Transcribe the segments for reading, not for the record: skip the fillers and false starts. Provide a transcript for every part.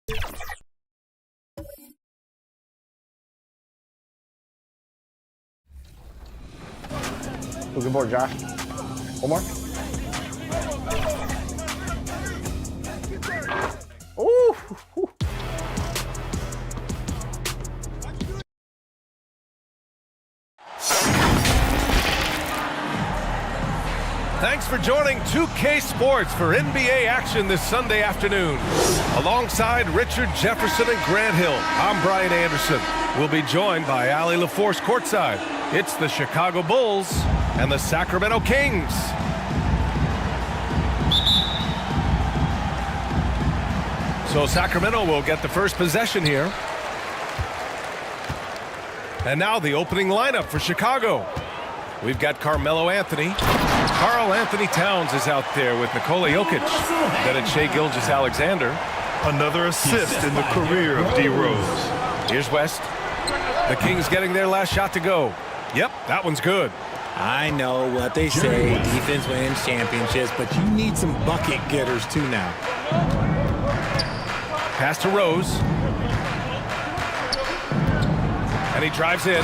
Good board, Josh. One more. Ooh. Thanks for joining 2K Sports for NBA action this Sunday afternoon. Alongside Richard Jefferson and Grant Hill, I'm Brian Anderson. We'll be joined by Allie LaForce courtside. It's the Chicago Bulls and the Sacramento Kings. So Sacramento will get the first possession here. And now the opening lineup for Chicago. We've got Carmelo Anthony. Karl Anthony Towns is out there with Nikola Jokic. Then it's Shai Gilgeous-Alexander. Another assist in the career of D. Rose. Here's West. The Kings getting their last shot to go. Yep, that one's good. I know what they say, defense wins championships, but you need some bucket getters too now. Pass to Rose. And he drives in,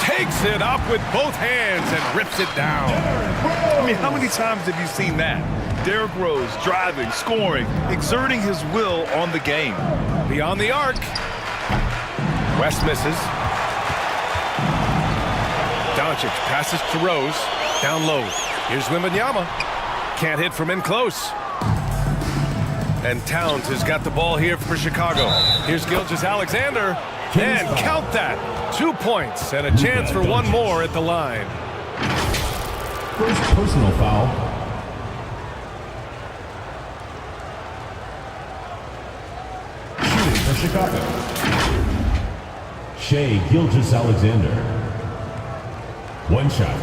takes it up with both hands and rips it down. I mean, how many times have you seen that? Derrick Rose driving, scoring, exerting his will on the game. Beyond the arc. West misses. Doncic passes to Rose. Down low. Here's Wembanyama. Can't hit from in close. And Towns has got the ball here for Chicago. Here's Gilgeous-Alexander. And count that. 2 points and a chance for one more at the line. First personal foul. Shooting for Chicago. Shai Gilgeous-Alexander. One shot.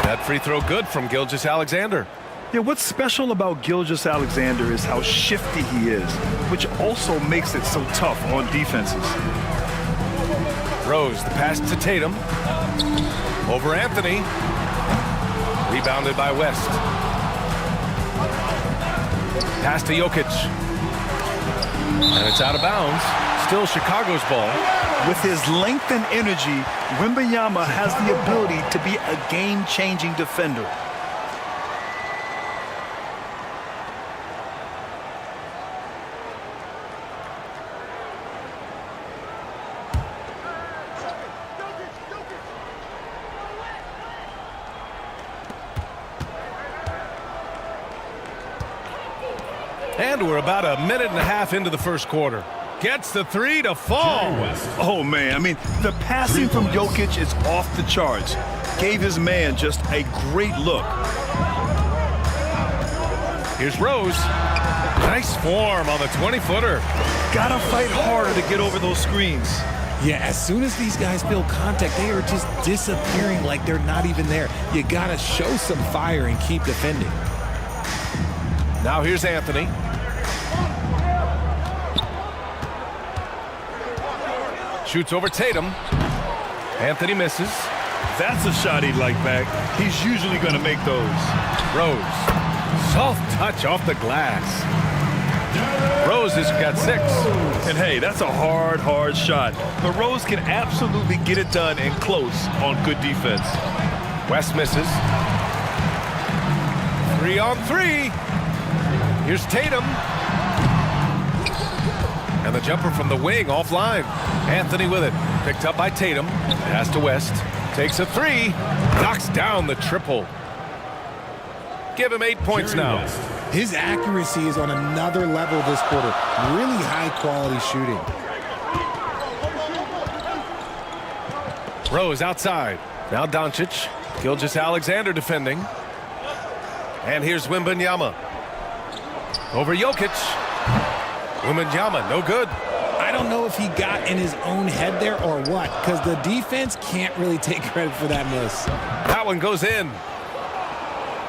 That free throw good from Gilgeous-Alexander. Yeah, what's special about Gilgeous-Alexander is how shifty he is, which also makes it so tough on defenses. Rose, the pass to Tatum. Over Anthony. Rebounded by West. Pass to Jokic. And it's out of bounds. Still Chicago's ball. With his length and energy, Wembanyama has the ability to be a game-changing defender. And we're about a minute and a half into the first quarter. Gets the three to fall. Oh, man. I mean, the passing from Jokic is off the charts. Gave his man just a great look. Here's Rose. Nice form on the 20-footer. Gotta fight harder to get over those screens. Yeah, as soon as these guys feel contact, they are just disappearing like they're not even there. You gotta show some fire and keep defending. Now here's Anthony. Shoots over Tatum. Anthony misses. That's a shot he'd like back. He's usually going to make those. Rose. Soft touch off the glass. Rose has got 6. And hey, that's a hard shot. But Rose can absolutely get it done and close on good defense. West misses. 3-on-3. Here's Tatum. And the jumper from the wing offline. Anthony with it. Picked up by Tatum. Pass to West. Takes a 3. Knocks down the triple. Give him 8 points now. His accuracy is on another level this quarter. Really high quality shooting. Rose outside. Now Doncic. Gilgeous-Alexander defending. And here's Wembanyama. Over Jokic. Wembanyama, no good. I don't know if he got in his own head there or what, because the defense can't really take credit for that miss. That one goes in.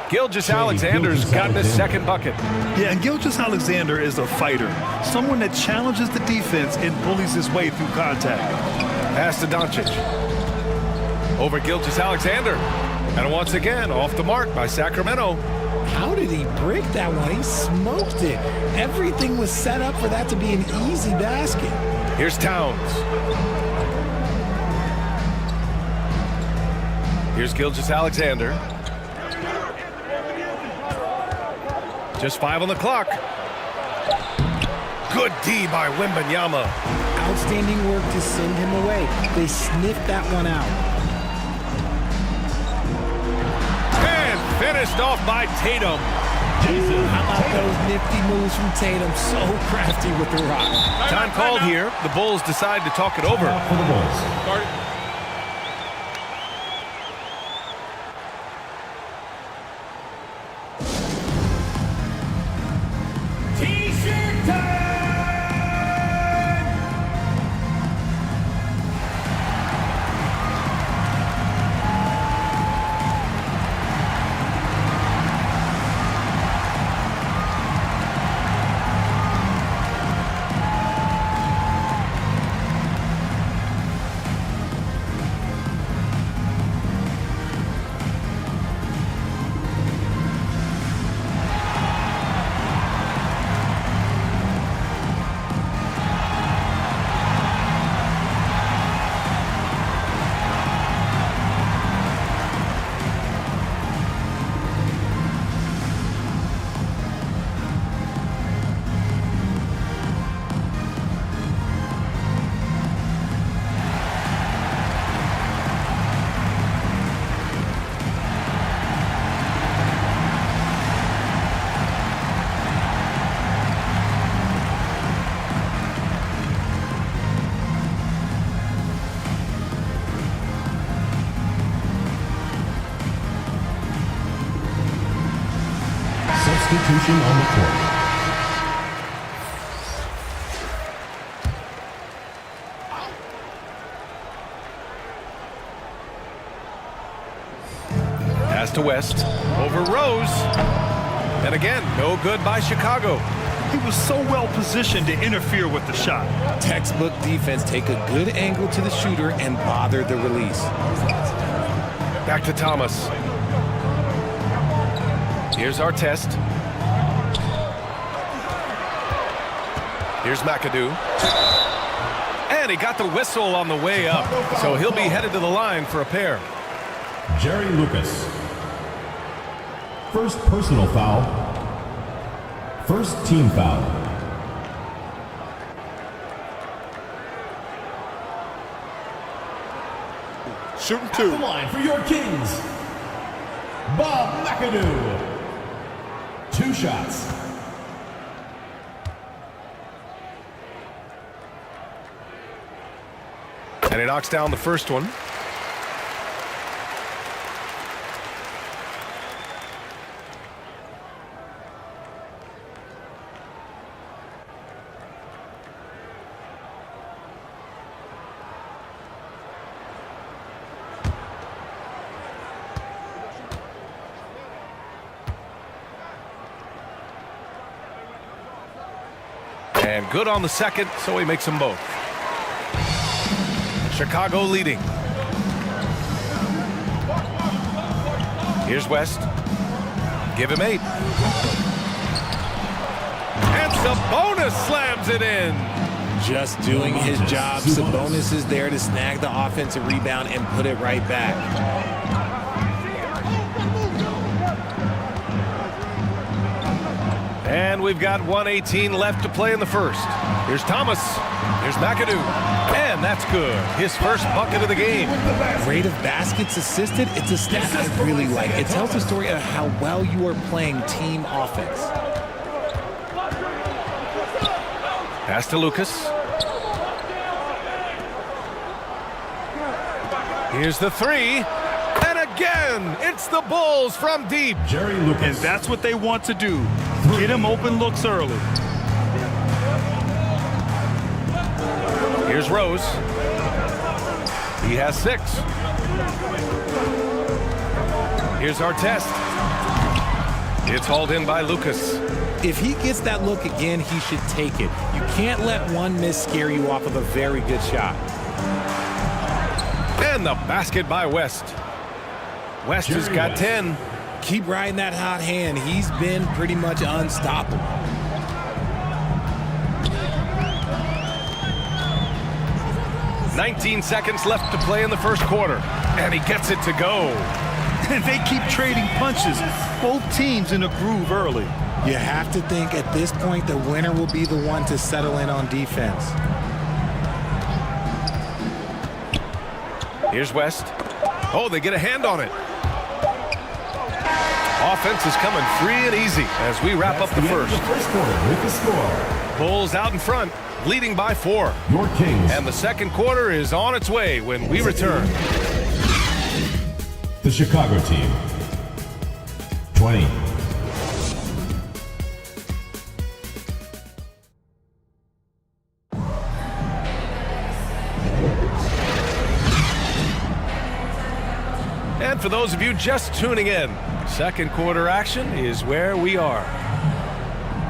Gilgeous-Alexander's gotten his second bucket. Yeah, and Gilgeous-Alexander is a fighter, someone that challenges the defense and bullies his way through contact. Pass to Doncic. Over Gilgeous-Alexander. And once again, off the mark by Sacramento. How did he break that one? He smoked it. Everything was set up for that to be an easy basket. Here's Towns. Here's Gilgeous-Alexander. Just 5 on the clock. Good D by Wembanyama. Outstanding work to send him away. They sniffed that one out. And finished off by Tatum. How about those nifty moves from Tatum? So crafty with the rock. Time called here. The Bulls decide to talk it over. For the Bulls. Substitution on the court. Pass to West. Over Rose. And again, no good by Chicago. He was so well positioned to interfere with the shot. Textbook defense. Take a good angle to the shooter and bother the release. Back to Thomas. Here's our test. Here's McAdoo. And he got the whistle on the way up. So he'll be headed to the line for a pair. Jerry Lucas. First personal foul. First team foul. Shooting At 2. the line for your Kings. Bob McAdoo. 2 shots. And he knocks down the first one. And good on the second, so he makes them both. Chicago leading. Here's West. Give him 8. And Sabonis slams it in. Just doing his job. Sabonis is there to snag the offensive rebound and put it right back. And we've got 1:18 left to play in the first. Here's Thomas. Here's McAdoo. And that's good. His first bucket of the game. Rate of baskets assisted, it's a stat I really like. It tells the story of how well you are playing team offense. Pass to Lucas. Here's the 3. And again, it's the Bulls from deep. Jerry Lucas. And that's what they want to do. Get him open looks early. Here's Rose. He has 6. Here's our test. It's hauled in by Lucas. If he gets that look again, he should take it. You can't let one miss scare you off of a very good shot. And the basket by West. West has got 10. Keep riding that hot hand. He's been pretty much unstoppable. "19 seconds left to play in the first quarter. And he gets it to go. And they keep trading punches. Both teams in a groove early. You have to think at this point the winner will be the one to settle in on defense. Here's West. Oh, they get a hand on it. Offense is coming free and easy as we wrap up the first. First quarter with the score. Bulls out in front, leading by 4. Your Kings. And the second quarter is on its way when we return. The Chicago team. 20. And for those of you just tuning in, second quarter action is where we are.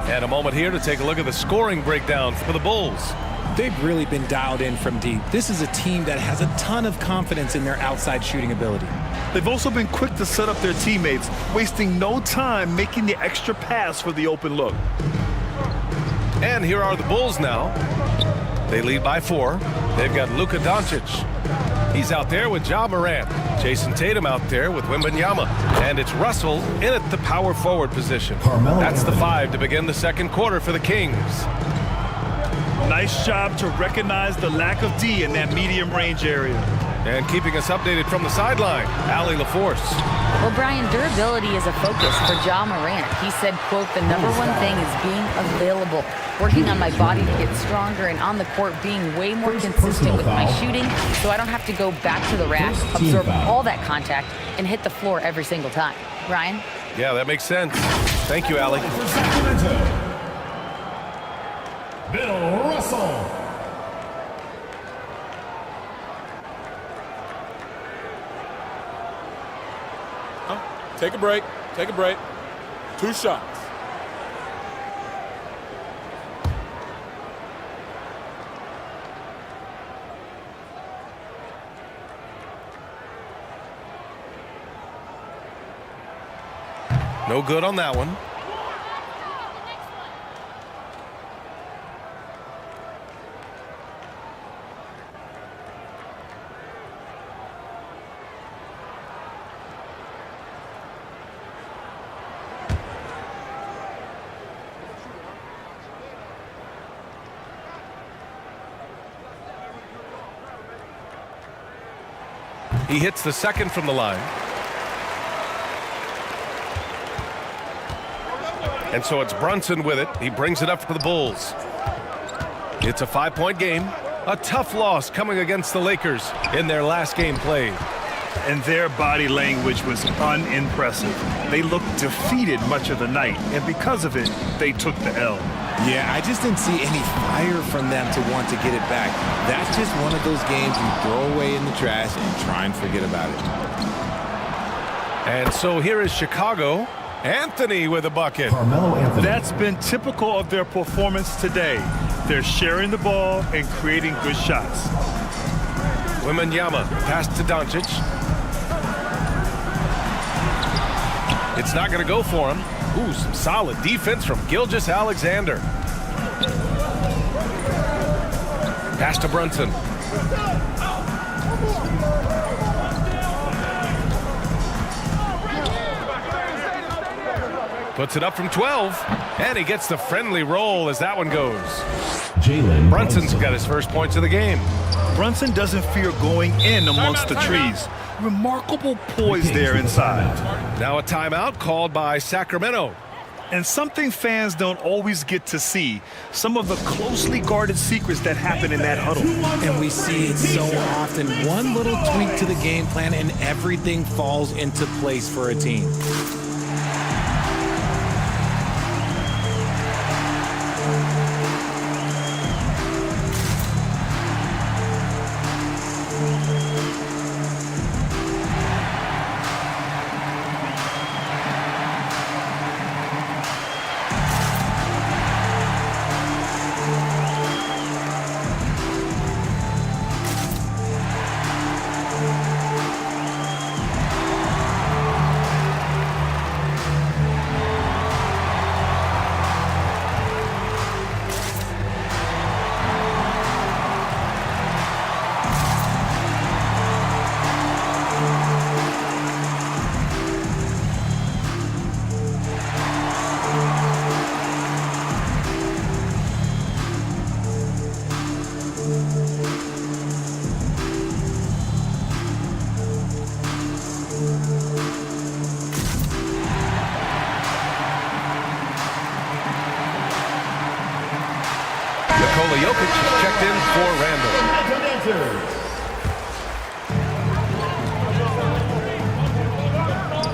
And a moment here to take a look at the scoring breakdown for the Bulls. They've really been dialed in from deep. This is a team that has a ton of confidence in their outside shooting ability. They've also been quick to set up their teammates, wasting no time making the extra pass for the open look. And here are the Bulls now. They lead by 4. They've got Luka Doncic. He's out there with Ja Morant. Jason Tatum out there with Wembanyama. And it's Russell in at the power forward position. That's the 5 to begin the second quarter for the Kings. Nice job to recognize the lack of D in that medium range area. And keeping us updated from the sideline, Allie LaForce. Well, Brian, durability is a focus for Ja Morant. He said, quote, "The number one thing is being available, working on my body to get stronger, and on the court being way more consistent with my shooting so I don't have to go back to the rack, absorb all that contact, and hit the floor every single time." Ryan? Yeah, that makes sense. Thank you, Allie. For Sacramento, Bill Russell. Take a break. Take a break. 2 shots. No good on that one. He hits the second from the line. And so it's Brunson with it. He brings it up for the Bulls. It's a 5-point game. A tough loss coming against the Lakers in their last game played. And their body language was unimpressive. They looked defeated much of the night, and because of it, they took the L. Yeah, I just didn't see any fire from them to want to get it back. That's just one of those games you throw away in the trash and try and forget about it. And so here is Chicago. Anthony with a bucket. Carmelo Anthony. That's been typical of their performance today. They're sharing the ball and creating good shots. Wembanyama pass to Doncic. It's not going to go for him. Ooh, some solid defense from Gilgeous-Alexander. Pass to Brunson. Puts it up from 12, and he gets the friendly roll as that one goes. Jalen Brunson's got his first points of the game. Brunson doesn't fear going in amongst the trees. Remarkable poise there inside. Now a timeout called by Sacramento. And something fans don't always get to see, some of the closely guarded secrets that happen in that huddle. And we see it so often. One little tweak to the game plan and everything falls into place for a team. checked in for Randall.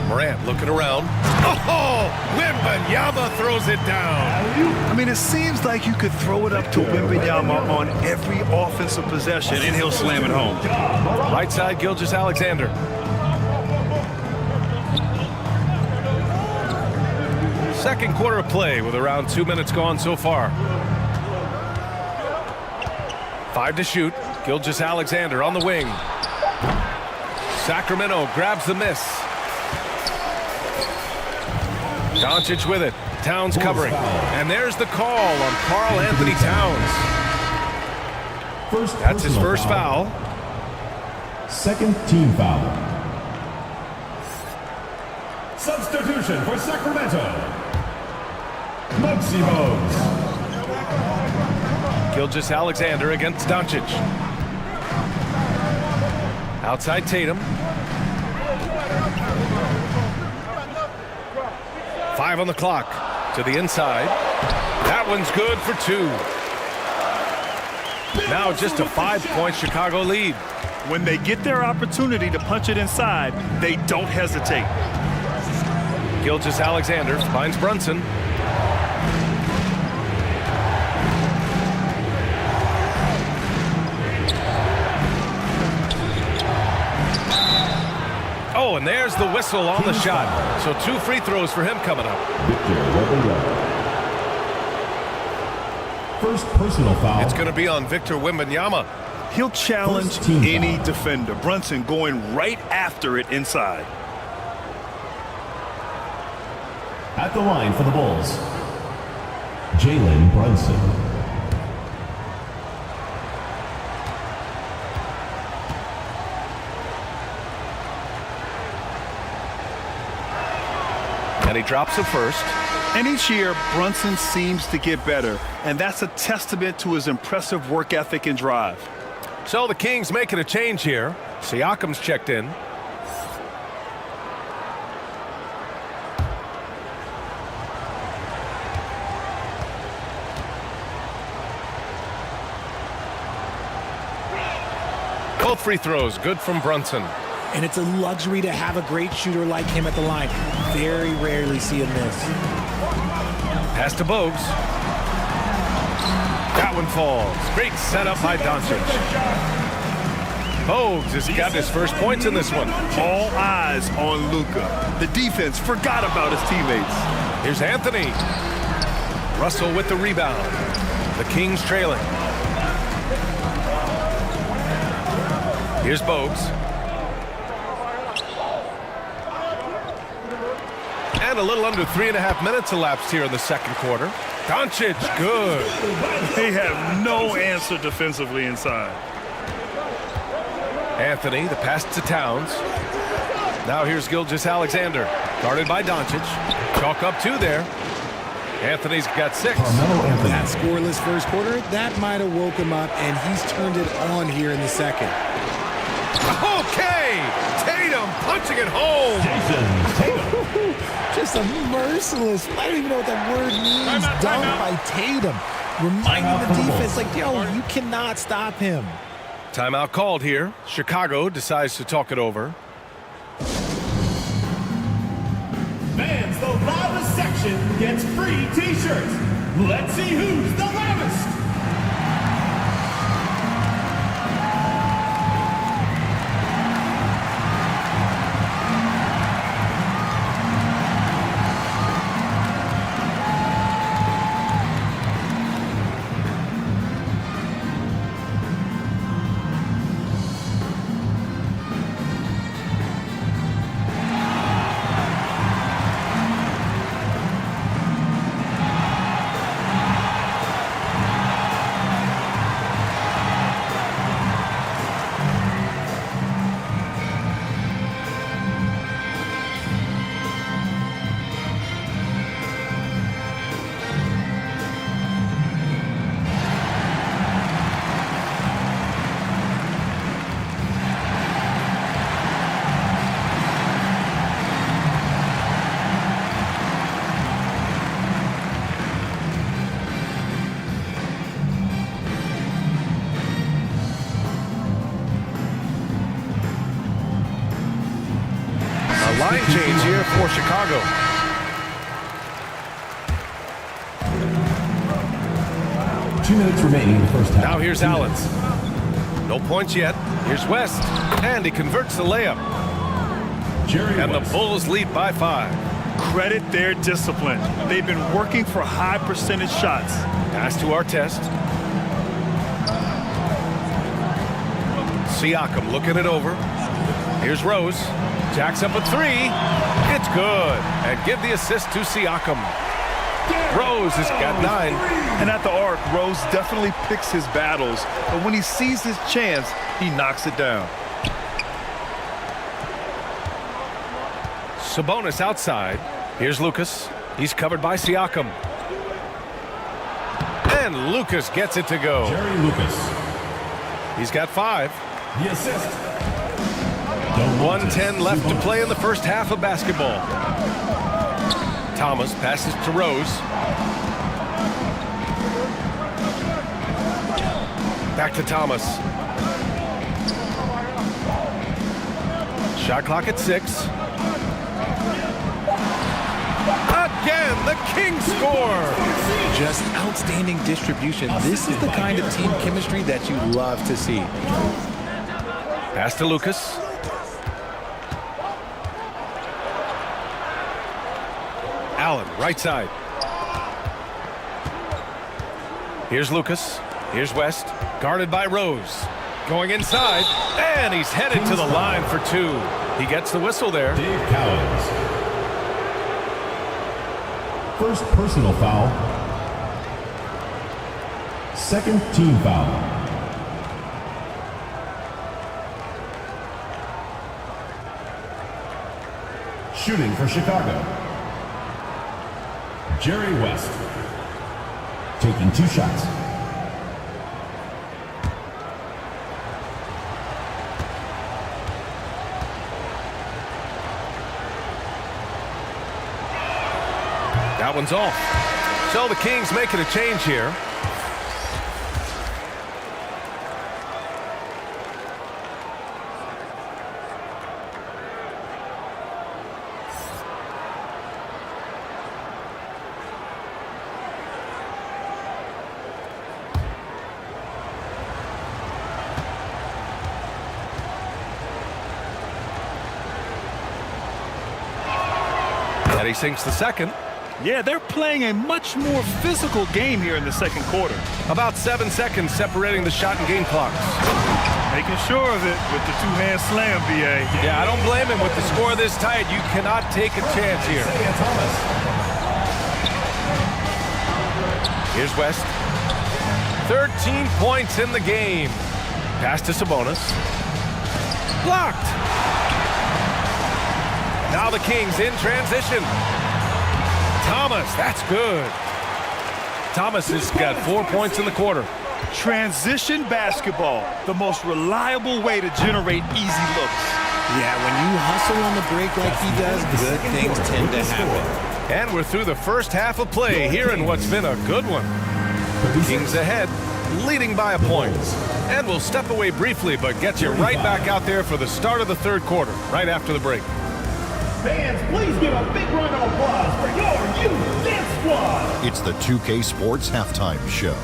Morant looking around. Oh, Wembanyama throws it down. I mean, it seems like you could throw it up to Wembanyama on every offensive possession, and he'll slam it home. Right side, Gilgeous-Alexander. Second quarter of play with around 2 minutes gone so far. 5 to shoot. Gilgeous-Alexander on the wing. Sacramento grabs the miss. Doncic with it. Towns covering. And there's the call on Karl Anthony Towns. That's his first foul. Second team foul. Substitution for Sacramento. Muggsy Bogues. Gilgeous-Alexander against Doncic. Outside Tatum. 5 on the clock. To the inside. That one's good for 2. Now just a 5-point Chicago lead. When they get their opportunity to punch it inside, they don't hesitate. Gilgeous-Alexander finds Brunson. Oh, and there's the whistle on the shot. So 2 free throws for him coming up. First personal foul. It's going to be on Victor Wembanyama. He'll challenge any defender. Brunson going right after it inside. At the line for the Bulls, Jalen Brunson. And he drops it first. And each year, Brunson seems to get better, and that's a testament to his impressive work ethic and drive. So the Kings making a change here. Siakam's checked in. Both free throws good from Brunson. And it's a luxury to have a great shooter like him at the line. Very rarely see a miss. Pass to Bogues. That one falls. Great setup by Doncic. Bogues has got his first points in this one. All eyes on Luka. The defense forgot about his teammates. Here's Anthony. Russell with the rebound. The Kings trailing. Here's Bogues. And a little under 3.5 minutes elapsed here in the second quarter. Doncic, good. They have no answer defensively inside. Anthony, the pass to Towns. Now here's Gilgeous-Alexander. Guarded by Doncic. Chalk up 2 there. Anthony's got 6. That scoreless first quarter, that might have woke him up, and he's turned it on here in the second. Okay! Tatum punching it home. Just a merciless, I don't even know what that word means, dunk by Tatum. Reminding the defense, like, yo, you cannot stop him. Timeout called here. Chicago decides to talk it over. Fans, the loudest section gets free t-shirts. Let's see who's the loudest. Line change here for Chicago. Two minutes remaining in the first half. Now here's Allen. No points yet. Here's West. And he converts the layup. And the Bulls lead by 5. Credit their discipline. They've been working for high percentage shots. Pass to Artest. Siakam looking it over. Here's Rose. Jacks up a 3. It's good. And give the assist to Siakam. Rose has got 9. And at the arc, Rose definitely picks his battles. But when he sees his chance, he knocks it down. Sabonis outside. Here's Lucas. He's covered by Siakam. And Lucas gets it to go. Jerry Lucas. He's got 5. The assist. 1:10 left to play in the first half of basketball. Thomas passes to Rose. Back to Thomas. Shot clock at 6. Again, the Kings score. Just outstanding distribution. This is the kind of team chemistry that you love to see. Pass to Lucas. Allen, right side. Here's Lucas. Here's West. Guarded by Rose. Going inside. And he's headed to the line for 2. He gets the whistle there. Dave Cowens. First personal foul. Second team foul. Shooting for Chicago. Jerry West. Taking 2 shots. That one's off. So the Kings making a change here. And he sinks the second. Yeah, they're playing a much more physical game here in the second quarter. About 7 seconds separating the shot and game clocks. Making sure of it with the two-hand slam, B.A. Yeah, I don't blame him. With the score this tight, you cannot take a chance here. Here's West. 13 points in the game. Pass to Sabonis. Blocked. Now the Kings in transition. Thomas, that's good. Thomas has got 4 points in the quarter. Transition basketball, the most reliable way to generate easy looks. Yeah, when you hustle on the break like he does, good things tend to happen. And we're through the first half of play here in what's been a good one. Kings ahead, leading by a point. And we'll step away briefly, but get you right back out there for the start of the third quarter, right after the break. Fans, please give a big round of applause for your youth dance squad. It's the 2K Sports Halftime Show.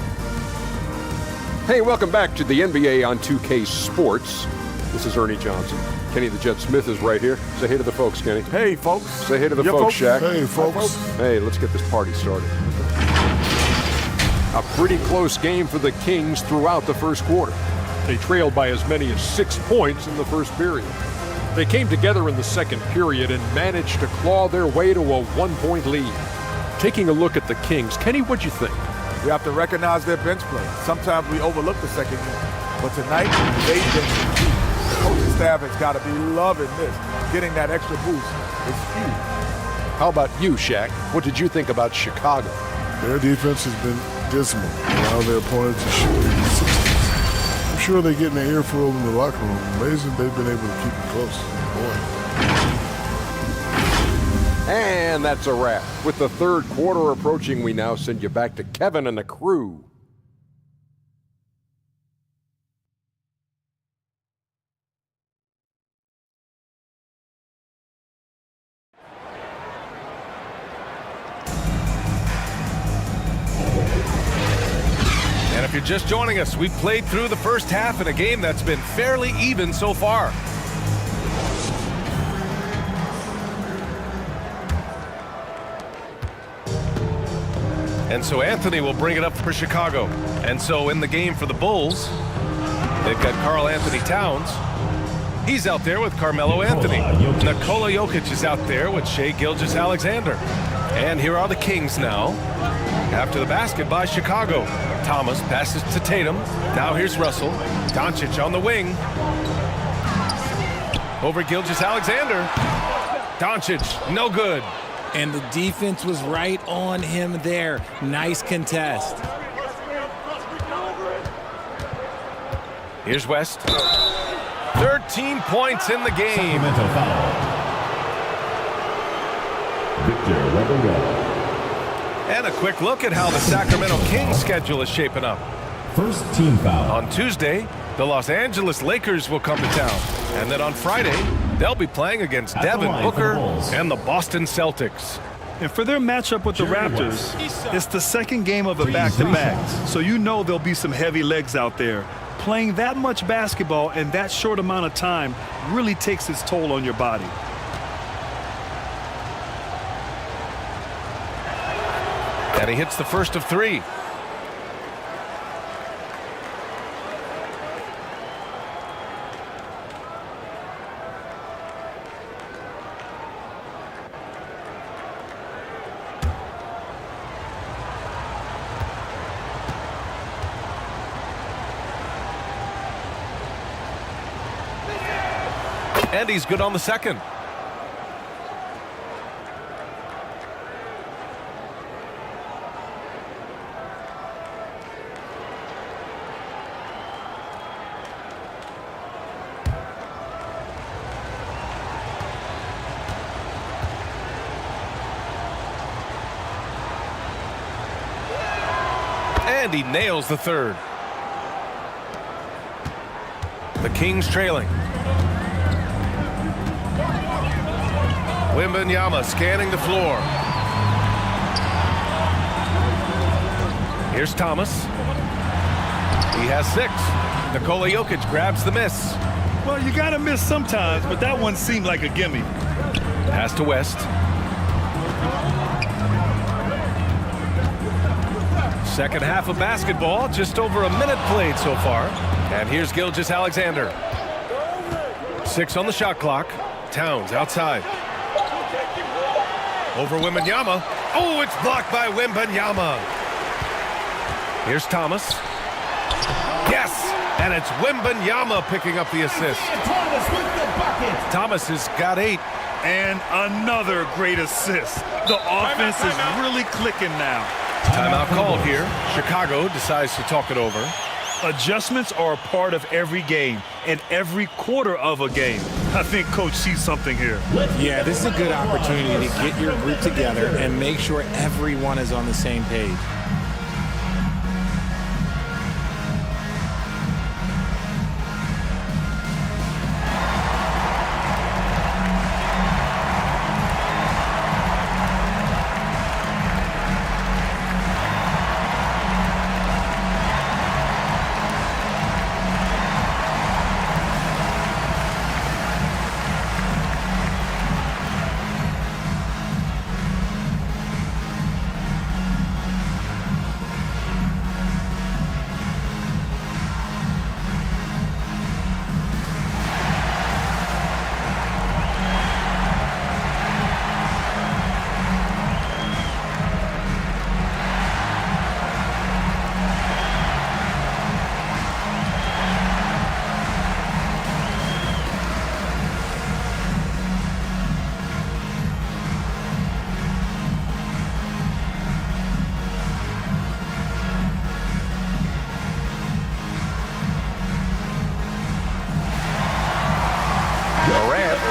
Hey, welcome back to the NBA on 2K Sports. This is Ernie Johnson. Kenny the Jet Smith is right here. Say hey to the folks, Kenny. Hey, folks. Say hey to the folks, Shaq. Hey, folks. Hey, let's get this party started. A pretty close game for the Kings throughout the first quarter. They trailed by as many as 6 points in the first period. They came together in the second period and managed to claw their way to a 1-point lead. Taking a look at the Kings, Kenny, what'd you think? We have to recognize their bench play. Sometimes we overlook the second unit. But tonight, they've been key. The coaching staff has got to be loving this. Getting that extra boost is huge. How about you, Shaq? What did you think about Chicago? Their defense has been dismal. Allow their opponents to shoot in the 60s. I'm sure they're getting an earful in the locker room. Amazing they've been able to keep it close. Boy. And that's a wrap. With the third quarter approaching, we now send you back to Kevin and the crew. you're just joining us, we've played through the first half in a game that's been fairly even so far. And so Anthony will bring it up for Chicago. And so in the game for the Bulls, they've got Karl Anthony Towns. He's out there with Carmelo Anthony. Nikola Jokic is out there with Shai Gilgeous-Alexander. And here are the Kings now. After the basket by Chicago. Thomas passes to Tatum. Now here's Russell. Doncic on the wing. Over Gilgeous-Alexander. Doncic, no good. And the defense was right on him there. Nice contest. Here's West. 13 points in the game. Sacramento foul. Victor Wembanyama. And a quick look at how the Sacramento Kings schedule is shaping up. First team foul. On Tuesday, the Los Angeles Lakers will come to town. And then on Friday, they'll be playing against Devin Booker and the Boston Celtics. And for their matchup with the Raptors, it's the second game of a back-to-back. So you know there'll be some heavy legs out there. Playing that much basketball in that short amount of time really takes its toll on your body. And he hits the first of three. And he's good on the second. And he nails the third. The Kings trailing. Wembanyama scanning the floor. Here's Thomas. He has 6. Nikola Jokic grabs the miss. Well, you gotta miss sometimes, but that one seemed like a gimme. Pass to West. Second half of basketball, just over a minute played so far. And here's Gilgeous-Alexander. 6 on the shot clock. Towns outside. Over Wembanyama. Oh, it's blocked by Wembanyama. Here's Thomas. Yes! And it's Wembanyama picking up the assist. Thomas has got 8. And another great assist. The offense is really clicking now. Timeout called here. Chicago decides to talk it over. Adjustments are a part of every game and every quarter of a game. I think Coach sees something here. Yeah, this is a good opportunity to get your group together and make sure everyone is on the same page.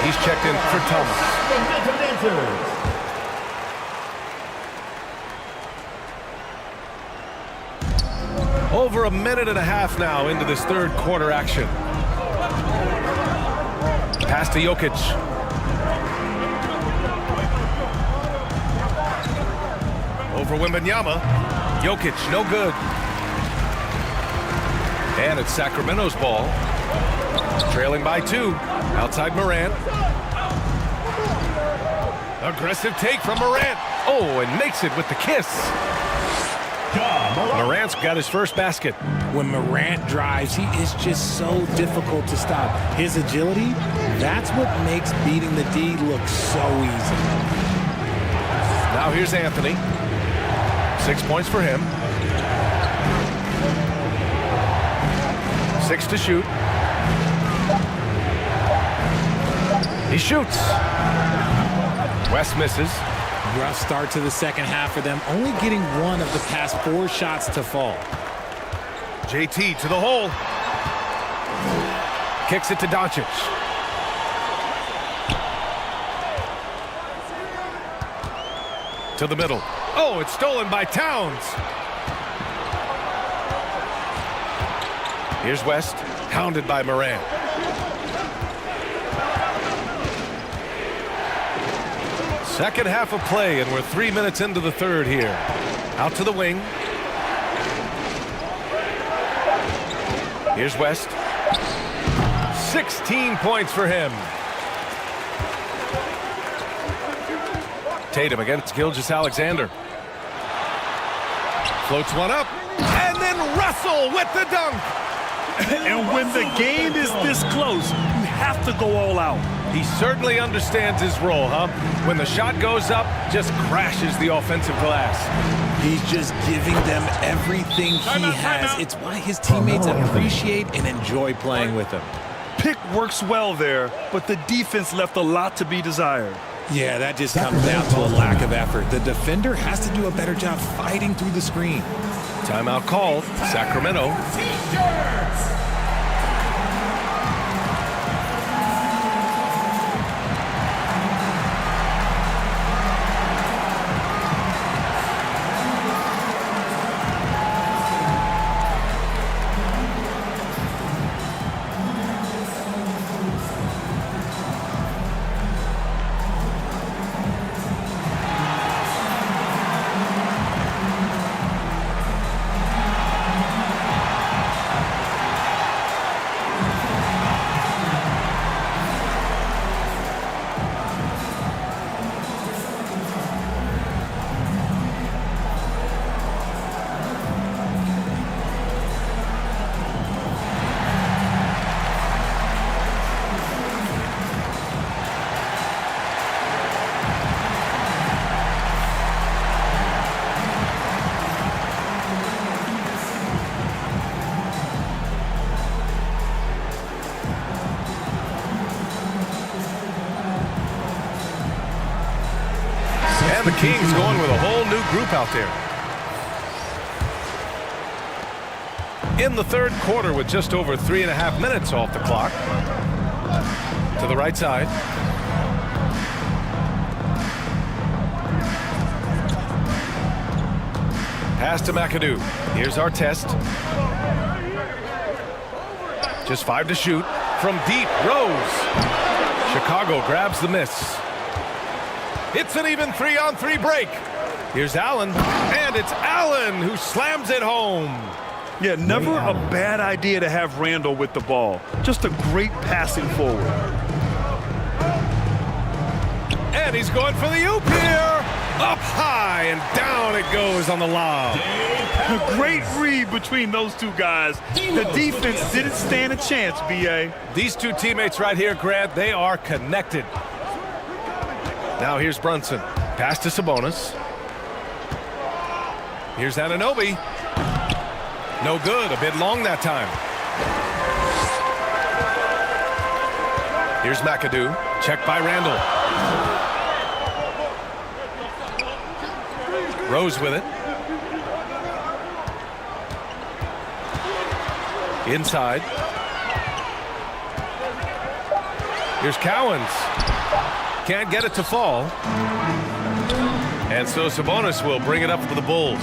He's checked in for Thomas. Over a minute and a half now into this third quarter action. Pass to Jokic. Over Wembanyama. Jokic, no good. And it's Sacramento's ball. Trailing by 2. Outside Morant. Aggressive take from Morant. Oh, and makes it with the kiss. Morant's got his first basket. When Morant drives, he is just so difficult to stop. His agility, that's what makes beating the D look so easy. Now here's Anthony. 6 points for him. 6 to shoot. He shoots. West misses. Rough start to the second half for them, only getting one of the past 4 shots to fall. JT to the hole. Kicks it to Doncic. To the middle. Oh, it's stolen by Towns. Here's West, hounded by Morant. Second half of play, and we're 3 minutes into the third here. Out to the wing. Here's West. 16 points for him. Tatum against Gilgeous-Alexander. Floats one up, and then Russell with the dunk. And when the game is this close, you have to go all out. He certainly understands his role, huh? When the shot goes up, just crashes the offensive glass. He's just giving them everything he has. It's why his teammates appreciate and enjoy playing with him. Pick works well there, but the defense left a lot to be desired. Yeah, that just comes down to a lack of effort. The defender has to do a better job fighting through the screen. Timeout called. Sacramento. The Kings going with a whole new group out there. In the third quarter with just over 3.5 minutes off the clock. To the right side. Pass to McAdoo. Here's our test. Just 5 to shoot. From deep, Rose. Chicago grabs the miss. It's an even 3-on-3 break. Here's Allen, and it's Allen who slams it home. Yeah, never a bad idea to have Randall with the ball. Just a great passing forward. And he's going for the oop here. Up high, and down it goes on the lob. A great read between those two guys. The defense didn't stand a chance, B.A. These two teammates right here, Grant, they are connected. Now here's Brunson. Pass to Sabonis. Here's Anunoby. No good. A bit long that time. Here's McAdoo. Checked by Randall. Rose with it. Inside. Here's Cowens. Can't get it to fall. And so Sabonis will bring it up for the Bulls.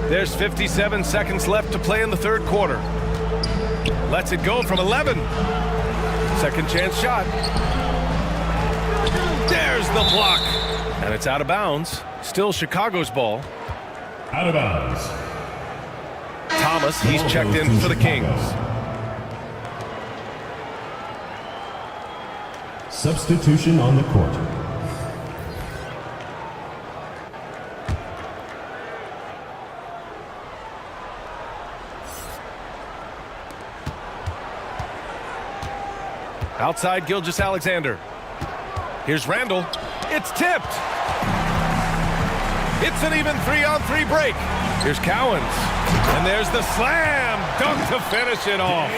There's 57 seconds left to play in the third quarter. Lets it go from 11. Second chance shot. There's the block. And it's out of bounds. Still Chicago's ball. Out of bounds. Thomas, he's checked in for the Kings. Substitution on the court. Outside Gilgeous-Alexander. Here's Randall. It's tipped. It's an even 3-on-3 break. Here's Cowens. And there's the slam dunk to finish it off.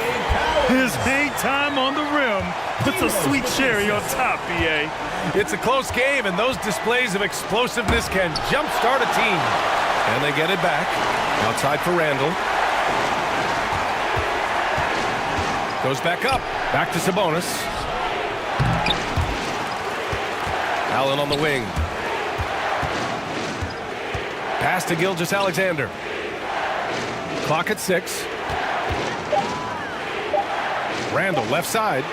His hang time on the rim puts a sweet cherry on top, BA. It's a close game, and those displays of explosiveness can jumpstart a team. And they get it back. Outside for Randall. Goes back up. Back to Sabonis. Allen on the wing. Pass to Gilgeous-Alexander. Clock at 6. Randall left side.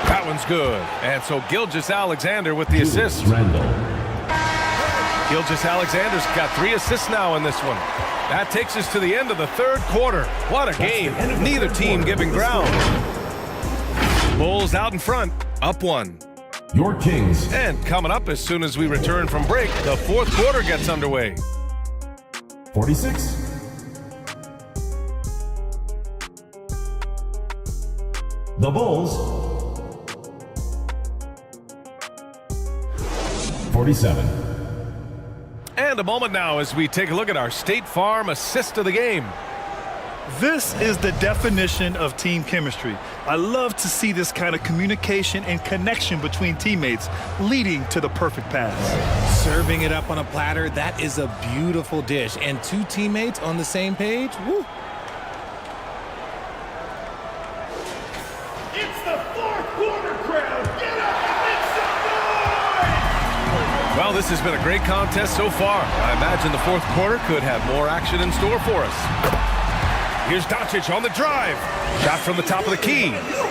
That one's good. And so Gilgeous-Alexander with the assist. Randall. Gilgeous-Alexander's got 3 assists now in this one. That takes us to the end of the third quarter. What a game. Neither team giving ground. Bulls out in front, up 1. Your Kings. And coming up as soon as we return from break, the fourth quarter gets underway. 46. The Bulls. 47. And a moment now as we take a look at our State Farm assist of the game. This is the definition of team chemistry. I love to see this kind of communication and connection between teammates leading to the perfect pass. Serving it up on a platter, that is a beautiful dish. And 2 teammates on the same page, woo. It's the fourth quarter, crowd. Get up and make some noise! Well, this has been a great contest so far. I imagine the fourth quarter could have more action in store for us. Here's Doncic on the drive. Shot from the top of the key.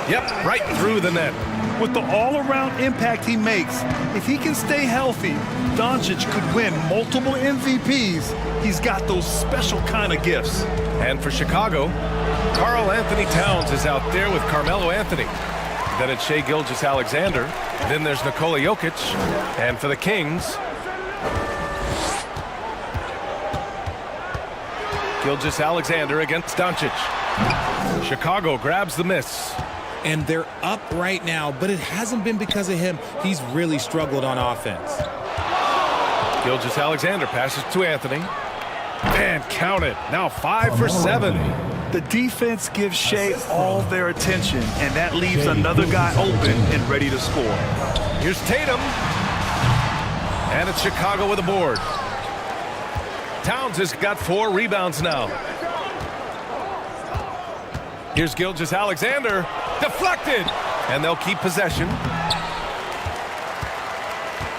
Yep, right through the net. With the all-around impact he makes, if he can stay healthy, Doncic could win multiple MVPs. He's got those special kind of gifts. And for Chicago, Karl Anthony Towns is out there with Carmelo Anthony. Then it's Shai Gilgeous-Alexander. Then there's Nikola Jokic. And for the Kings, Gilgeous-Alexander against Doncic. Chicago grabs the miss. And they're up right now, but it hasn't been because of him. He's really struggled on offense. Gilgeous-Alexander passes to Anthony. And count it. Now 5 for 7. The defense gives Shai all their attention, and that leaves another guy open and ready to score. Here's Tatum. And it's Chicago with a board. Towns has got 4 rebounds now. Here's Gilgeous-Alexander. Deflected. And they'll keep possession.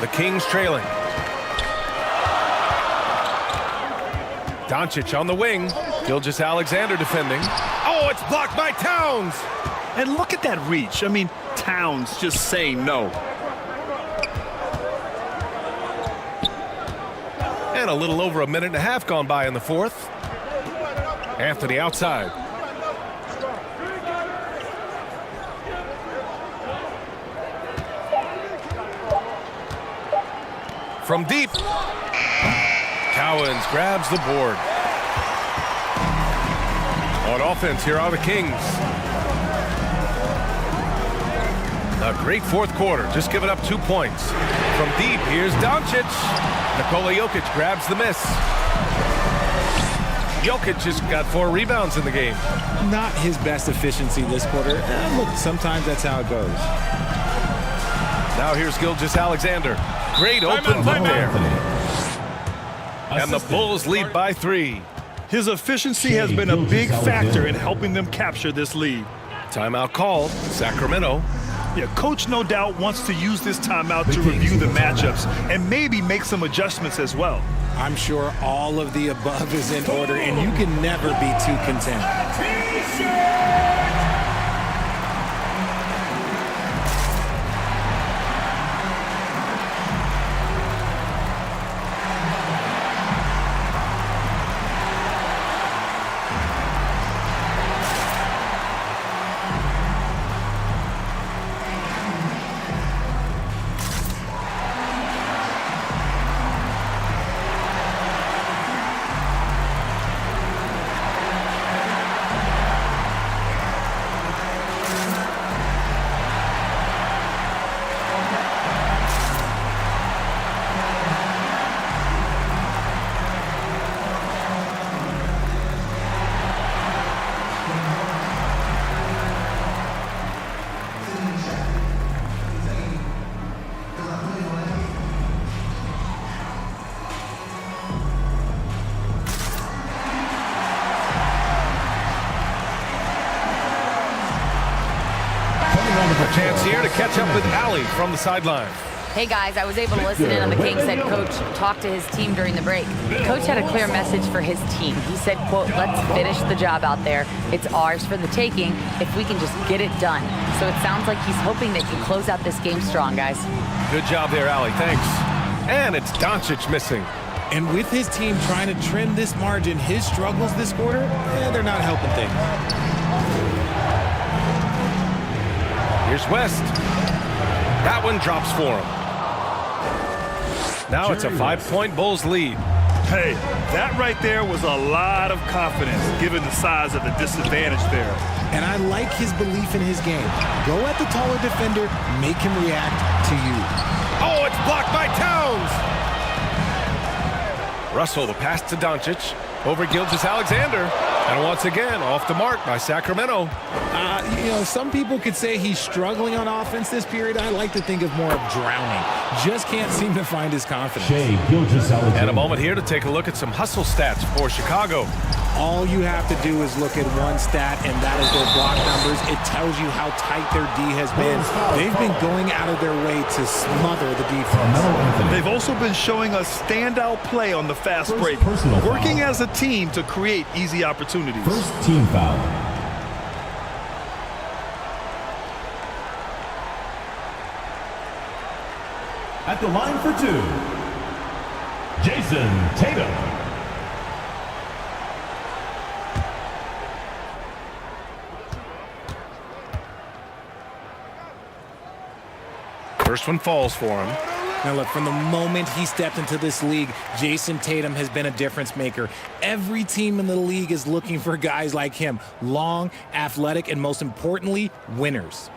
The Kings trailing. Doncic on the wing. Gilgeous-Alexander defending. Oh, it's blocked by Towns. And look at that reach. I mean, Towns just saying no. And a little over a minute and a half gone by in the fourth. Anthony outside. From deep. Cowens grabs the board. On offense, here are the Kings. A great fourth quarter, just giving up 2 points. From deep, here's Doncic. Nikola Jokic grabs the miss. Jokic just got 4 rebounds in the game. Not his best efficiency this quarter. Look, sometimes that's how it goes. Now here's Gilgeous-Alexander. Great open look there. And the Bulls lead by 3. His efficiency has been a big factor in helping them capture this lead. Timeout called, Sacramento. Yeah, coach no doubt wants to use this timeout to review the matchups and maybe make some adjustments as well. I'm sure all of the above is in order, and you can never be too content. A chance here to catch up with Allie from the sideline. Hey guys, I was able to listen in on the Kings head coach talk to his team during the break. The coach had a clear message for his team. He said, quote, let's finish the job out there. It's ours for the taking if we can just get it done. So it sounds like he's hoping they can close out this game strong, guys. Good job there, Allie. Thanks. And it's Doncic missing. And with his team trying to trim this margin, his struggles this quarter, they're not helping things. Here's West. That one drops for him. Now it's a 5-point Bulls lead. Hey, that right there was a lot of confidence given the size of the disadvantage there. And I like his belief in his game. Go at the taller defender, make him react to you. Oh, it's blocked by Towns. Russell, the pass to Doncic. Over Gilgeous-Alexander. And once again, off the mark by Sacramento. Some people could say he's struggling on offense this period. I like to think of more of drowning. Just can't seem to find his confidence. And a moment here to take a look at some hustle stats for Chicago. All you have to do is look at one stat, and that is their block numbers. It tells you how tight their D has been. They've been going out of their way to smother the defense. They've also been showing us standout play on the fast break, working as a team to create easy opportunities. First team foul. At the line for two, Jason Tatum. First one falls for him. Now look, from the moment he stepped into this league, Jason Tatum has been a difference maker. Every team in the league is looking for guys like him. Long, athletic, and most importantly, winners.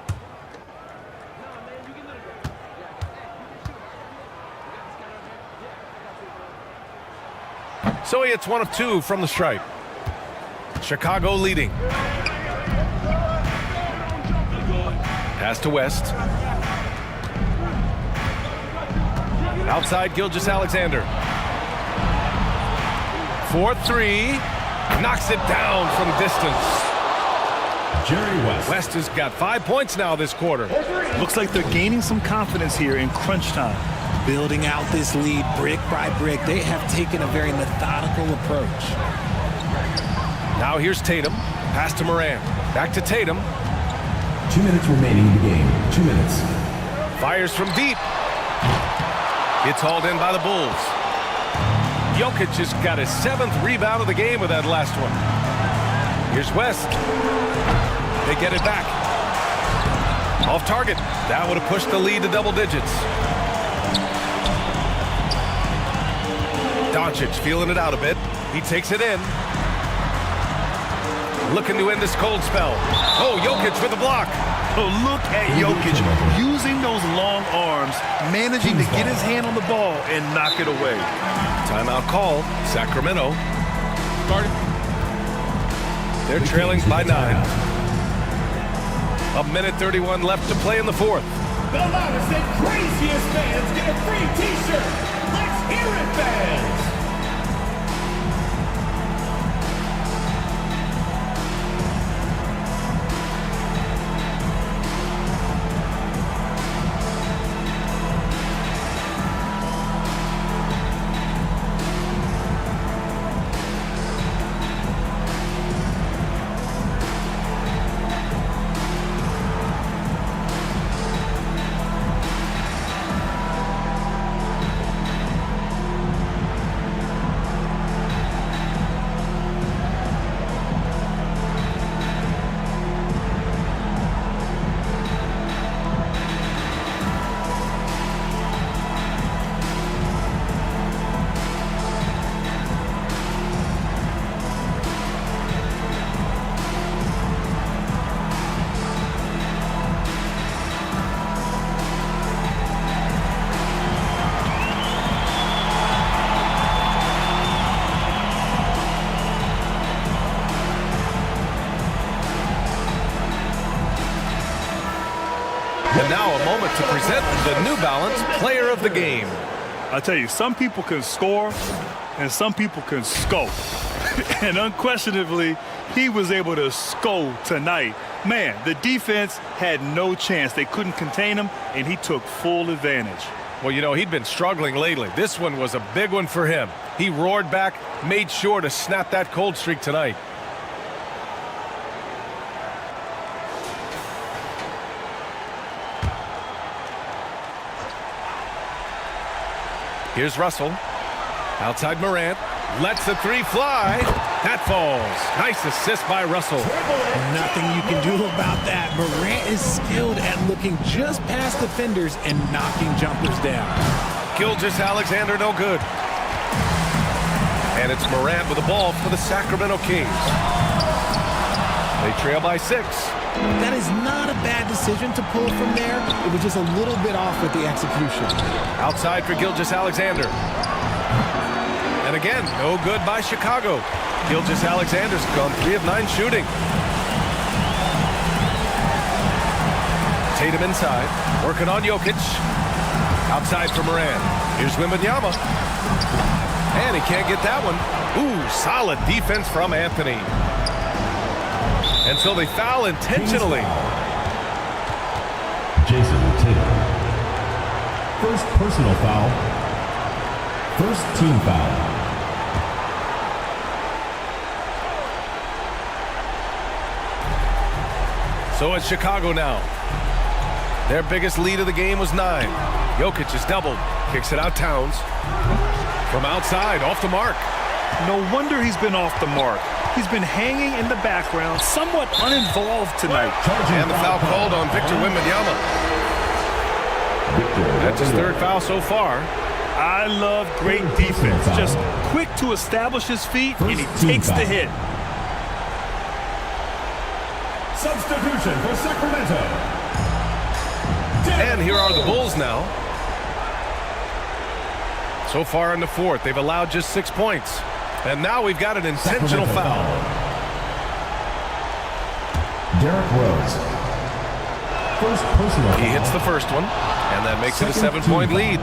So he hits one of two from the stripe. Chicago leading. Pass to West. Outside Gilgeous-Alexander. 4-3. Knocks it down from distance. Jerry West. West has got 5 points now this quarter. Looks like they're gaining some confidence here in crunch time. Building out this lead brick by brick, they have taken a very methodical approach. Now here's Tatum. Pass to Moran. Back to Tatum. 2 minutes remaining in the game. 2 minutes. Fires from deep. It's hauled in by the Bulls. Jokic just got his 7th rebound of the game with that last one. Here's West. They get it back. Off target. That would have pushed the lead to double digits. Doncic feeling it out a bit. He takes it in. Looking to end this cold spell. Oh, Jokic with a block. Oh, look at Jokic using those long arms, managing to get his hand on the ball and knock it away. Timeout call. Sacramento. They're trailing by 9. A minute 31 left to play in the fourth. The loudest and craziest fans get a free t-shirt. Let's hear it, fans. And now a moment to present the New Balance Player of the Game. I tell you, some people can score and some people can scope. And unquestionably, he was able to score tonight. Man, the defense had no chance. They couldn't contain him, and he took full advantage. Well, you know, he'd been struggling lately. This one was a big one for him. He roared back, made sure to snap that cold streak tonight. Here's Russell. Outside Morant. Lets the three fly. That falls. Nice assist by Russell. Nothing you can do about that. Morant is skilled at looking just past defenders and knocking jumpers down. Gilgeous-Alexander no good. And it's Morant with the ball for the Sacramento Kings. They trail by 6. That is not a bad decision to pull from there. It was just a little bit off with the execution. Outside for Gilgeous-Alexander. And again, no good by Chicago. Gilgeous-Alexander's gone 3 of 9 shooting. Tatum inside, working on Jokic. Outside for Morant. Here's Wembanyama. And he can't get that one. Ooh, solid defense from Anthony. And so they foul intentionally. Jason Tatum. First personal foul. First team foul. So it's Chicago now. Their biggest lead of the game was 9. Jokic is doubled. Kicks it out Towns. From outside, off the mark. No wonder he's been off the mark. He's been hanging in the background, somewhat uninvolved tonight. And the foul called on Victor Wembanyama. That's his 3rd foul so far. I love great defense. Just quick to establish his feet, and he takes the hit. Substitution for Sacramento. And here are the Bulls now. So far in the 4th, they've allowed just 6 points. And now we've got an intentional foul. Derrick Rose. First personal foul. He hits the first one, and that makes it a 7-point lead.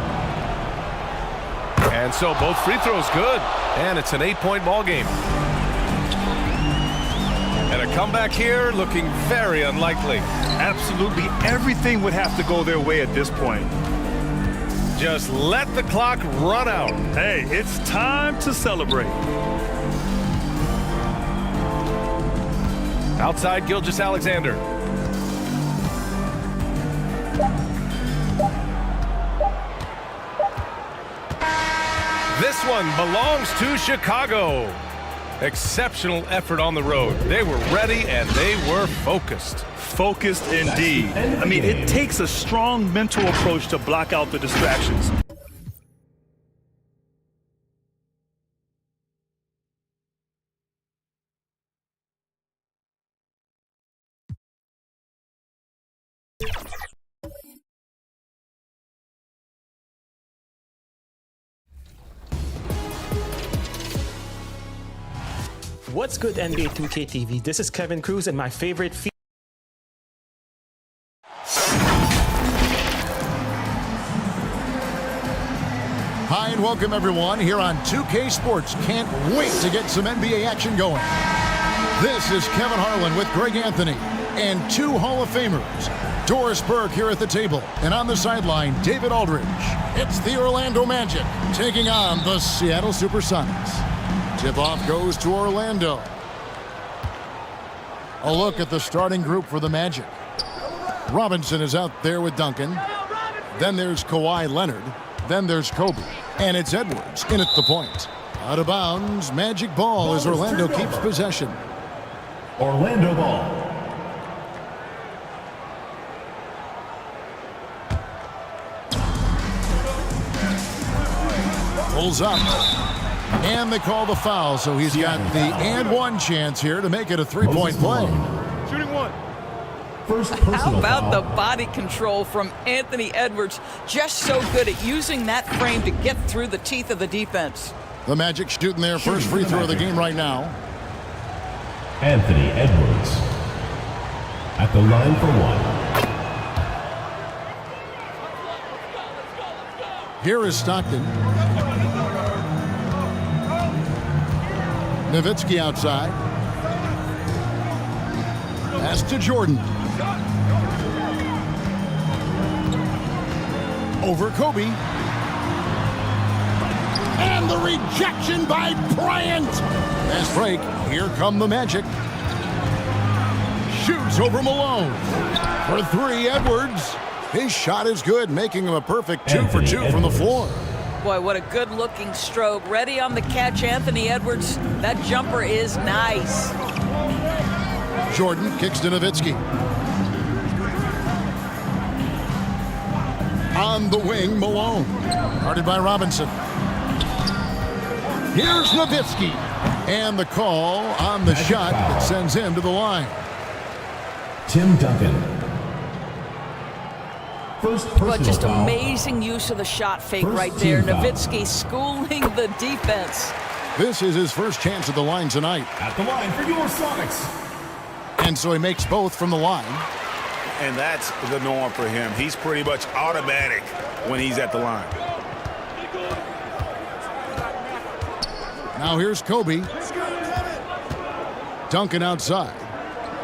And so both free throws good, and it's an 8-point ball game. And a comeback here looking very unlikely. Absolutely everything would have to go their way at this point. Just let the clock run out. Hey, it's time to celebrate. Outside Gilgeous-Alexander. This one belongs to Chicago. Exceptional effort on the road. They were ready and they were focused. Focused indeed. I mean, it takes a strong mental approach to block out the distractions. What's good, NBA 2K TV? This is Kevin Cruz, and my favorite Hi and welcome everyone here on 2K Sports. Can't wait to get some NBA action going. This is Kevin Harlan with Greg Anthony and 2 Hall of Famers. Doris Burke here at the table, and on the sideline, David Aldridge. It's the Orlando Magic taking on the Seattle Supersonics. Tip-off goes to Orlando. A look at the starting group for the Magic. Robinson is out there with Duncan. Then there's Kawhi Leonard. Then there's Kobe. And it's Edwards in at the point. Out of bounds, Magic ball as Orlando keeps possession. Orlando ball. Pulls up. And they call the foul, so he's got the and one chance here to make it a 3-point play. Shooting one. First personal How about foul. the body control from Anthony Edwards? Just so good at using that frame to get through the teeth of the defense. The Magic shooting their first free throw of the game right now. Anthony Edwards at the line for 1. Here is Stockton. Nowitzki outside. Pass to Jordan. Over Kobe. And the rejection by Bryant. Fast break. Here come the Magic. Shoots over Malone. For three, Edwards. His shot is good, making him a perfect 2 for 2 from the floor. Boy, what a good-looking stroke. Ready on the catch, Anthony Edwards. That jumper is nice. Jordan kicks to Nowitzki. On the wing, Malone. Guarded by Robinson. Here's Nowitzki. And the call on the shot that sends him to the line. Tim Duncan. First personal But just foul. amazing use of the shot fake First right there. team foul. Nowitzki schooling the defense. This is his first chance at the line tonight. At the line for your Sonics. And so he makes both from the line. And that's the norm for him. He's pretty much automatic when he's at the line. Now here's Kobe. Duncan outside.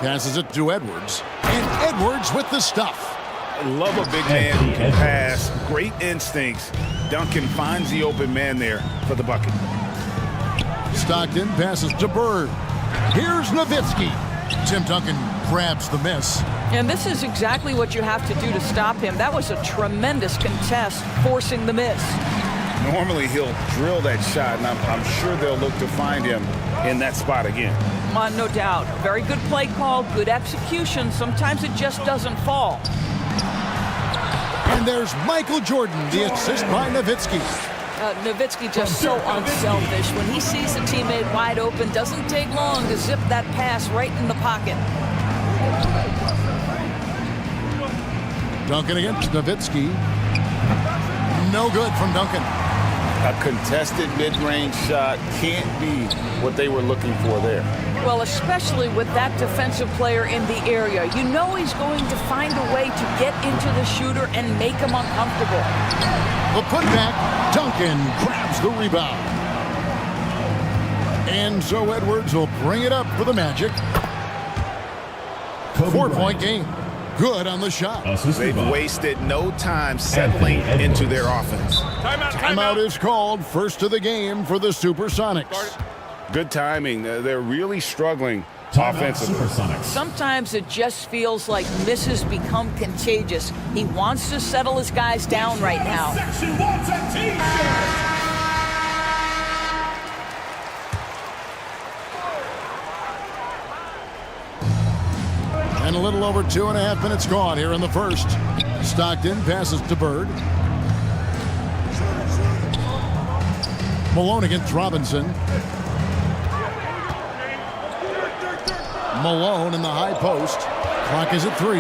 Passes it to Edwards. And Edwards with the stuff. I love a big man who can pass. Great instincts. Duncan finds the open man there for the bucket. Stockton passes to Bird. Here's Nowitzki. Tim Duncan grabs the miss. And this is exactly what you have to do to stop him. That was a tremendous contest, forcing the miss. Normally he'll drill that shot, and I'm sure they'll look to find him in that spot again. No doubt. Very good play call, good execution. Sometimes it just doesn't fall. And there's Michael Jordan, the assist by Nowitzki. Nowitzki just so unselfish. When he sees a teammate wide open, doesn't take long to zip that pass right in the pocket. Duncan against Nowitzki. No good from Duncan. A contested mid-range shot can't be what they were looking for there. Well, especially with that defensive player in the area. You know he's going to find a way to get into the shooter and make him uncomfortable. The putback, Duncan grabs the rebound. And so Edwards will bring it up for the Magic. 4-point game. Good on the shot. They've wasted no time settling into their offense. Timeout is called. First of the game for the Supersonics. Good timing. They're really struggling offensively. Sometimes it just feels like misses become contagious. He wants to settle his guys down right now. And a little over 2.5 minutes gone here in the first. Stockton passes to Bird. Malone against Robinson. Malone in the high post. Clock is at 3.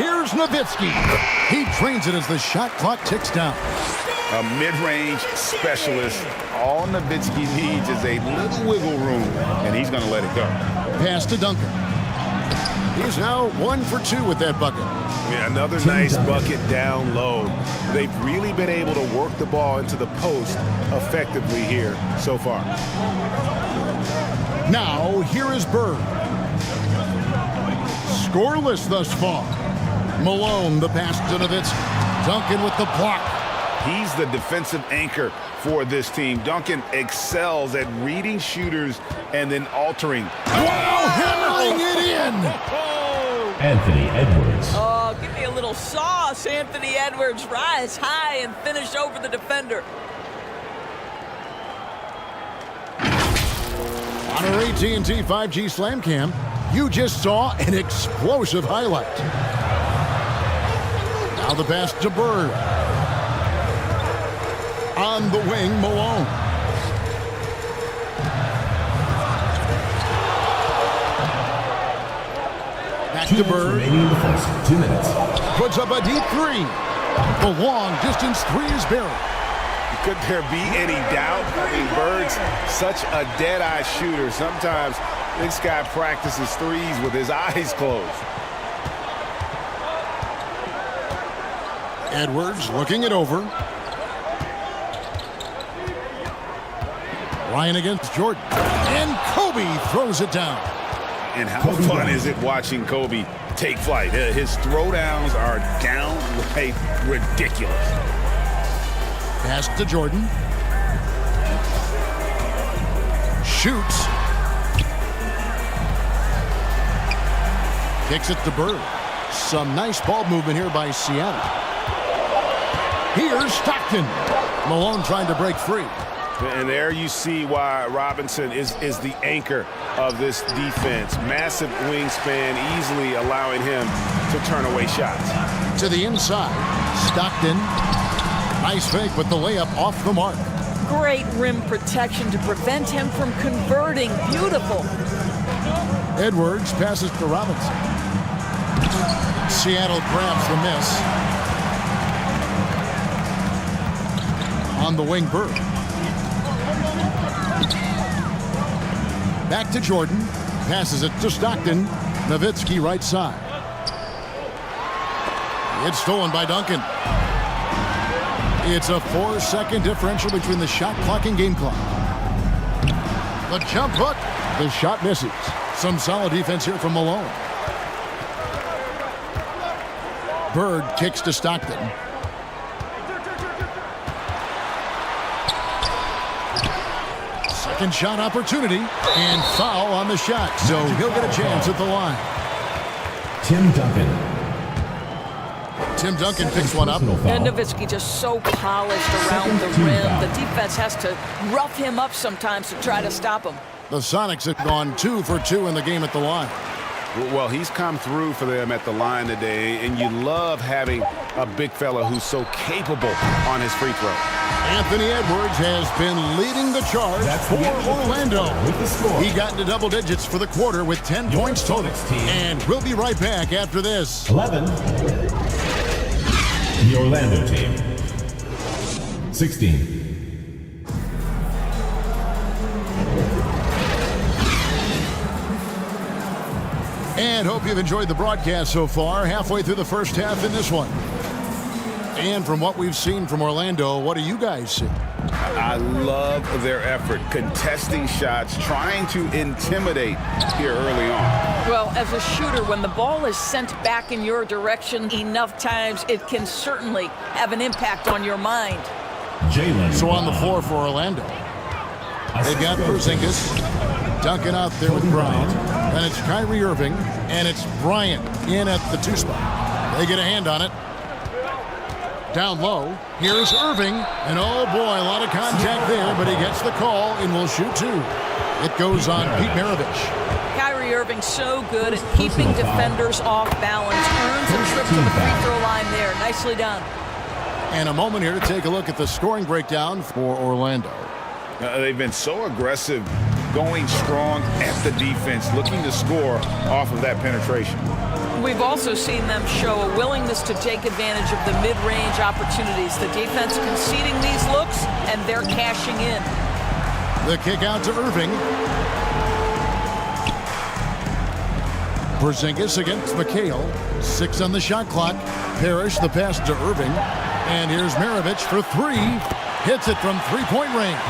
Here's Nowitzki. He drains it as the shot clock ticks down. A mid-range specialist. All Nowitzki needs is a little wiggle room, and he's going to let it go. Pass to Duncan. He's now 1 for 2 with that bucket. Yeah, another nice bucket down low. They've really been able to work the ball into the post effectively here so far. Now, here is Bird. Scoreless thus far. Malone, the pass to Nowitzki. Duncan with the block. He's the defensive anchor for this team. Duncan excels at reading shooters and then altering. Wow, hammering it in! Anthony Edwards. Oh, give me a little sauce, Anthony Edwards. Rise high and finish over the defender. On our AT&T 5G Slam Cam, you just saw an explosive highlight. Now the pass to Bird. On the wing, Malone. Back to Bird. Remaining in the first 2 minutes. Puts up a deep 3. The long distance 3 is buried. Could there be any doubt? I mean, Bird's such a dead-eye shooter. Sometimes this guy practices threes with his eyes closed. Edwards looking it over. Bryant against Jordan. And Kobe throws it down. And how fun is it watching Kobe take flight? His throwdowns are downright ridiculous. Pass to Jordan. Shoots. Kicks it to Bird. Some nice ball movement here by Seattle. Here's Stockton. Malone trying to break free. And there you see why Robinson is the anchor of this defense. Massive wingspan, easily allowing him to turn away shots. To the inside. Stockton. Nice fake, but the layup off the mark. Great rim protection to prevent him from converting. Beautiful. Edwards passes to Robinson. Seattle grabs the miss. On the wing, Bird. Back to Jordan. Passes it to Stockton. Nowitzki right side. It's stolen by Duncan. It's a 4-second differential between the shot clock and game clock. The jump hook. The shot misses. Some solid defense here from Malone. Bird kicks to Stockton. Second shot opportunity. And foul on the shot. So he'll get a chance at the line. Tim Duncan. Tim Duncan picks one up. And Nowitzki just so polished around the rim. The defense has to rough him up sometimes to try to stop him. The Sonics have gone 2 for 2 in the game at the line. Well, he's come through for them at the line today, and you love having a big fella who's so capable on his free throw. Anthony Edwards has been leading the charge for Orlando. He got into double digits for the quarter with 10 points total. And we'll be right back after this. 11. The Orlando team. 16. And hope you've enjoyed the broadcast so far. Halfway through the first half in this one. And from what we've seen from Orlando, what do you guys see? I love their effort, contesting shots, trying to intimidate here early on. Well, as a shooter, when the ball is sent back in your direction enough times, it can certainly have an impact on your mind. So on the floor for Orlando, they've got Porzingis, Duncan out there with Bryant, and it's Kyrie Irving, and it's Bryant in at the 2 spot. They get a hand on it. Down low, here's Irving, and oh boy, a lot of contact there, but he gets the call and will shoot 2. It goes on Pete Maravich. Kyrie Irving so good at keeping defenders off balance, earns a trip to the free throw line there. Nicely done. And a moment here to take a look at the scoring breakdown for Orlando. They've been so aggressive, going strong at the defense, looking to score off of that penetration. We've also seen them show a willingness to take advantage of the mid-range opportunities. The defense conceding these looks, and they're cashing in. The kick out to Irving. Porzingis against McHale. 6 on the shot clock. Parrish the pass to Irving. And here's Maravich for 3. Hits it from 3-point range.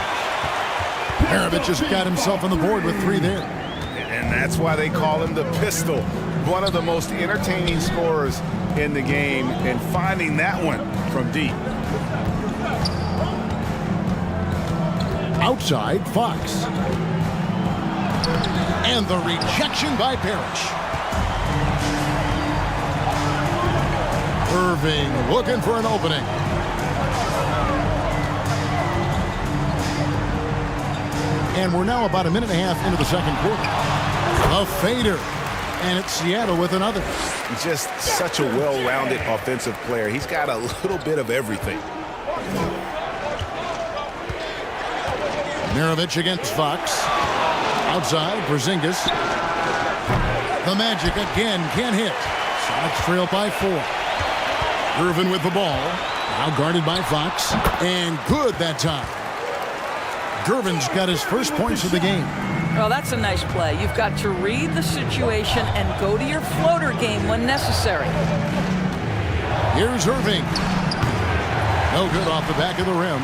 Maravich has got himself on the board with 3 there. And that's why they call him the pistol. One of the most entertaining scorers in the game, and finding that one from deep. Outside, Fox. And the rejection by Parrish. Irving looking for an opening. And we're now about a minute and a half into the second quarter. A fader. And it's Seattle with another. Just such a well-rounded offensive player. He's got a little bit of everything. Maravich against Fox. Outside, Porzingis. The Magic again can't hit. Sonics trail by 4. Irvin with the ball. Now guarded by Fox. And good that time. Gervin's got his first points of the game. Well, that's a nice play. You've got to read the situation and go to your floater game when necessary. Here's Irving. No good off the back of the rim.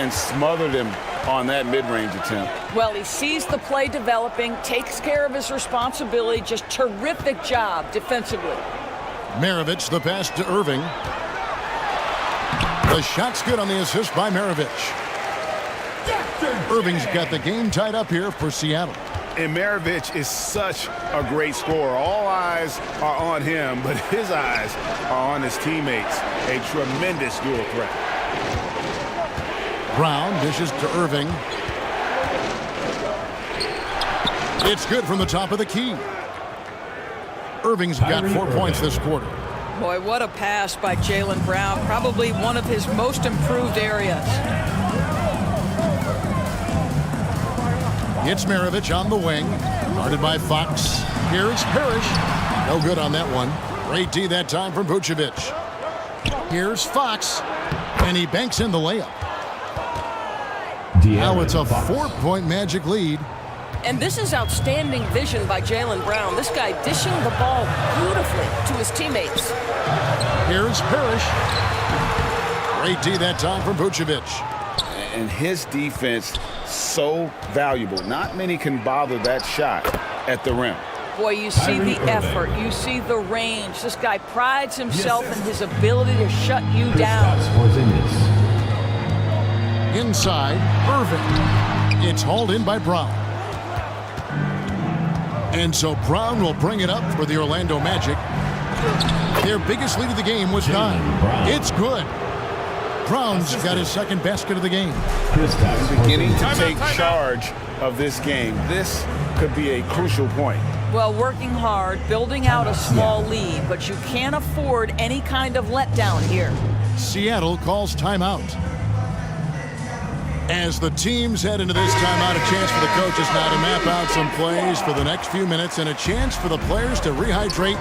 And smothered him on that mid-range attempt. Well, he sees the play developing, takes care of his responsibility. Just terrific job defensively. Maravich, the pass to Irving. The shot's good on the assist by Maravich. Irving's got the game tied up here for Seattle. And Maravich is such a great scorer. All eyes are on him, but his eyes are on his teammates. A tremendous dual threat. Brown dishes to Irving. It's good from the top of the key. Irving's got 4 points this quarter. Boy, what a pass by Jaylen Brown. Probably one of his most improved areas. It's Maravich on the wing. Guarded by Fox. Here's Parrish. No good on that one. Great D that time from Vucevic. Here's Fox. And he banks in the layup. Now it's a 4-point Magic lead. And this is outstanding vision by Jaylen Brown. This guy dishing the ball beautifully to his teammates. Here's Parrish. Great D that time from Vucevic. And his defense so valuable. Not many can bother that shot at the rim. Boy, you see the effort. You see the range. This guy prides himself in his ability to shut you down. Inside, Irving. It's hauled in by Brown. And so Brown will bring it up for the Orlando Magic. Their biggest lead of the game was 9. It's good. Brown's got his second basket of the game. Beginning to take charge of this game. This could be a crucial point. Well, working hard, building out a small lead, but you can't afford any kind of letdown here. Seattle calls timeout. As the teams head into this timeout, a chance for the coaches now to map out some plays for the next few minutes and a chance for the players to rehydrate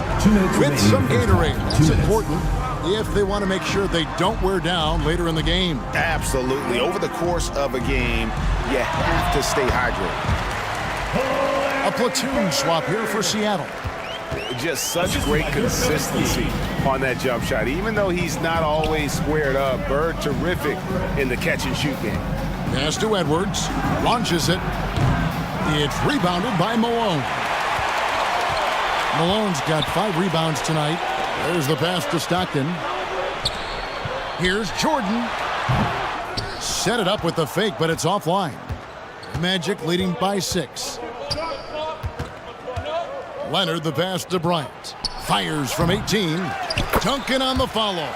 with some Gatorade. It's important if they want to make sure they don't wear down later in the game. Absolutely. Over the course of a game, you have to stay hydrated. A platoon swap here for Seattle. Just such great consistency on that jump shot. Even though he's not always squared up, Bird terrific in the catch-and-shoot game. Pass to Edwards. Launches it. It's rebounded by Malone. Malone's got 5 rebounds tonight. There's the pass to Stockton. Here's Jordan. Set it up with the fake, but it's offline. Magic leading by 6. Leonard, the pass to Bryant. Fires from 18. Duncan on the follow.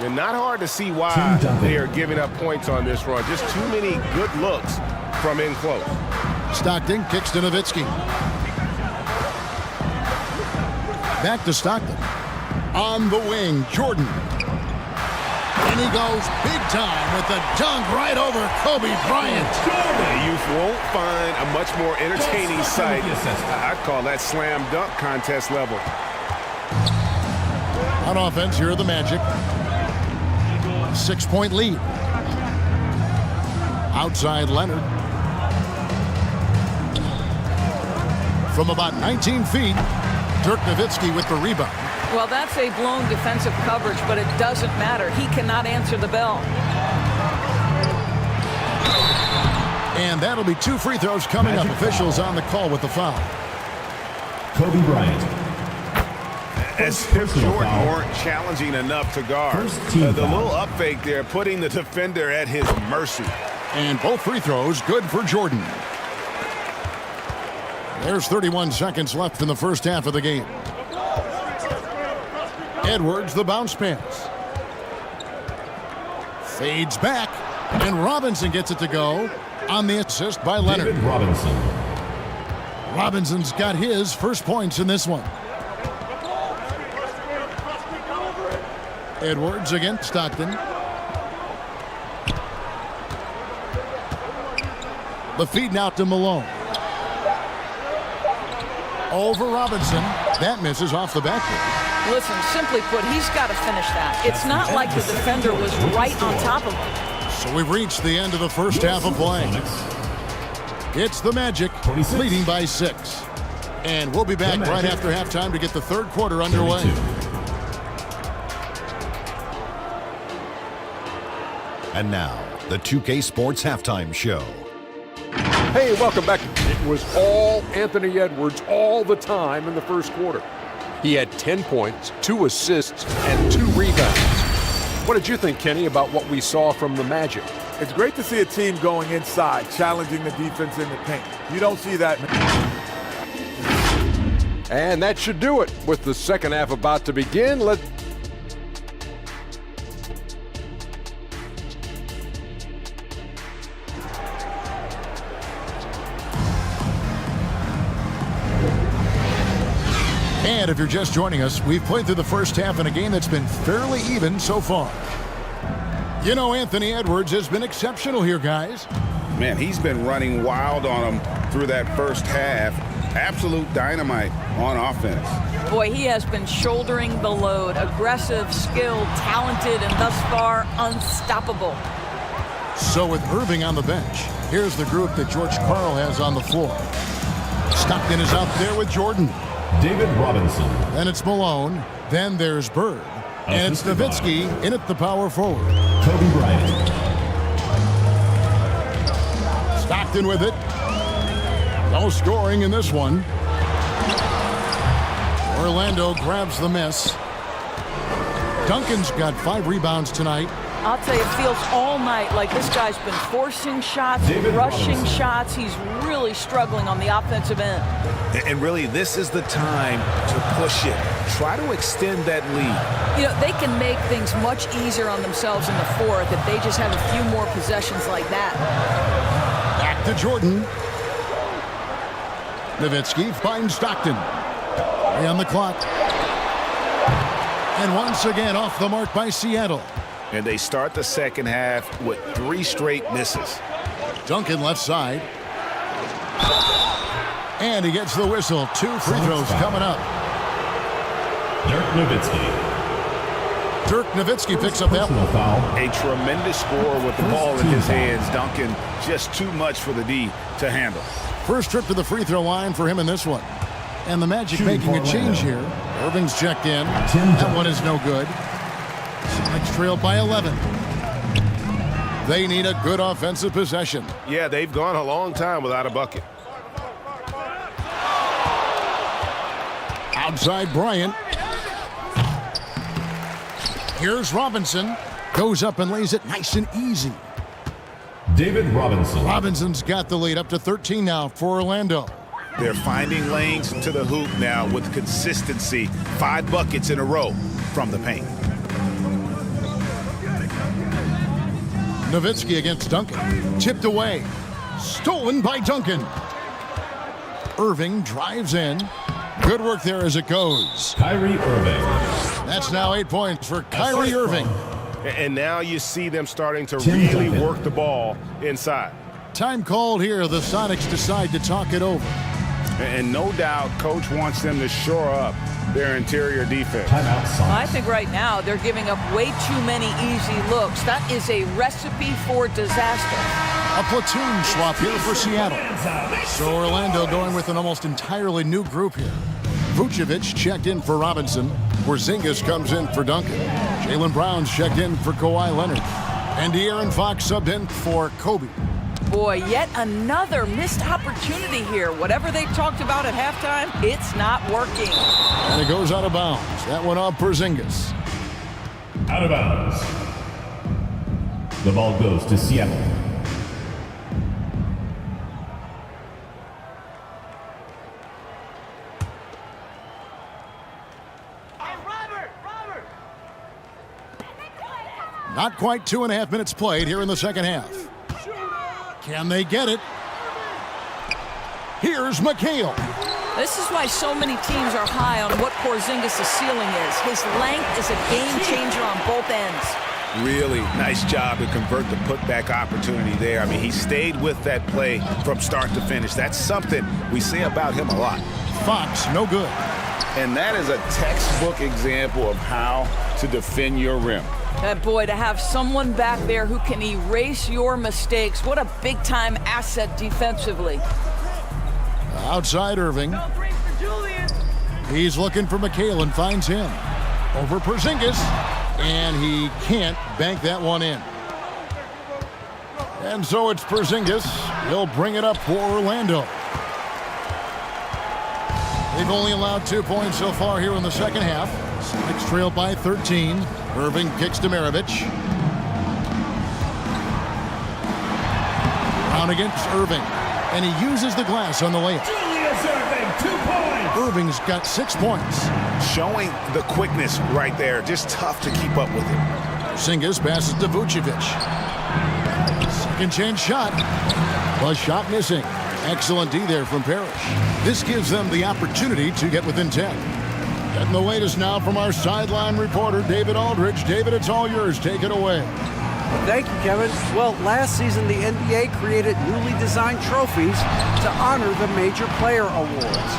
And not hard to see why they are giving up points on this run. Just too many good looks from in close. Stockton kicks to Nowitzki. Back to Stockton. On the wing, Jordan. And he goes big time with the dunk right over Kobe Bryant. You won't find a much more entertaining sight. I'd call that slam dunk contest level. On offense, here are the Magic. 6-point lead. Outside Leonard. From about 19 feet, Dirk Nowitzki with the rebound. Well, that's a blown defensive coverage, but it doesn't matter. He cannot answer the bell. And that'll be 2 free throws coming up. Officials on the call with the foul. Kobe Bryant. As if Jordan weren't challenging enough to guard. The little up fake there, putting the defender at his mercy. And both free throws good for Jordan. There's 31 seconds left in the first half of the game. Edwards, the bounce pass. Fades back, and Robinson gets it to go on the assist by Leonard. David Robinson. Robinson's got his first points in this one. Edwards against Stockton. The feed now to Malone. Over Robinson. That misses off the backboard. Listen, simply put, he's got to finish that. It's not like the defender was right on top of him. So we've reached the end of the first half of play. It's the Magic leading by 6. And we'll be back right after halftime to get the third quarter underway. 32. And now, the 2K Sports Halftime Show. Hey, welcome back. It was all Anthony Edwards all the time in the first quarter. He had 10 points, 2 assists, and 2 rebounds. What did you think, Kenny, about what we saw from the Magic? It's great to see a team going inside, challenging the defense in the paint. You don't see that. And that should do it. With the second half about to begin, And if you're just joining us, we've played through the first half in a game that's been fairly even so far. You know, Anthony Edwards has been exceptional here, guys. Man, he's been running wild on them through that first half. Absolute dynamite on offense. Boy, he has been shouldering the load. Aggressive, skilled, talented, and thus far unstoppable. So with Irving on the bench, here's the group that George Karl has on the floor. Stockton is out there with Jordan. David Robinson. Then it's Malone. Then there's Bird. And it's Nowitzki in at the power forward. Kobe Bryant. Stockton with it. No scoring in this one. Orlando grabs the miss. Duncan's got 5 rebounds tonight. I'll tell you, it feels all night like this guy's been forcing shots, rushing shots. He's really struggling on the offensive end. And really, this is the time to push it. Try to extend that lead. You know, they can make things much easier on themselves in the fourth if they just have a few more possessions like that. Back to Jordan. Nowitzki finds Stockton. 3 on the clock. And once again off the mark by Seattle. And they start the second half with 3 straight misses. Duncan left side. And he gets the whistle. 2 free throws coming up. Dirk Nowitzki picks up that one. A tremendous score with the ball in his hands. Duncan just too much for the D to handle. First trip to the free throw line for him in this one. And the Magic making a change here. Irving's checked in. That one is no good. Sonics trailed by 11. They need a good offensive possession. Yeah, they've gone a long time without a bucket. Outside Bryant. Here's Robinson. Goes up and lays it nice and easy. David Robinson. Robinson's got the lead up to 13 now for Orlando. They're finding lanes to the hoop now with consistency. 5 buckets in a row from the paint. Nowitzki against Duncan. Tipped away. Stolen by Duncan. Irving drives in. Good work there as it goes. Kyrie Irving. That's now 8 points for Kyrie Irving. And now you see them starting to really work the ball inside. Time called here. The Sonics decide to talk it over. And no doubt, Coach wants them to shore up their interior defense. I think right now they're giving up way too many easy looks. That is a recipe for disaster. A platoon swap here for Seattle. So Orlando going with an almost entirely new group here. Vucevic checked in for Robinson. Porzingis comes in for Duncan. Jaylen Brown's checked in for Kawhi Leonard. And De'Aaron Fox subbed in for Kobe. Boy, yet another missed opportunity here. Whatever they talked about at halftime, it's not working. And it goes out of bounds. That one off Porzingis. Out of bounds. The ball goes to Seattle. Not quite 2.5 minutes played here in the second half. Can they get it? Here's McHale. This is why so many teams are high on what Porzingis' ceiling is. His length is a game changer on both ends. Really nice job to convert the putback opportunity there. I mean, he stayed with that play from start to finish. That's something we say about him a lot. Fox, no good. And that is a textbook example of how to defend your rim. And boy, to have someone back there who can erase your mistakes, what a big-time asset defensively. Outside Irving. He's looking for McHale and finds him. Over Porzingis. And he can't bank that one in. And so it's Porzingis. He'll bring it up for Orlando. They've only allowed 2 points so far here in the second half. Celtics trail by 13. Irving kicks to Maravich. Brown against Irving. And he uses the glass on the layup. Julius Irving, 2 points. Irving's got 6 points. Showing the quickness right there. Just tough to keep up with him. Porzingis passes to Vucevic. Second chance shot. The shot missing. Excellent D there from Parrish. This gives them the opportunity to get within 10. Getting the latest now from our sideline reporter, David Aldridge. David, it's all yours. Take it away. Thank you, Kevin. Well, last season, the NBA created newly designed trophies to honor the major player awards.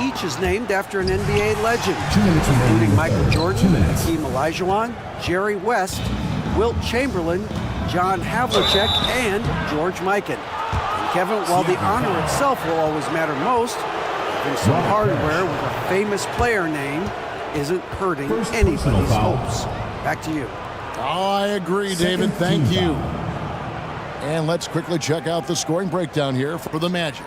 Each is named after an NBA legend, including Michael Jordan, Hakeem Olajuwon, Jerry West, Wilt Chamberlain, John Havlicek, and George Mikan. And Kevin, while the honor itself will always matter most, having some hardware with a famous player name isn't hurting anybody's hopes. Back to you. Oh, I agree, David. Thank you. And let's quickly check out the scoring breakdown here for the Magic.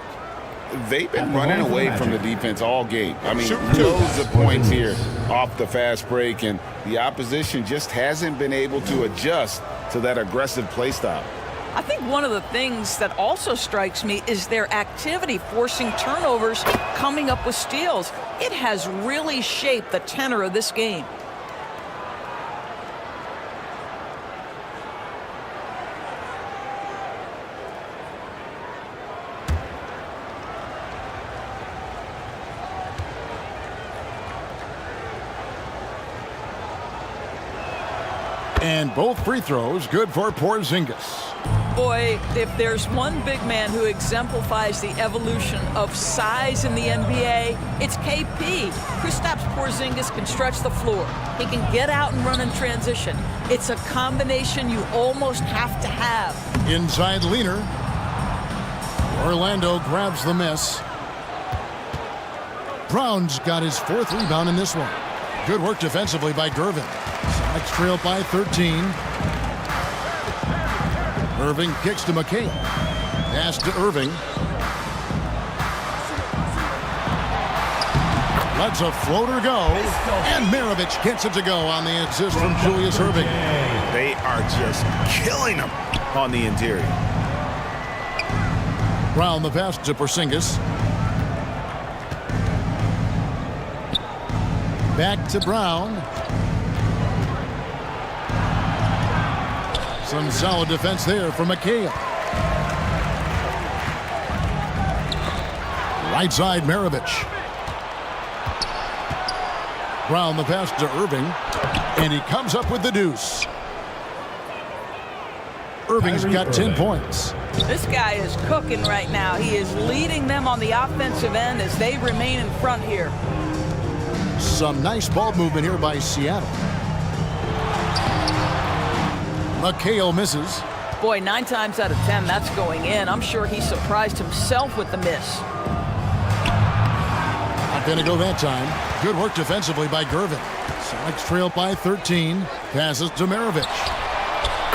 They've been running away from the defense all game. I mean, loads of points here off the fast break, and the opposition just hasn't been able to adjust to that aggressive play style. I think one of the things that also strikes me is their activity, forcing turnovers, coming up with steals. It has really shaped the tenor of this game. And both free throws good for Porzingis. Boy, if there's one big man who exemplifies the evolution of size in the NBA, it's KP. Kristaps Porzingis can stretch the floor. He can get out and run in transition. It's a combination you almost have to have. Inside leaner. Orlando grabs the miss. Brown's got his 4th rebound in this one. Good work defensively by Gervin. Celtics trail by 13. Irving kicks to McCain. Pass to Irving. Lets a floater go. And Maravich gets it to go on the assist from Julius Irving. They are just killing them on the interior. Brown the pass to Porzingis. Back to Brown. Some solid defense there from McHale. Right side, Maravich. Brown the pass to Irving. And he comes up with the deuce. Irving's got 10 points. This guy is cooking right now. He is leading them on the offensive end as they remain in front here. Some nice ball movement here by Seattle. McHale misses. Boy, 9 times out of 10, that's going in. I'm sure he surprised himself with the miss. Not going to go that time. Good work defensively by Gervin. Celtics trail by 13. Passes to Maravich.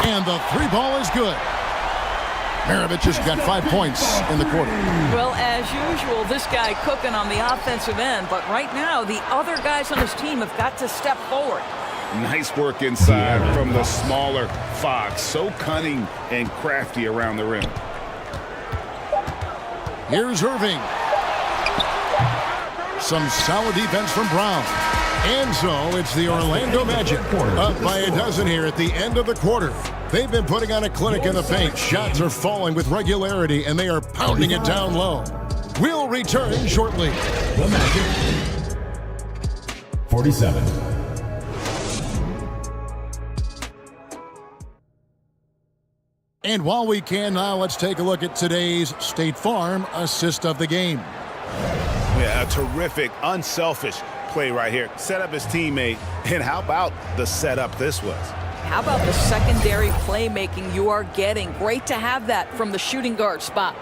And the 3 ball is good. Maravich has got 5 points in the quarter. Well, as usual, this guy cooking on the offensive end. But right now, the other guys on his team have got to step forward. Nice work inside from the smaller Fox. So cunning and crafty around the rim. Here's Irving. Some solid defense from Brown. And so it's the Orlando Magic up by a dozen here at the end of the quarter. They've been putting on a clinic in the paint. Shots are falling with regularity, and they are pounding it down low. We'll return shortly. The Magic. 47. And while we can now, let's take a look at today's State Farm assist of the game. Yeah, a terrific, unselfish play right here. Set up his teammate. And how about the setup this was? How about the secondary playmaking you are getting? Great to have that from the shooting guard spot.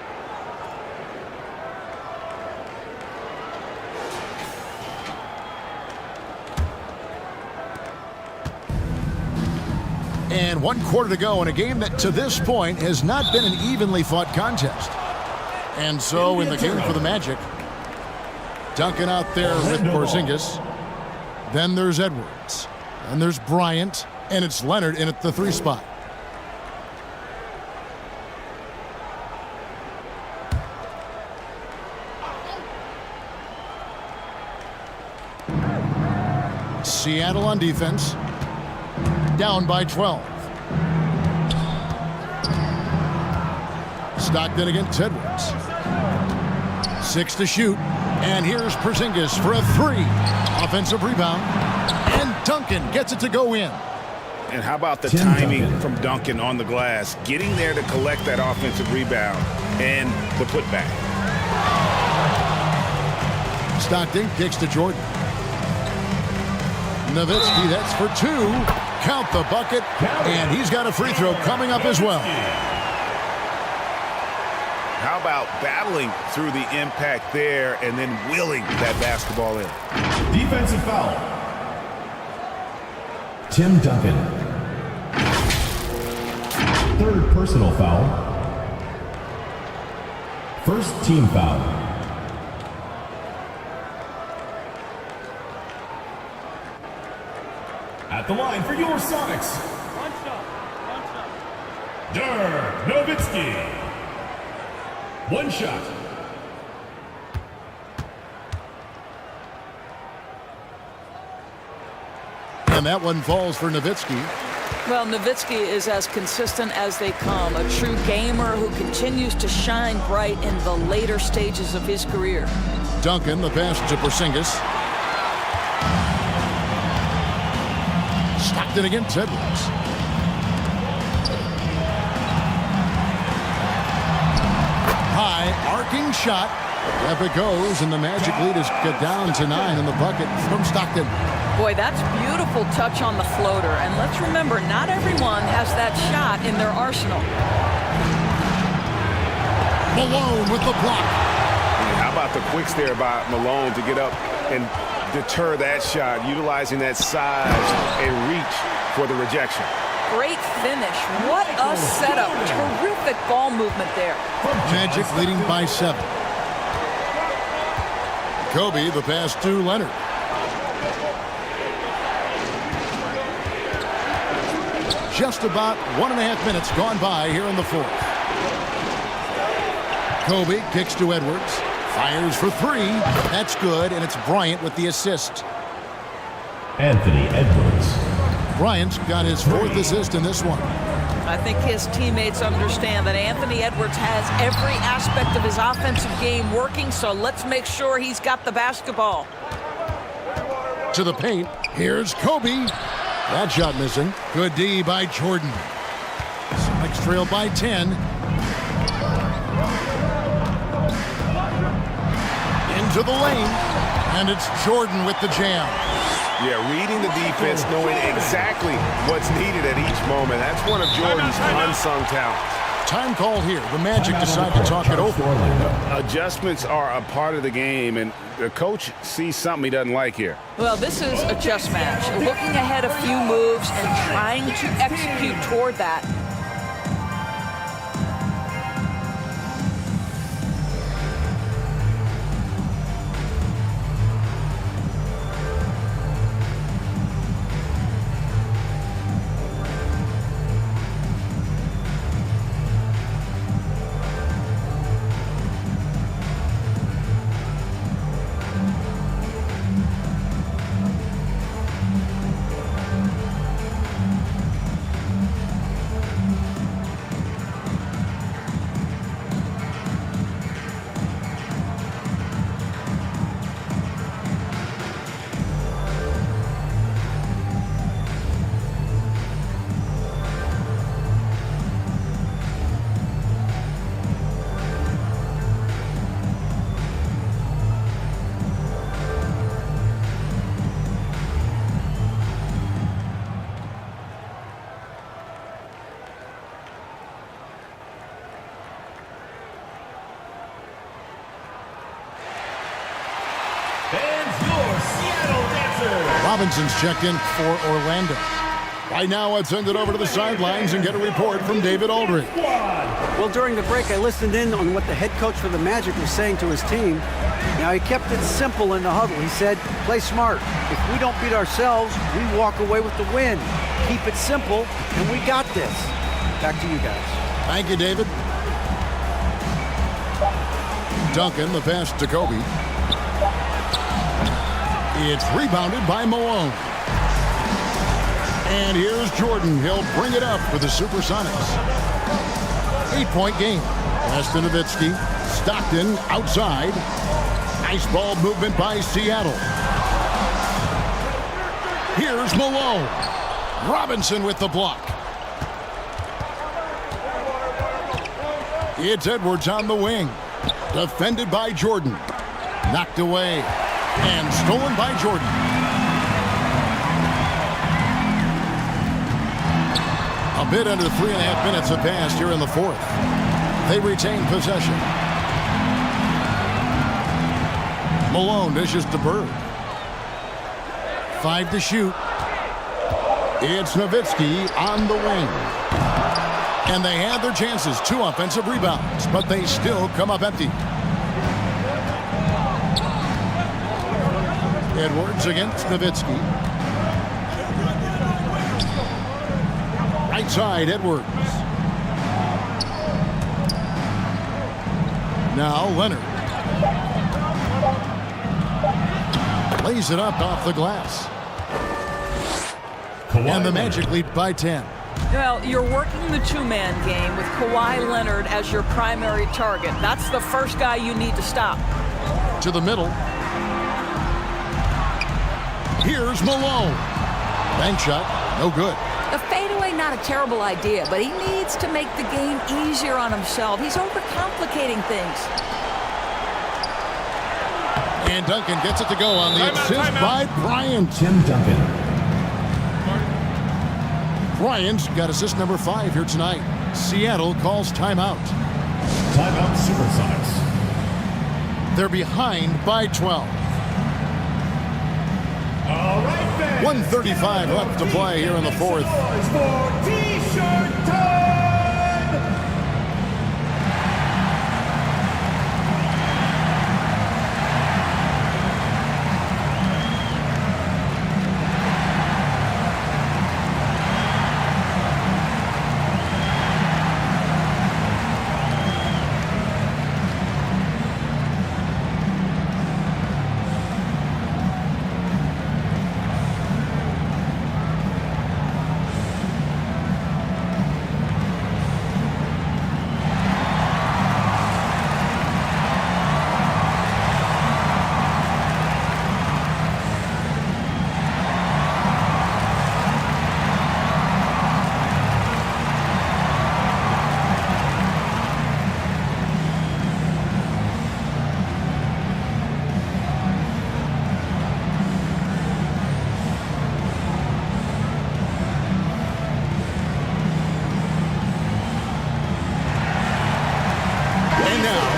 And And 1 quarter to go in a game that to this point has not been an evenly fought contest. And so in the game for the Magic, Duncan out there with Porzingis. Then there's Edwards. And there's Bryant. And it's Leonard in at the 3 spot. Seattle on defense. Down by 12. Stockton against Edwards. 6 to shoot. And here's Porzingis for a 3. Offensive rebound. And Duncan gets it to go in. And how about the timing from Duncan on the glass? Getting there to collect that offensive rebound and the putback. Stockton kicks to Jordan. Nowitzki, that's for 2. Count the bucket. And he's got a free throw coming up as well. How about battling through the impact there and then willing that basketball in? Defensive foul. Tim Duncan. 3rd personal foul. 1st team foul. At the line for your Sonics, Dirk Nowitzki. 1 shot. And that one falls for Nowitzki. Well, Nowitzki is as consistent as they come, a true gamer who continues to shine bright in the later stages of his career. Duncan, the pass to Porzingis. Stockton against Edwards. High, arcing shot. Up it goes, and the Magic lead is cut down to 9 in the bucket from Stockton. Boy, that's beautiful touch on the floater. And let's remember, not everyone has that shot in their arsenal. Malone with the block. How about the quicks there by Malone to get up and deter that shot, utilizing that size and reach for the rejection. Great finish. What a setup. Terrific ball movement there. Magic leading by 7. Kobe, the pass to Leonard. Just about 1.5 minutes gone by here in the 4th. Kobe kicks to Edwards. Fires for 3. That's good, and it's Bryant with the assist. Anthony Edwards. Bryant's got his 4th assist in this one. I think his teammates understand that Anthony Edwards has every aspect of his offensive game working, so let's make sure he's got the basketball. To the paint. Here's Kobe. That shot missing. Good D by Jordan. Sonics trail by 10. Into the lane. And it's Jordan with the jam. Yeah, reading the defense, knowing exactly what's needed at each moment. That's one of Jordan's unsung talents. Time called here. The Magic decide to talk it over. Adjustments are a part of the game, and the coach sees something he doesn't like here. Well, this is a chess match. Looking ahead a few moves and trying to execute toward that. And your Seattle Dancers. Robinson's checked in for Orlando. Right now, let's send it over to the sidelines and get a report from David Aldridge. Well, during the break, I listened in on what the head coach for the Magic was saying to his team. Now, he kept it simple in the huddle. He said, play smart. If we don't beat ourselves, we walk away with the win. Keep it simple, and we got this. Back to you guys. Thank you, David. Duncan, the pass to Kobe. It's rebounded by Malone. And here's Jordan. He'll bring it up for the Supersonics. 8-point game. Pass to Nowitzki. Stockton outside. Nice ball movement by Seattle. Here's Malone. Robinson with the block. It's Edwards on the wing. Defended by Jordan. Knocked away. And stolen by Jordan. A bit under 3.5 minutes have passed here in the fourth. They retain possession. Malone dishes to Bird. 5 to shoot. It's Nowitzki on the wing. And they had their chances. 2 offensive rebounds, but they still come up empty. Edwards against Nowitzki. Right side, Edwards. Now Leonard. Lays it up off the glass. And the Magic lead by 10. Well, you're working the two-man game with Kawhi Leonard as your primary target. That's the first guy you need to stop. To the middle. Here's Malone. Bank shot, no good. The fadeaway, not a terrible idea, but he needs to make the game easier on himself. He's overcomplicating things. And Duncan gets it to go on the assist by Bryant. Tim Duncan. Bryant's got assist number 5 here tonight. Seattle calls timeout. Timeout Supersonics. They're behind by 12. All right, fans. 1:35 left to play here in the fourth. For T-shirt time.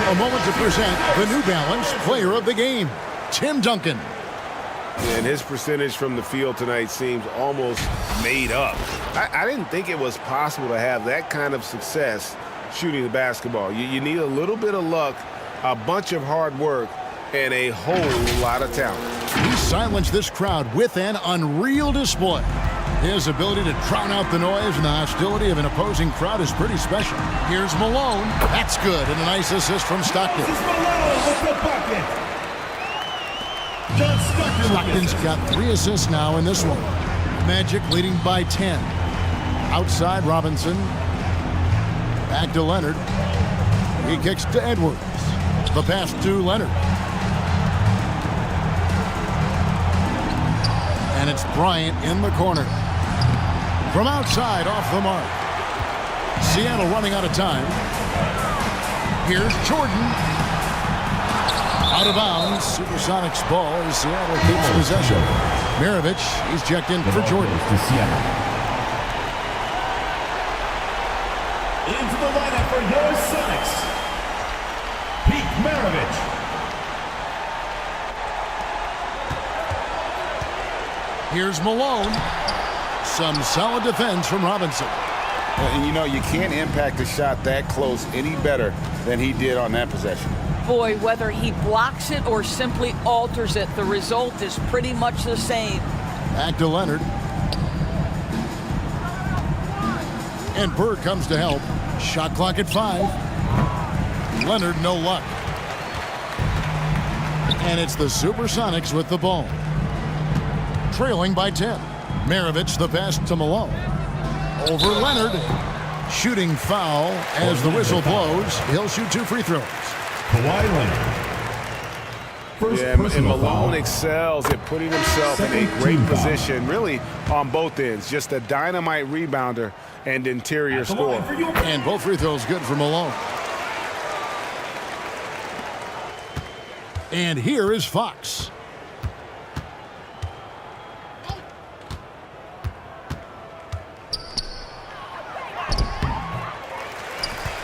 A moment to present the New Balance Player of the Game, Tim Duncan. And his percentage from the field tonight seems almost made up. I didn't think it was possible to have that kind of success shooting the basketball. You need a little bit of luck, a bunch of hard work, and a whole lot of talent. He silenced this crowd with an unreal display. His ability to drown out the noise and the hostility of an opposing crowd is pretty special. Here's Malone. That's good. And a nice assist from Stockton. This is Malone with the bucket. John Stockton's got 3 assists now in this one. Magic leading by 10. Outside Robinson. Back to Leonard. He kicks to Edwards. The pass to Leonard. And it's Bryant in the corner. From outside, off the mark. Seattle running out of time. Here's Jordan. Out of bounds. Supersonics ball as Seattle keeps possession. Maravich, he's checked in for Jordan. Into the lineup for your Sonics, Pete Maravich. Here's Malone. Some solid defense from Robinson. And you know, you can't impact a shot that close any better than he did on that possession. Boy, whether he blocks it or simply alters it, the result is pretty much the same. Back to Leonard. And Bird comes to help. Shot clock at 5. Leonard, no luck. And it's the Supersonics with the ball. Trailing by 10. Maravich the pass to Malone. Over Leonard. Shooting foul as the whistle blows. He'll shoot 2 free throws. Kawhi Leonard. And Malone excels at putting himself in a great position, really on both ends. Just a dynamite rebounder and interior scorer. And both free throws good for Malone. And here is Fox.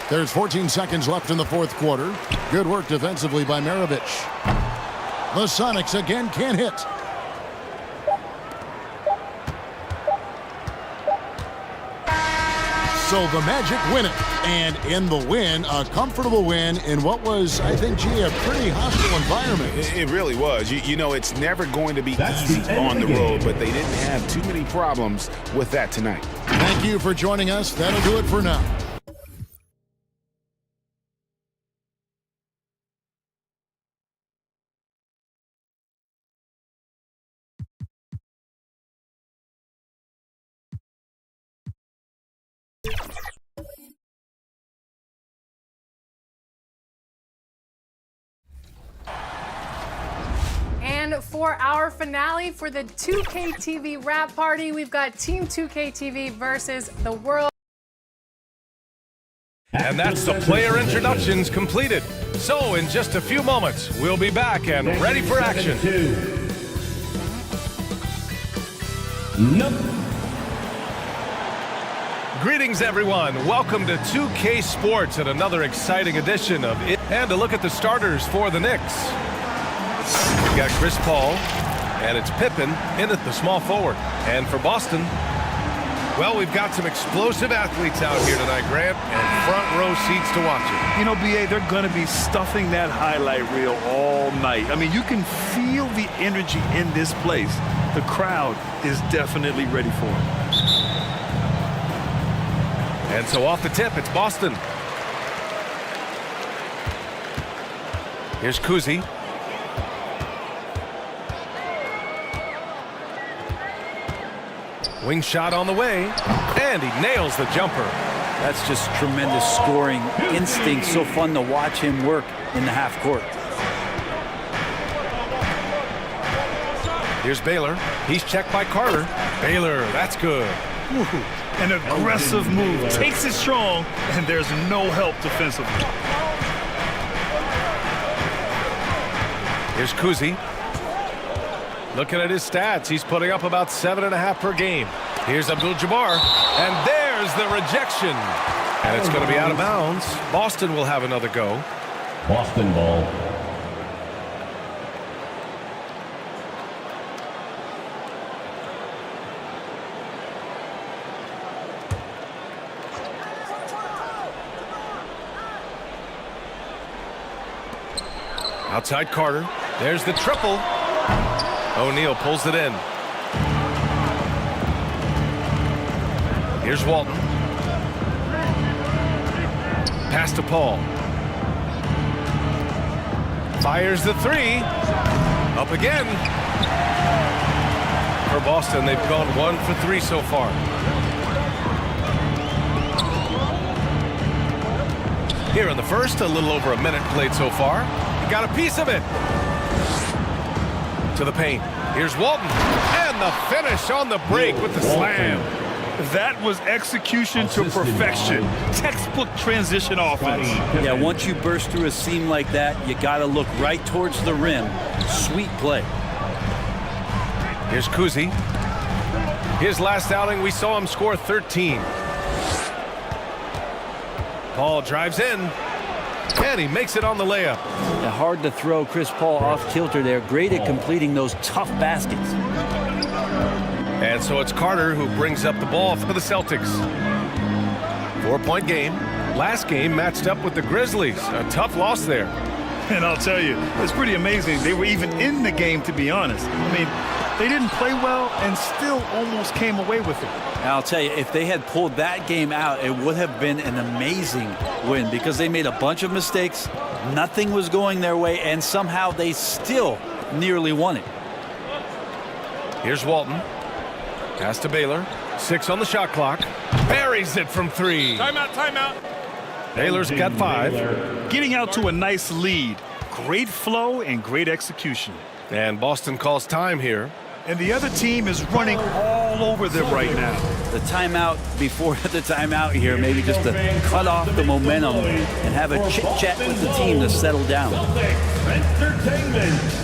There's 14 seconds left in the fourth quarter. Good work defensively by Maravich. The Sonics again can't hit. So the Magic win it. And in the win, a comfortable win in what was, I think, a pretty hostile environment. It really was. You know, it's never going to be easy on the road, but they didn't have too many problems with that tonight. Thank you for joining us. That'll do it for now. And for our finale for the 2K TV wrap party, we've got Team 2K TV versus the World. And that's the player introductions completed. So in just a few moments, we'll be back and ready for action. Greetings, everyone. Welcome to 2K Sports and another exciting edition of it. And a look at the starters for the Knicks. We got Chris Paul, and it's Pippen in at the small forward. And for Boston, well, we've got some explosive athletes out here tonight, Grant, and front row seats to watch it. You know, BA, they're going to be stuffing that highlight reel all night. I mean, you can feel the energy in this place. The crowd is definitely ready for it. And so off the tip, it's Boston. Here's Kuzi. Wing shot on the way, and he nails the jumper. That's just tremendous scoring instinct. So fun to watch him work in the half court. Here's Baylor. He's checked by Carter. Baylor, that's good. Ooh, an aggressive move. Takes it strong, and there's no help defensively. Here's Kuzi. Looking at his stats, he's putting up about 7.5 per game. Here's Abdul-Jabbar, and there's the rejection. And it's going to be out of bounds. Boston will have another go. Boston ball. Outside Carter. There's the triple. O'Neal pulls it in. Here's Walton. Pass to Paul. Fires the three. Up again. For Boston, they've gone 1 for 3 so far. Here in the first, a little over a minute played so far. He got a piece of it. To the paint. Here's Walton. And the finish on the break with the slam. That was execution to perfection. Textbook transition offense. Yeah, once you burst through a seam like that, you got to look right towards the rim. Sweet play. Here's Kuzi. His last outing, we saw him score 13. Paul drives in. And he makes it on the layup. Yeah, hard to throw Chris Paul off kilter there. Great at completing those tough baskets. And so it's Carter who brings up the ball for the Celtics. 4-point game. Last game matched up with the Grizzlies. A tough loss there. And I'll tell you, it's pretty amazing. They were even in the game, to be honest. I mean, they didn't play well and still almost came away with it. And I'll tell you, if they had pulled that game out, it would have been an amazing win because they made a bunch of mistakes. Nothing was going their way, and somehow they still nearly won it. Here's Walton. Pass to Baylor. 6 on the shot clock. Buries it from 3. Timeout, timeout. Baylor's got 5. Getting out to a nice lead. Great flow and great execution. And Boston calls time here. And the other team is running all over them right now. The timeout before the timeout here, maybe just to cut off the momentum and have a chit-chat with the team to settle down. Entertainment.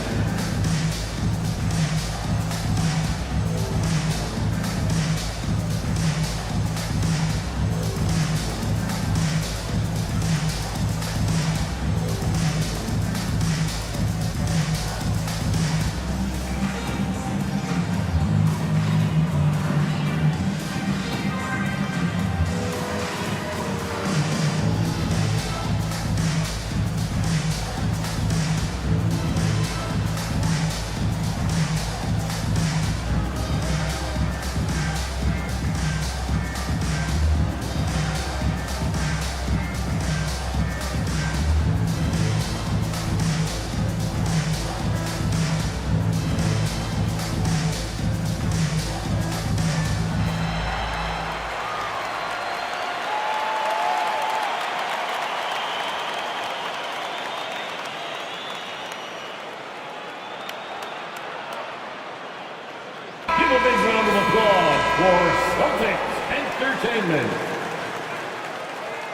Give a big round of applause for Celtics Entertainment.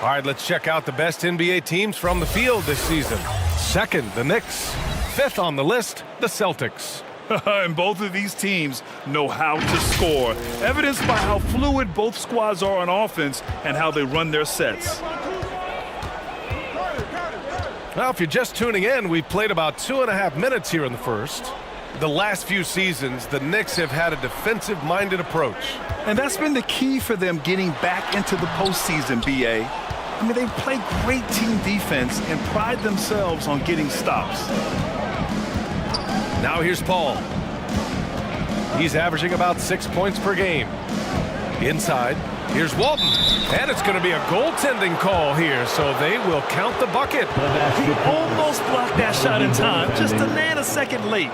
All right, let's check out the best NBA teams from the field this season. 2nd, the Knicks. 5th on the list, the Celtics. And both of these teams know how to score, evidenced by how fluid both squads are on offense and how they run their sets. Well, if you're just tuning in, we've played about 2.5 minutes here in the first. The last few seasons, the Knicks have had a defensive-minded approach. And that's been the key for them getting back into the postseason, B.A. I mean, they play great team defense and pride themselves on getting stops. Now here's Paul. He's averaging about 6 points per game. Inside, here's Walton. And it's going to be a goaltending call here, so they will count the bucket. He almost blocked that shot in time, just a nanosecond late.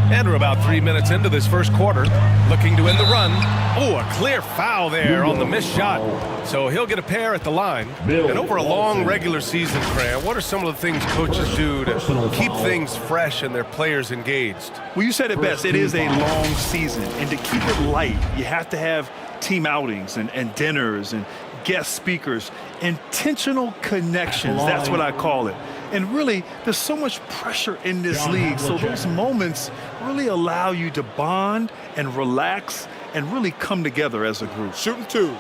And we're about 3 minutes into this first quarter. Looking to end the run. Oh, a clear foul there on the missed shot. So he'll get a pair at the line. And over a long regular season, Fran, what are some of the things coaches do to keep things fresh and their players engaged? Well, you said it best. It is a long season. And to keep it light, you have to have team outings and dinners and guest speakers. Intentional connections, that's what I call it. And really, there's so much pressure in this league, so those moments really allow you to bond and relax and really come together as a group. Shooting 2.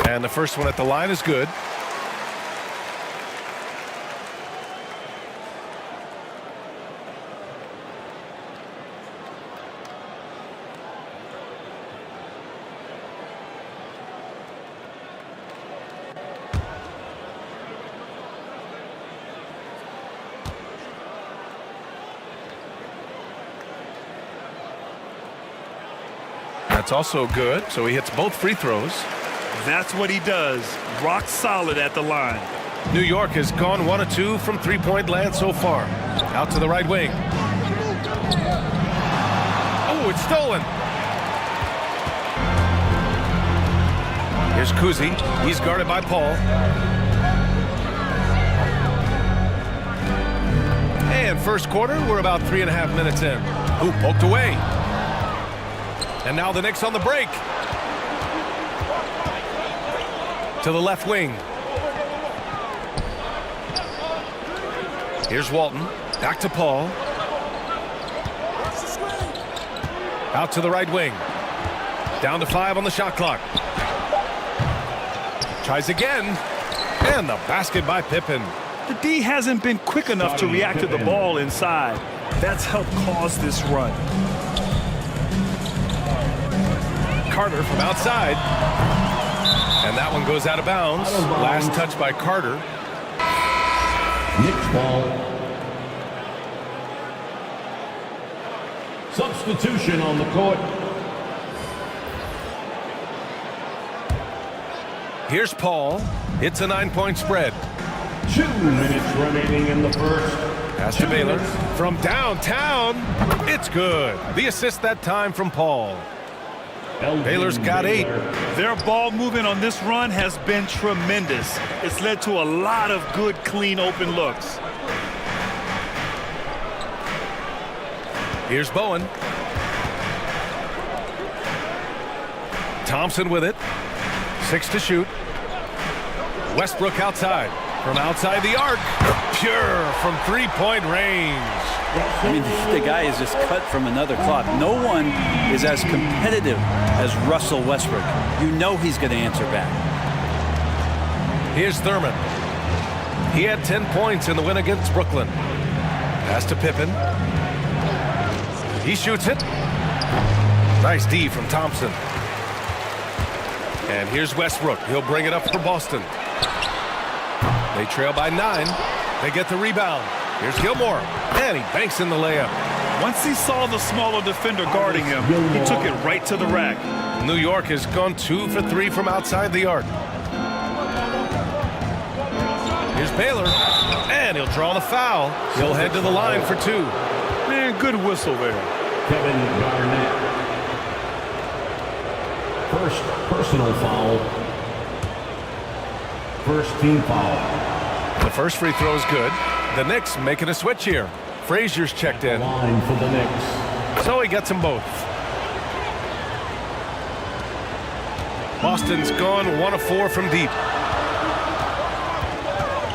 And the first one at the line is good. That's also good, so he hits both free throws. That's what he does. Rock solid at the line. New York has gone 1 of 2 from three-point land so far. Out to the right wing. Oh, it's stolen. Here's Kuzi. He's guarded by Paul. And first quarter, we're about 3.5 minutes in. Ooh, poked away. And now the Knicks on the break. To the left wing. Here's Walton. Back to Paul. Out to the right wing. Down to 5 on the shot clock. Tries again. And the basket by Pippen. The D hasn't been quick enough to react to the ball inside. That's helped cause this run. Carter from outside. And that one goes out of bounds. Last touch by Carter. Knicks ball. Substitution on the court. Here's Paul. It's a 9-point spread. 2 minutes remaining in the first. Pass to Baylor. From downtown. It's good. The assist that time from Paul. Baylor's got 8. Their ball movement on this run has been tremendous. It's led to a lot of good, clean, open looks. Here's Bowen. Thompson with it. 6 to shoot. Westbrook outside. From outside the arc. Pure from 3-point range. I mean, the guy is just cut from another cloth. No one is as competitive as Russell Westbrook. You know he's going to answer back. Here's Thurman. He had 10 points in the win against Brooklyn. Pass to Pippen. He shoots it. Nice D from Thompson. And here's Westbrook. He'll bring it up for Boston. They trail by 9. They get the rebound. Here's Gilmore. And he banks in the layup. Once he saw the smaller defender guarding him, he took it right to the rack. New York has gone 2 for 3 from outside the arc. Here's Baylor. And he'll draw the foul. He'll head to the line for 2. Man, good whistle there. Kevin Garnett. First personal foul. First team foul. The first free throw is good. The Knicks making a switch here. Frazier's checked in. Line for the Knicks. So he gets them both. Boston's gone 1 of 4 from deep.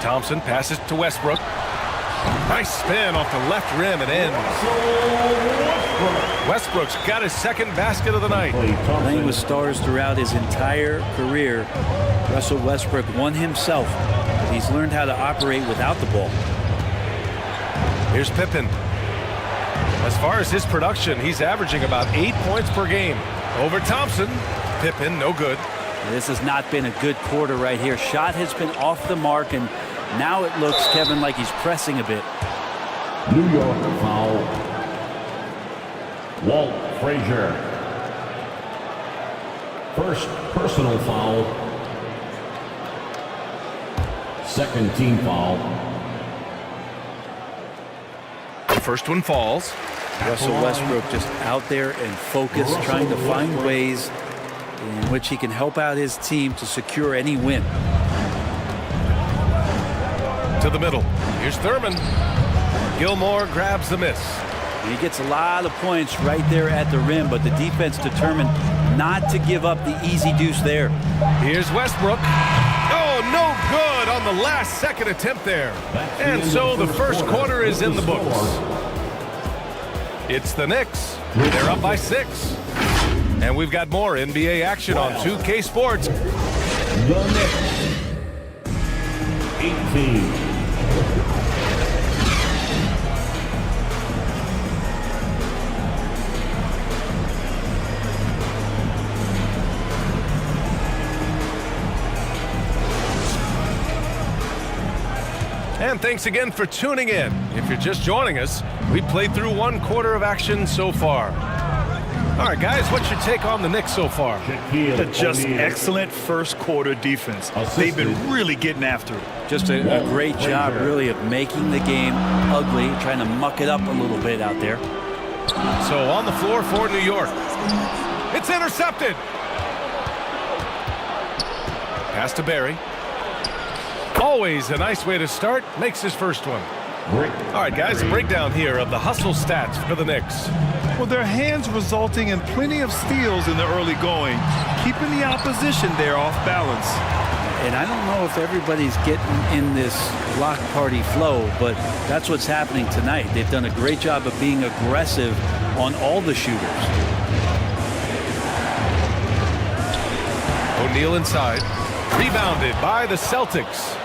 Thompson passes to Westbrook. Nice spin off the left rim and in. Westbrook's got his second basket of the night. Playing with stars throughout his entire career, Russell Westbrook won himself. But he's learned how to operate without the ball. Here's Pippen. As far as his production, he's averaging about 8 points per game. Over Thompson. Pippen, no good. This has not been a good quarter right here. Shot has been off the mark, and now it looks, Kevin, like he's pressing a bit. New York foul. Walt Frazier. First personal foul. Second team foul. The first one falls. Russell Westbrook just out there and focused, trying to find ways in which he can help out his team to secure any win. To the middle. Here's Thurman. Gilmore grabs the miss. He gets a lot of points right there at the rim, but the defense determined not to give up the easy deuce there. Here's Westbrook. Oh, no good on the last second attempt there. And so the first quarter is in the books. It's the Knicks. They're up by 6. And we've got more NBA action on 2K Sports. The Knicks. 18. And thanks again for tuning in. If you're just joining us, we played through 1 quarter of action so far. All right, guys, what's your take on the Knicks so far? Just excellent first quarter defense. They've been really getting after it. Just a great job, really, of making the game ugly, trying to muck it up a little bit out there. So on the floor for New York. It's intercepted. Pass to Barry. Always a nice way to start. Makes his first one. All right, guys, a breakdown here of the hustle stats for the Knicks. Well, their hands resulting in plenty of steals in the early going, keeping the opposition there off balance. And I don't know if everybody's getting in this block party flow, but that's what's happening tonight. They've done a great job of being aggressive on all the shooters. O'Neal inside. Rebounded by the Celtics.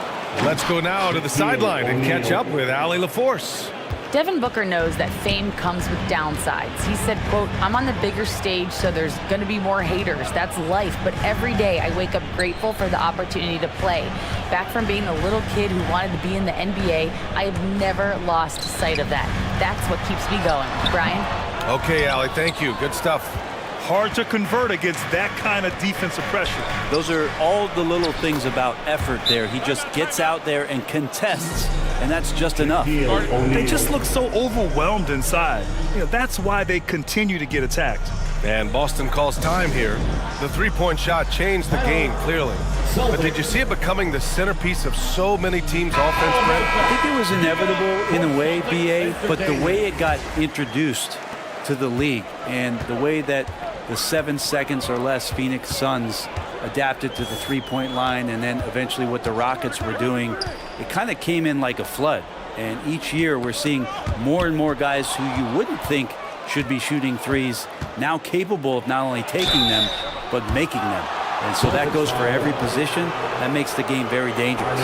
Let's go now to the sideline and catch up with Allie LaForce. Devin Booker knows that fame comes with downsides. He said, quote, "I'm on the bigger stage, so there's going to be more haters. That's life. But every day I wake up grateful for the opportunity to play. Back from being a little kid who wanted to be in the NBA, I have never lost sight of that. That's what keeps me going." Brian? Okay, Allie, thank you. Good stuff. Hard to convert against that kind of defensive pressure. Those are all the little things about effort there. He just gets out there and contests, and that's just enough. They just look so overwhelmed inside. That's why they continue to get attacked. And Boston calls time here. The three-point shot changed the game, clearly. But did you see it becoming the centerpiece of so many teams' offense, Brett? I think it was inevitable in a way, B.A., but the way it got introduced to the league and the way that the 7 seconds or less Phoenix Suns adapted to the three-point line, and then eventually what the Rockets were doing, it kind of came in like a flood. And each year we're seeing more and more guys who you wouldn't think should be shooting threes now capable of not only taking them but making them. And so that goes for every position. That makes the game very dangerous.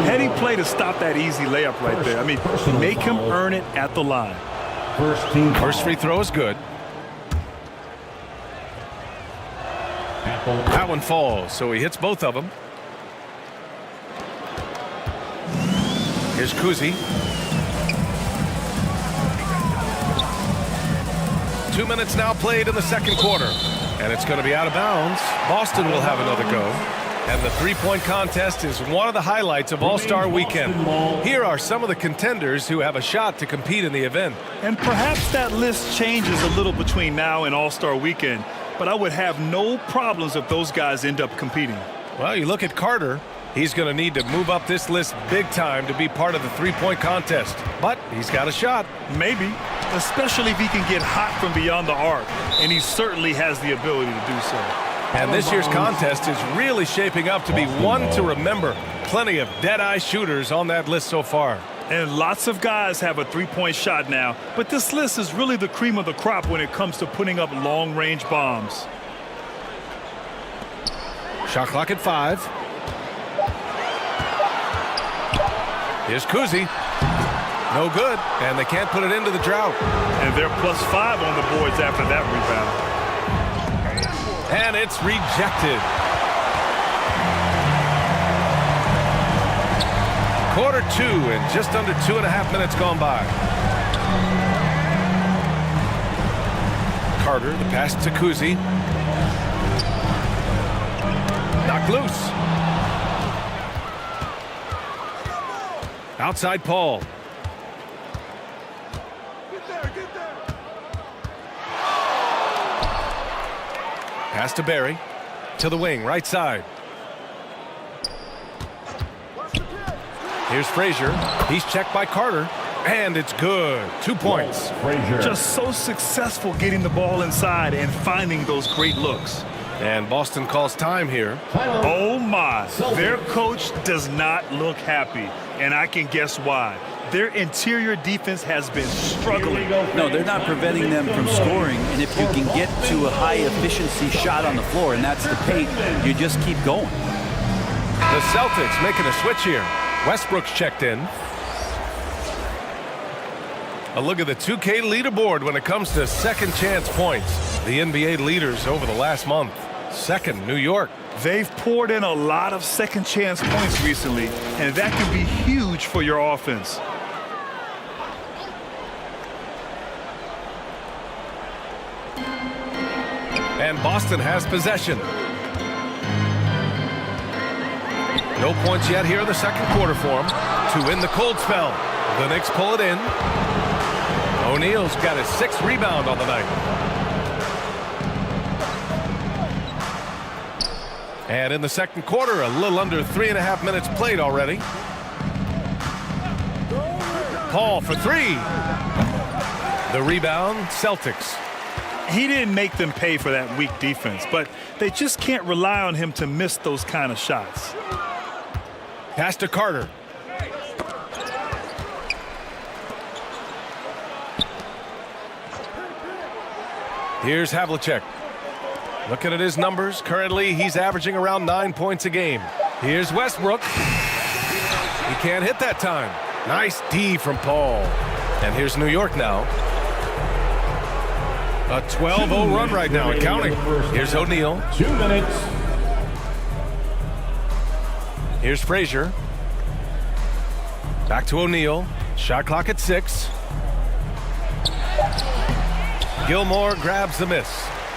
Heady play to stop that easy layup right there. I mean, make him earn it at the line. First free throw is good. That one falls, so he hits both of them. Here's Kuzi. 2 minutes now played in the second quarter, and it's going to be out of bounds. Boston will have another go, and the three-point contest is one of the highlights of All-Star Weekend. Here are some of the contenders who have a shot to compete in the event. And perhaps that list changes a little between now and All-Star Weekend, but I would have no problems if those guys end up competing. Well, you look at Carter. He's going to need to move up this list big time to be part of the three-point contest. But he's got a shot. Maybe, especially if he can get hot from beyond the arc, and he certainly has the ability to do so. And this year's contest is really shaping up to be one to remember. Plenty of dead-eye shooters on that list so far. And lots of guys have a three-point shot now, but this list is really the cream of the crop when it comes to putting up long-range bombs. Shot clock at 5. Here's Kuzi. No good, and they can't put it into the drought. And they're +5 on the boards after that rebound. And it's rejected. Quarter 2 and just under 2.5 minutes gone by. Carter, the pass to Kuzi. Knocked loose. Outside Paul. Pass to Barry. To the wing, right side. Here's Frazier. He's checked by Carter. And it's good. 2 points. Just so successful getting the ball inside and finding those great looks. And Boston calls time here. Oh my, their coach does not look happy, and I can guess why. Their interior defense has been struggling. No, they're not preventing them from scoring, and if you can get to a high-efficiency shot on the floor, and that's the paint, you just keep going. The Celtics making a switch here. Westbrook's checked in. A look at the 2K leaderboard when it comes to second chance points. The NBA leaders over the last month. Second, New York. They've poured in a lot of second chance points recently, and that can be huge for your offense. And Boston has possession. No points yet here in the second quarter for them. To win the cold spell. The Knicks pull it in. O'Neal's got his 6th rebound on the night. And in the second quarter, a little under 3.5 minutes played already. Paul for 3. The rebound, Celtics. He didn't make them pay for that weak defense, but they just can't rely on him to miss those kind of shots. Pass to Carter. Here's Havlicek. Looking at his numbers, currently he's averaging around 9 points a game. Here's Westbrook. He can't hit that time. Nice D from Paul. And here's New York now. A 12-0 run right now and counting. Here's O'Neal. 2 minutes. Here's Frazier. Back to O'Neal. Shot clock at 6. Gilmore grabs the miss.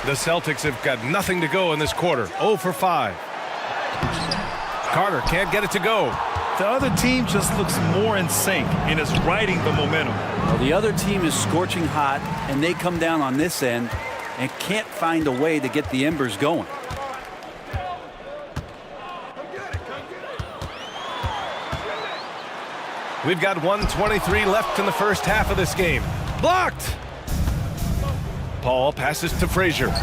The Celtics have got nothing to go in this quarter. 0 for 5. Carter can't get it to go. The other team just looks more in sync and is riding the momentum. Well, the other team is scorching hot, and they come down on this end and can't find a way to get the embers going. We've got 1:23 left in the first half of this game. Blocked! Paul passes to Frazier.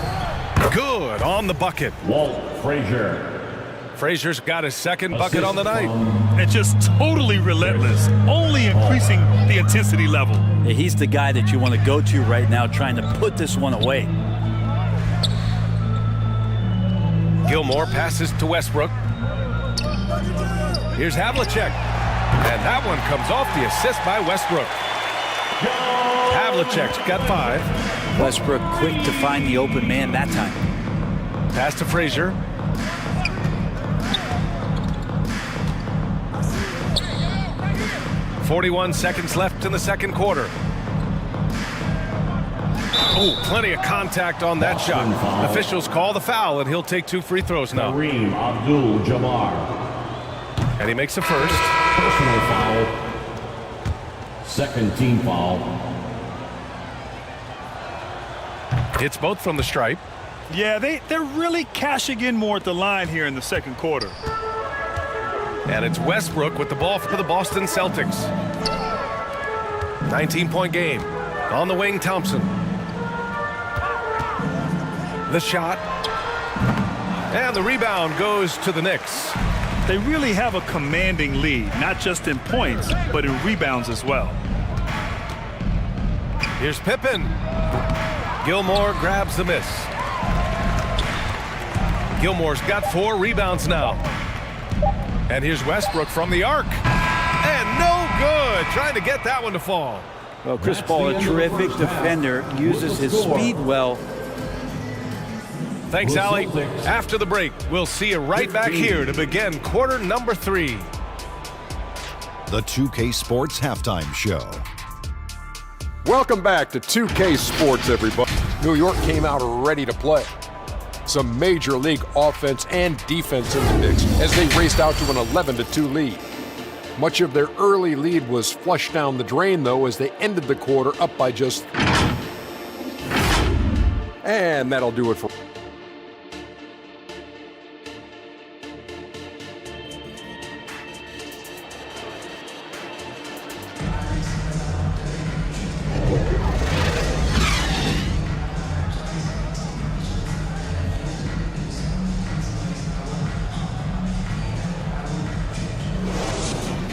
Good on the bucket. Walt Frazier. Frazier's got his second bucket on the night. And just totally relentless, only increasing the intensity level. He's the guy that you want to go to right now trying to put this one away. Gilmore passes to Westbrook. Here's Havlicek. And that one comes off the assist by Westbrook. Havlicek's got 5. Westbrook quick to find the open man that time. Pass to Frazier. .41 seconds left in the second quarter. Oh, plenty of contact on that shot. Officials call the foul, and he'll take 2 free throws now. Kareem Abdul-Jabbar. And he makes a first. Personal foul. Second team foul. Hits both from the stripe. Yeah, they're really cashing in more at the line here in the second quarter. And it's Westbrook with the ball for the Boston Celtics. 19-point game. On the wing, Thompson. The shot. And the rebound goes to the Knicks. They really have a commanding lead, not just in points, but in rebounds as well. Here's Pippen. Gilmore grabs the miss. Gilmore's got 4 rebounds now. And here's Westbrook from the arc. And no good. Trying to get that one to fall. Well, Chris Paul, a terrific defender, uses his speed well. Thanks, Allie. After the break, we'll see you right back here to begin quarter number 3. The 2K Sports Halftime Show. Welcome back to 2K Sports, everybody. New York came out ready to play. Some major league offense and defense in the mix as they raced out to an 11-2 lead. Much of their early lead was flushed down the drain, though, as they ended the quarter up by just... And that'll do it for...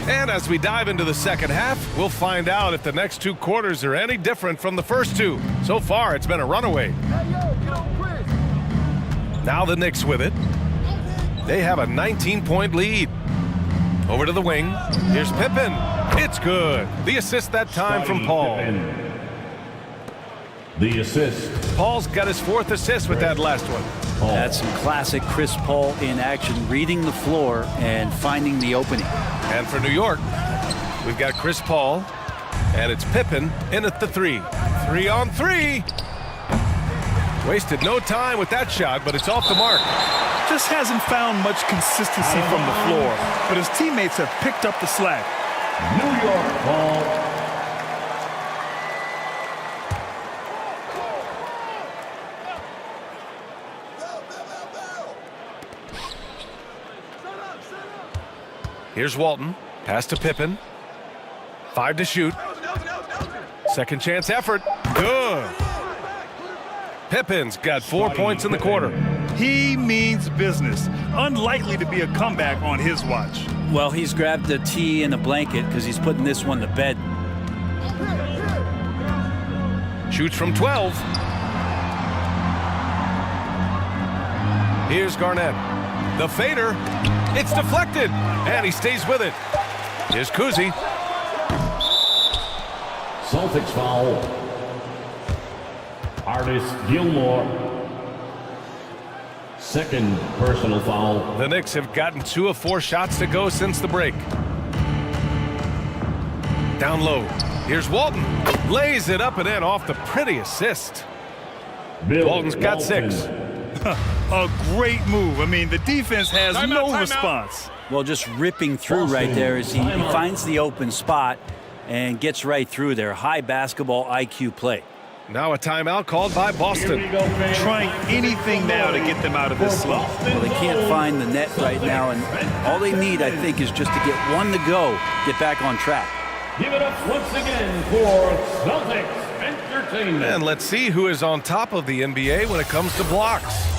And as we dive into the second half, we'll find out if the next 2 quarters are any different from the first 2. So far, it's been a runaway. Now the Knicks with it. They have a 19-point lead. Over to the wing. Here's Pippen. It's good. The assist that time from Paul. The assist. Paul's got his 4th assist with that last one. That's some classic Chris Paul in action, reading the floor and finding the opening. And for New York, we've got Chris Paul, and it's Pippen in at the 3. 3 on 3. Wasted no time with that shot, but it's off the mark. Just hasn't found much consistency from the floor, but his teammates have picked up the slack. New York ball. Here's Walton. Pass to Pippen. 5 to shoot. Second chance effort. Good. Pippen's got 4 points in the quarter. He means business. Unlikely to be a comeback on his watch. Well, he's grabbed the tee and a blanket because he's putting this one to bed. Shoots from 12. Here's Garnett. The fader. It's deflected. And he stays with it. Here's Kuzi. Celtics foul. Artist Gilmore. Second personal foul. The Knicks have gotten 2 of 4 shots to go since the break. Down low. Here's Walton. Lays it up and in off the pretty assist. Walton's got 6. A great move. I mean, the defense has no response. Well, just ripping through right there as he finds the open spot and gets right through there. High basketball IQ play. Now a timeout called by Boston. Trying anything now to get them out of this slump. Well, they can't find the net right now, and all they need, I think, is just to get one to go, get back on track. Give it up once again for Celtics Entertainment. And let's see who is on top of the NBA when it comes to blocks.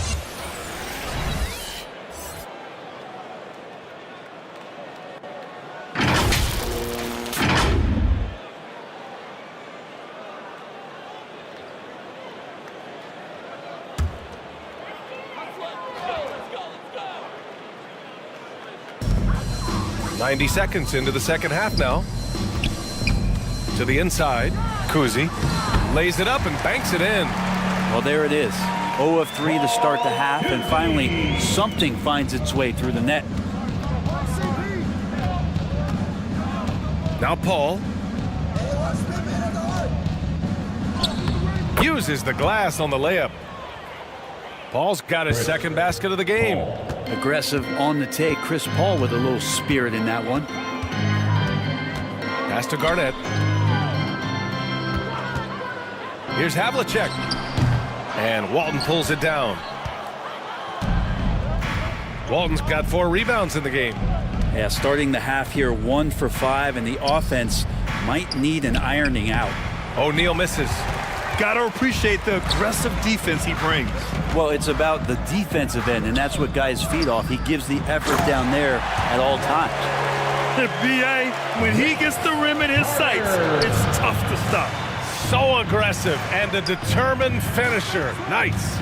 .90 seconds into the second half now. To the inside, Kuzi lays it up and banks it in. Well, there it is. 0 of 3 to start the half, and finally something finds its way through the net. Now Paul uses the glass on the layup. Paul's got his second basket of the game. Aggressive on the take. Chris Paul with a little spirit in that one. Pass to Garnett. Here's Havlicek. And Walton pulls it down. Walton's got 4 rebounds in the game. Yeah, starting the half here 1 for 5, and the offense might need an ironing out. O'Neal misses. Gotta appreciate the aggressive defense he brings. Well, it's about the defensive end, and that's what guys feed off. He gives the effort down there at all times. B.A., when he gets the rim in his sights, it's tough to stop. So aggressive and a determined finisher. Nice.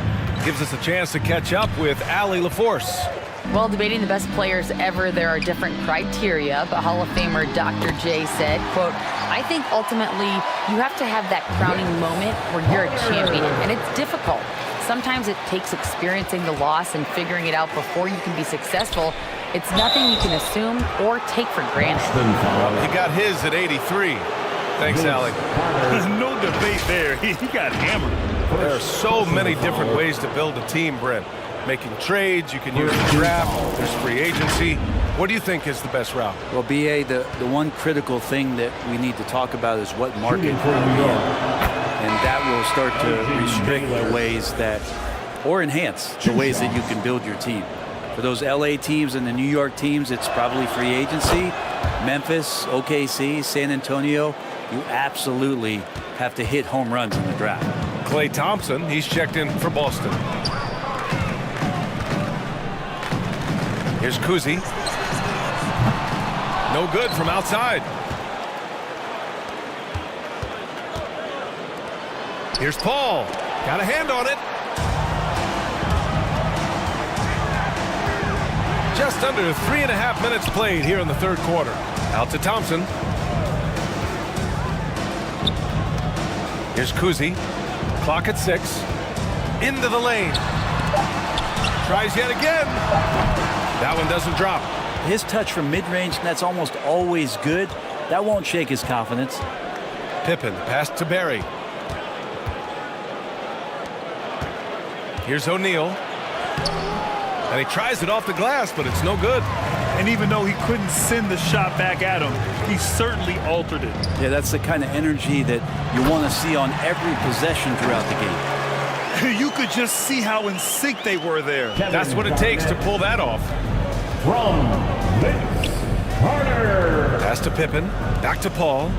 Gives us a chance to catch up with Allie LaForce. While debating the best players ever, there are different criteria, but Hall of Famer Dr. J said, quote, I think ultimately you have to have that crowning moment where you're a champion, and it's difficult. Sometimes it takes experiencing the loss and figuring it out before you can be successful. It's nothing you can assume or take for granted. He got his at 83. Thanks, Allie. There's no debate there. He got hammered. There are so many different ways to build a team, Brent. Making trades, you can use the draft, there's free agency. What do you think is the best route? Well, B.A., the one critical thing that we need to talk about is what market you're in. And that will start to restrict the ways that, or enhance the ways that you can build your team. For those LA teams and the New York teams, it's probably free agency. Memphis, OKC, San Antonio, you absolutely have to hit home runs in the draft. Klay Thompson, he's checked in for Boston. Here's Kuzi. No good from outside. Here's Paul. Got a hand on it. Just under 3.5 minutes played here in the third quarter. Out to Thompson. Here's Kuzi. Clock at 6. Into the lane. Tries yet again. That one doesn't drop. His touch from mid-range, that's almost always good. That won't shake his confidence. Pippen passed to Barry. Here's O'Neal. And he tries it off the glass, but it's no good. And even though he couldn't send the shot back at him, he certainly altered it. Yeah, that's the kind of energy that you want to see on every possession throughout the game. You could just see how in sync they were there. That's what it takes to pull that off. From Vince Carter. Pass to Pippen. Back to Paul.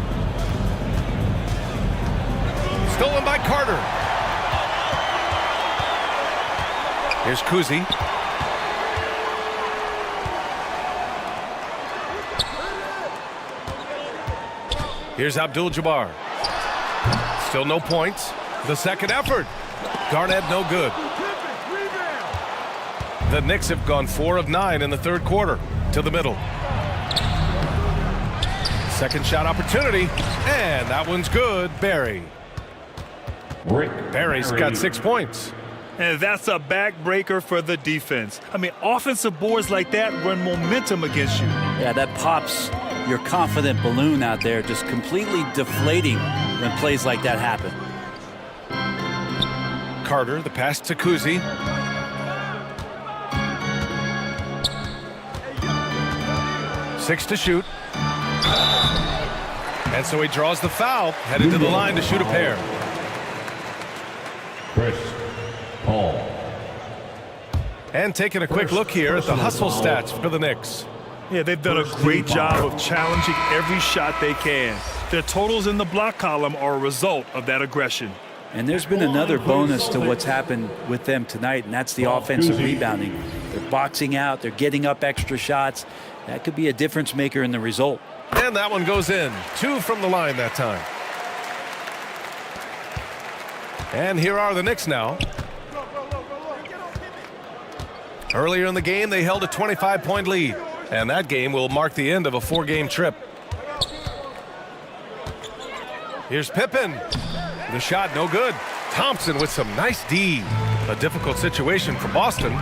Stolen by Carter. Here's Kuzi. Here's Abdul-Jabbar. Still no points. The second effort. Garnett no good. The Knicks have gone 4 of 9 in the third quarter. To the middle. Second shot opportunity. And that one's good. Barry. Barry's got 6 points. And that's a backbreaker for the defense. I mean, offensive boards like that run momentum against you. Yeah, that pops your confident balloon out there, just completely deflating when plays like that happen. Carter, the pass to Kuzi. Six to shoot. And so he draws the foul, headed to the line to shoot a pair. Chris Paul. And taking a quick look here at the hustle stats for the Knicks. Yeah, they've done a great job of challenging every shot they can. Their totals in the block column are a result of that aggression. And there's been another bonus to what's happened with them tonight, and that's the offensive rebounding. They're boxing out, they're getting up extra shots. That could be a difference maker in the result. And that one goes in. 2 from the line that time. And here are the Knicks now. Earlier in the game, they held a 25-point lead. And that game will mark the end of a 4-game trip. Here's Pippen. The shot no good. Thompson with some nice D. A difficult situation for Boston.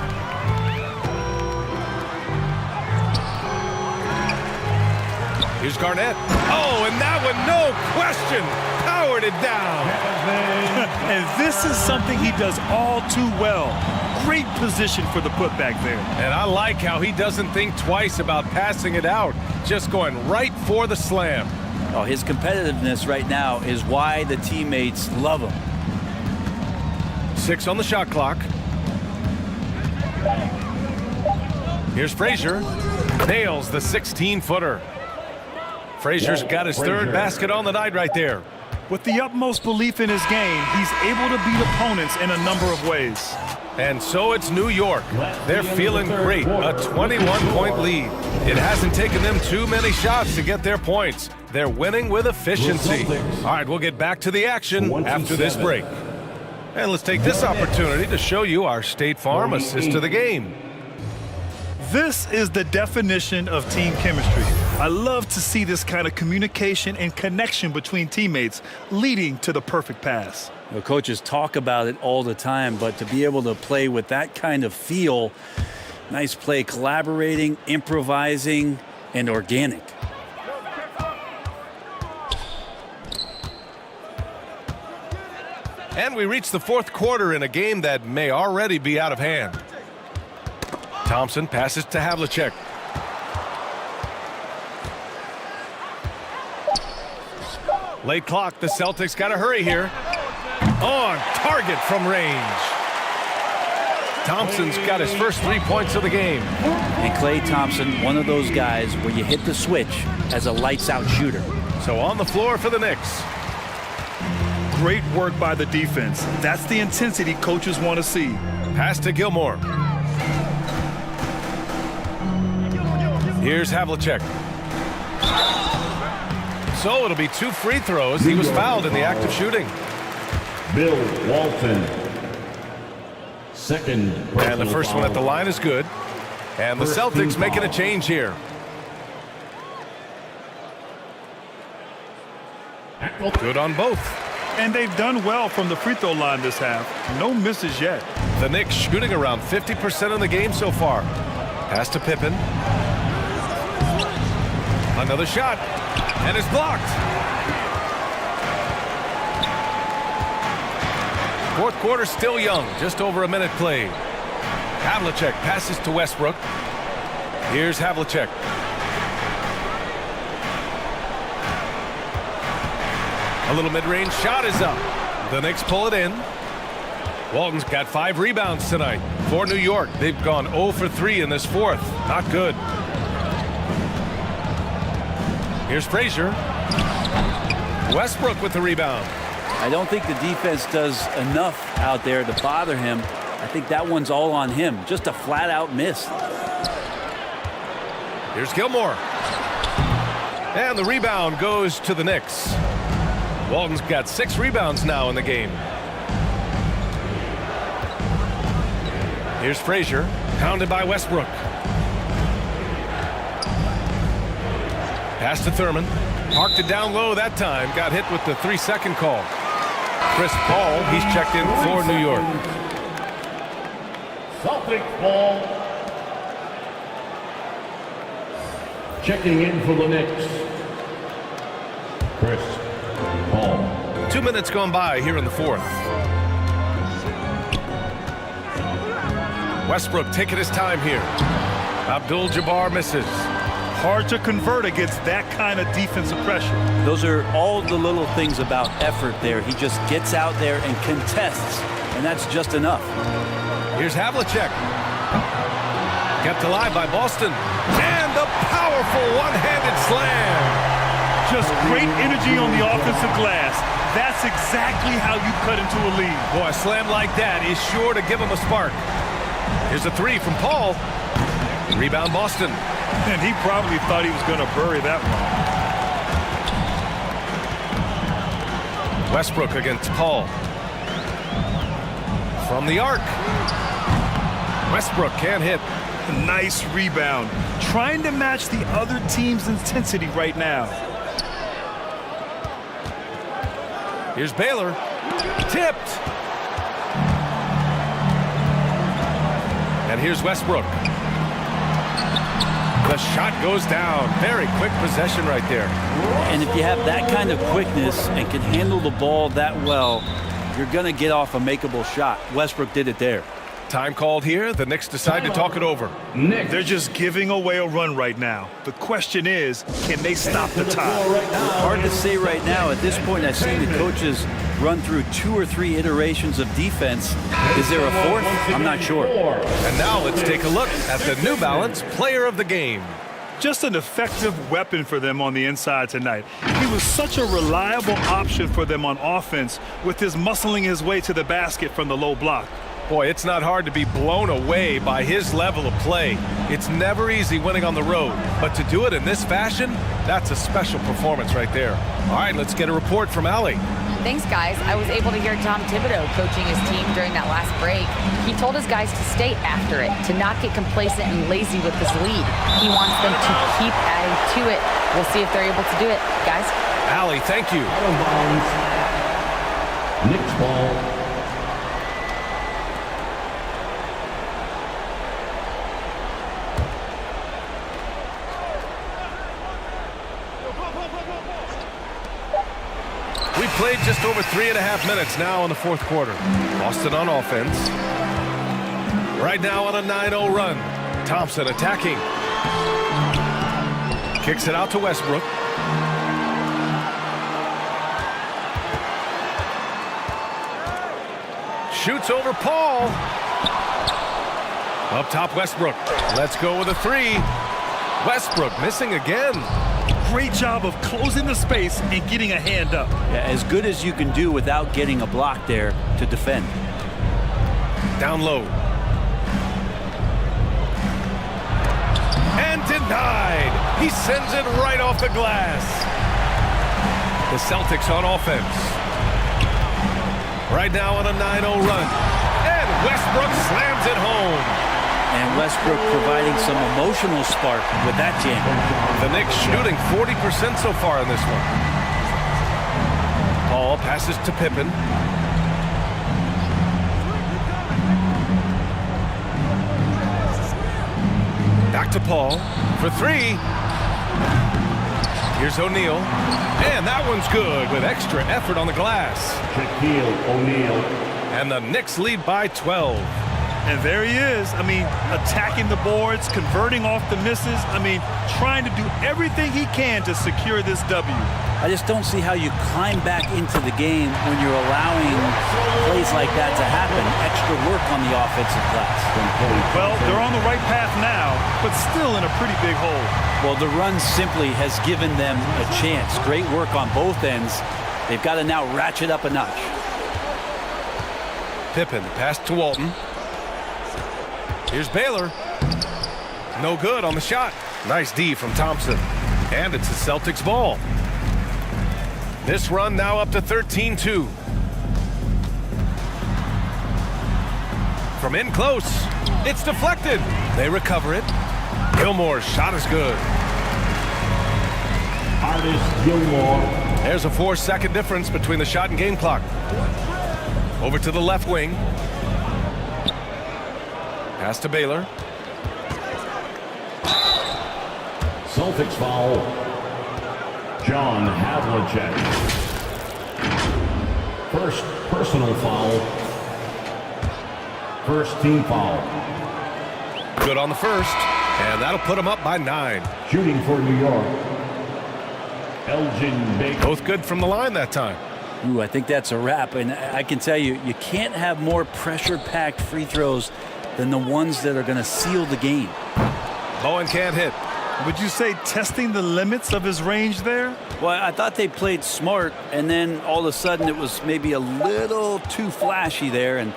Here's Garnett. Oh, and that one, no question, powered it down. And this is something he does all too well. Great position for the putback there. And I like how he doesn't think twice about passing it out, just going right for the slam. Oh, his competitiveness right now is why the teammates love him. 6 on the shot clock. Here's Frazier. Nails the 16-footer. Frazier's got his third basket on the night right there. With the utmost belief in his game, he's able to beat opponents in a number of ways. And so it's New York. They're feeling great. A 21-point lead. It hasn't taken them too many shots to get their points. They're winning with efficiency. All right, we'll get back to the action after this break. And let's take this opportunity to show you our State Farm assist to the game. This is the definition of team chemistry. I love to see this kind of communication and connection between teammates leading to the perfect pass. The coaches talk about it all the time, but to be able to play with that kind of feel, nice play, collaborating, improvising, and organic. And we reach the fourth quarter in a game that may already be out of hand. Thompson passes to Havlicek. Late clock, the Celtics got to hurry here. On target from range. Thompson's got his first 3 points of the game. And Klay Thompson, one of those guys where you hit the switch as a lights-out shooter. So on the floor for the Knicks. Great work by the defense. That's the intensity coaches want to see. Pass to Gilmore. Here's Havlicek. So it'll be 2 free throws. He was fouled in the act of shooting. Bill Walton. Second. And the first one at the line is good. And the Celtics making a change here. Good on both. And they've done well from the free throw line this half. No misses yet. The Knicks shooting around 50% in the game so far. Pass to Pippen. Another shot. And it's blocked. Fourth quarter still young. Just over a minute played. Havlicek passes to Westbrook. Here's Havlicek. A little mid-range shot is up. The Knicks pull it in. Walton's got 5 rebounds tonight for New York. They've gone 0 for 3 in this fourth. Not good. Here's Frazier. Westbrook with the rebound. I don't think the defense does enough out there to bother him. I think that one's all on him. Just a flat-out miss. Here's Gilmore. And the rebound goes to the Knicks. Walton's got 6 rebounds now in the game. Here's Frazier, pounded by Westbrook. Pass to Thurman. Parked it down low that time. Got hit with the 3-second call. Chris Paul, he's checked in for New York. Celtics ball. Checking in for the Knicks, Chris Paul. 2 minutes gone by here in the 4th. Westbrook taking his time here. Abdul-Jabbar misses. Hard to convert against that kind of defensive pressure. Those are all the little things about effort there. He just gets out there and contests, and that's just enough. Here's Havlicek. Kept alive by Boston. And the powerful one-handed slam. Just great energy on the offensive glass. That's exactly how you cut into a lead. Boy, a slam like that is sure to give him a spark. Here's a 3 from Paul. Rebound Boston. And he probably thought he was going to bury that one. Westbrook against Paul. From the arc. Westbrook can't hit. Nice rebound. Trying to match the other team's intensity right now. Here's Baylor. Tipped. And here's Westbrook. The shot goes down. Very quick possession right there. And if you have that kind of quickness and can handle the ball that well, you're going to get off a makeable shot. Westbrook did it there. Time called here. The Knicks decide to talk it over. They're just giving away a run right now. The question is, can they stop the tie? Hard to say right now. At this point, I've seen the coaches run through 2 or 3 iterations of defense. Is there a 4th? I'm not sure. And now let's take a look at the New Balance Player of the Game. Just an effective weapon for them on the inside tonight. He was such a reliable option for them on offense with his muscling his way to the basket from the low block. Boy, it's not hard to be blown away by his level of play. It's never easy winning on the road, but to do it in this fashion, that's a special performance right there. All right, let's get a report from Allie. Thanks, guys. I was able to hear Tom Thibodeau coaching his team during that last break. He told his guys to stay after it, to not get complacent and lazy with this lead. He wants them to keep adding to it. We'll see if they're able to do it. Guys? Allie, thank you. Knicks ball. We played just over 3.5 minutes now in the 4th quarter. Boston on offense. Right now on a 9-0 run. Thompson attacking. Kicks it out to Westbrook. Shoots over Paul. Up top, Westbrook. Let's go with a 3. Westbrook missing again. Great job of closing the space and getting a hand up. Yeah, as good as you can do without getting a block there to defend. Down low. And denied. He sends it right off the glass. The Celtics on offense. Right now on a 9-0 run. And Westbrook slams it home. And Westbrook providing some emotional spark with that jam. The Knicks shooting 40% so far in this one. Paul passes to Pippen. Back to Paul for 3. Here's O'Neal. And that one's good with extra effort on the glass. Shaquille O'Neal. And the Knicks lead by 12. And there he is. I mean, attacking the boards, converting off the misses. I mean, trying to do everything he can to secure this W. I just don't see how you climb back into the game when you're allowing plays like that to happen. Extra work on the offensive glass. Well, they're on the right path now, but still in a pretty big hole. Well, the run simply has given them a chance. Great work on both ends. They've got to now ratchet up a notch. Pippen pass to Walton. Here's Baylor. No good on the shot. Nice D from Thompson. And it's the Celtics ball. This run now up to 13-2. From in close, it's deflected. They recover it. Gilmore's shot is good. Artist Gilmore. There's a 4-second difference between the shot and game clock. Over to the left wing. Pass to Baylor. Celtics foul. John Havlicek. First personal foul. First team foul. Good on the first, and that'll put him up by 9. Shooting for New York. Elgin Baker. Both good from the line that time. Ooh, I think that's a wrap. And I can tell you, you can't have more pressure-packed free throws than the ones that are going to seal the game. Bowen can't hit. Would you say testing the limits of his range there? Well, I thought they played smart, and then all of a sudden it was maybe a little too flashy there, and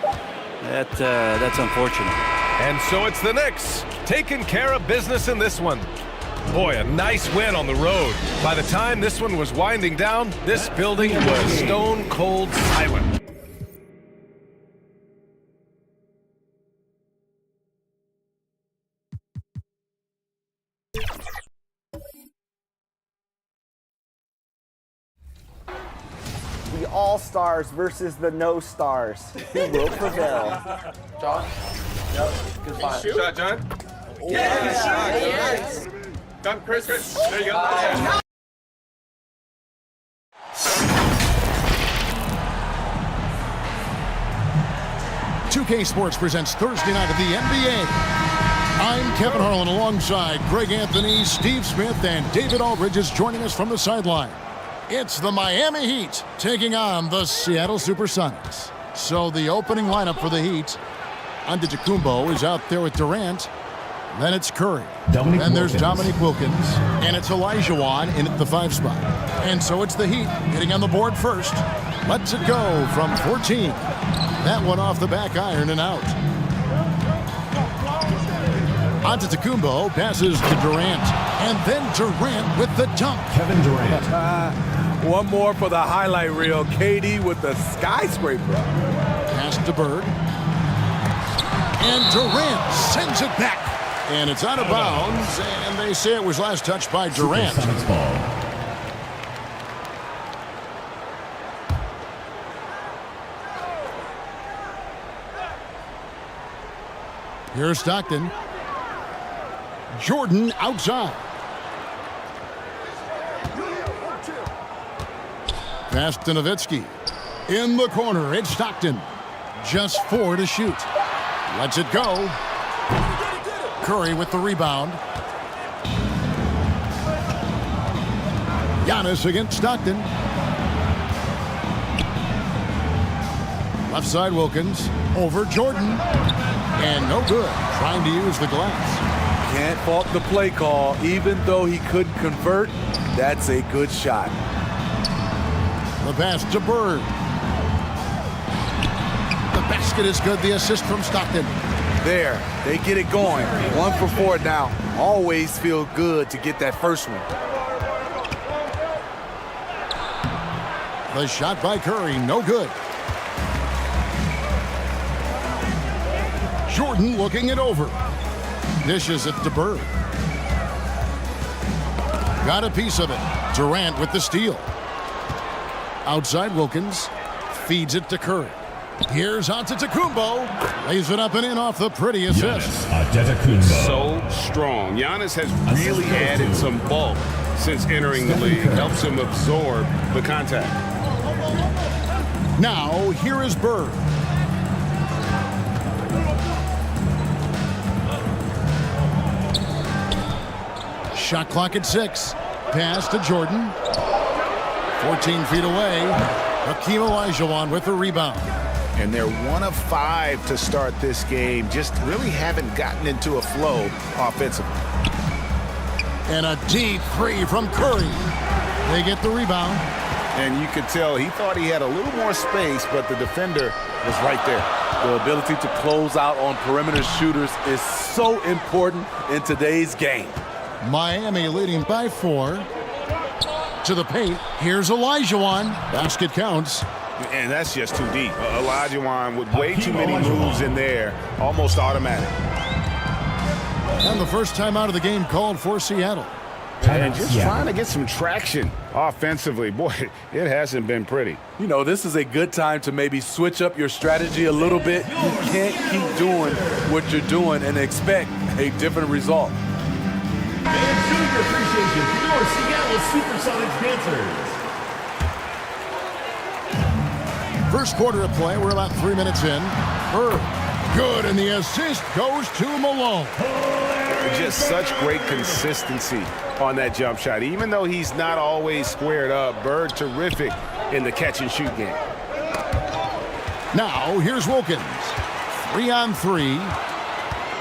that's unfortunate. And so it's the Knicks taking care of business in this one. Boy, a nice win on the road. By the time this one was winding down, this building was stone cold silent. The All-Stars versus the No-Stars. Who will prevail? John? Yep. Good find. Shot, John? Yes. Come, Chris. There you go. Yeah. 2K Sports presents Thursday night of the NBA. I'm Kevin Harlan alongside Greg Anthony, Steve Smith, and David Aldridge is joining us from the sideline. It's the Miami Heat taking on the Seattle Supersonics. So the opening lineup for the Heat, Antetokounmpo is out there with Durant. Then it's Curry. Then there's Dominique Wilkins. And it's Olajuwon in at the 5 spot. And so it's the Heat getting on the board first. Lets it go from 14. That one off the back iron and out. Antetokounmpo passes to Durant. And then Durant with the dunk. Kevin Durant. One more for the highlight reel. KD with the skyscraper. Pass to Bird. And Durant sends it back. And it's out of bounds. And they say it was last touched by Durant. Here's Stockton. Jordan outside. Pass to Nowitzki. In the corner, it's Stockton. Just 4 to shoot. Lets it go. Curry with the rebound. Giannis against Stockton. Left side Wilkins. Over Jordan. And no good. Trying to use the glass. Can't fault the play call. Even though he couldn't convert, that's a good shot. The pass to Bird. The basket is good. The assist from Stockton. There, they get it going. 1 for 4 now. Always feel good to get that first one. The shot by Curry, no good. Jordan looking it over. Dishes it to Bird. Got a piece of it. Durant with the steal. Outside Wilkins. Feeds it to Curry. Here's Antetokounmpo. Lays it up and in off the pretty assist. So strong. Giannis has really added some bulk since entering the league. Helps him absorb the contact. Now, here is Bird. Shot clock at 6. Pass to Jordan. 14 feet away. Hakeem Olajuwon with the rebound. And they're 1 of 5 to start this game. Just really haven't gotten into a flow offensively. And a deep 3 from Curry. They get the rebound. And you could tell he thought he had a little more space, but the defender was right there. The ability to close out on perimeter shooters is so important in today's game. Miami leading by 4. to the paint. Here's Olajuwon. Basket counts. And that's just too deep. Olajuwon with way too many moves in there, almost automatic. And the first time out of the game called for Seattle. And just trying to get some traction offensively. Boy, it hasn't been pretty. You know, this is a good time to maybe switch up your strategy a little bit. You can't keep doing what you're doing and expect a different result. And showing your appreciation for your Seattle Supersonics dancers. First quarter of play, we're about 3 minutes in. Bird, good, and the assist goes to Malone. Just such great consistency on that jump shot. Even though he's not always squared up, Bird terrific in the catch-and-shoot game. Now, here's Wilkins. 3-on-3.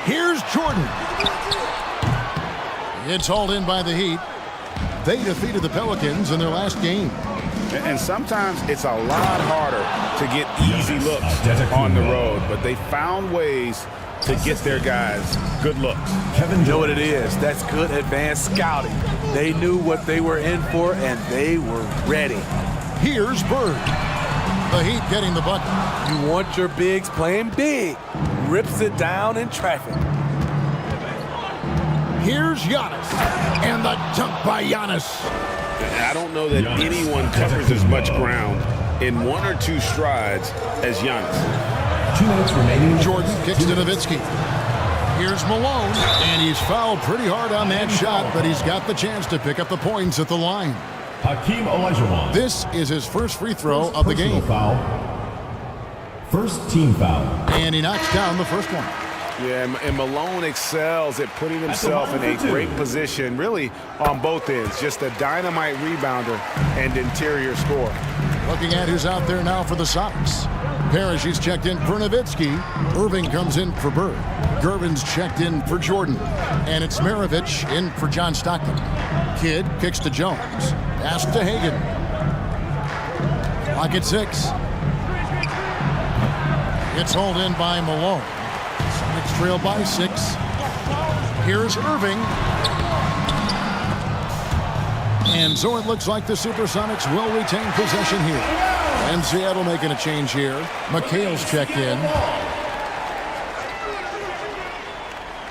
Here's Jordan. It's hauled in by the Heat. They defeated the Pelicans in their last game. And sometimes it's a lot harder to get easy looks on the road, but they found ways to get their guys good looks. Kevin, you know what it is? That's good advanced scouting. They knew what they were in for, and they were ready. Here's Bird. The Heat getting the bucket. You want your bigs playing big. Rips it down in traffic. Here's Giannis. And the dunk by Giannis. I don't know that anyone covers as much ground in 1 or 2 strides as Giannis. 2 minutes remaining. Jordan kicks to Nowitzki. Here's Malone, and he's fouled pretty hard on that shot, but he's got the chance to pick up the points at the line. Hakeem Olajuwon. This is his first free throw of the game. Foul. First team foul. And he knocks down the first one. Yeah, and Malone excels at putting himself in a great position, really on both ends. Just a dynamite rebounder and interior scorer. Looking at who's out there now for the Sox. Parrish, he's checked in for Nowitzki. Irving comes in for Bird. Gervin's checked in for Jordan. And it's Maravich in for John Stockton. Kidd kicks to Jones. Pass to Hagan. Clock at 6. It's hauled in by Malone. Sonics trail by 6. Here's Irving. And so it looks like the Supersonics will retain possession here. And Seattle making a change here. McHale's checked in.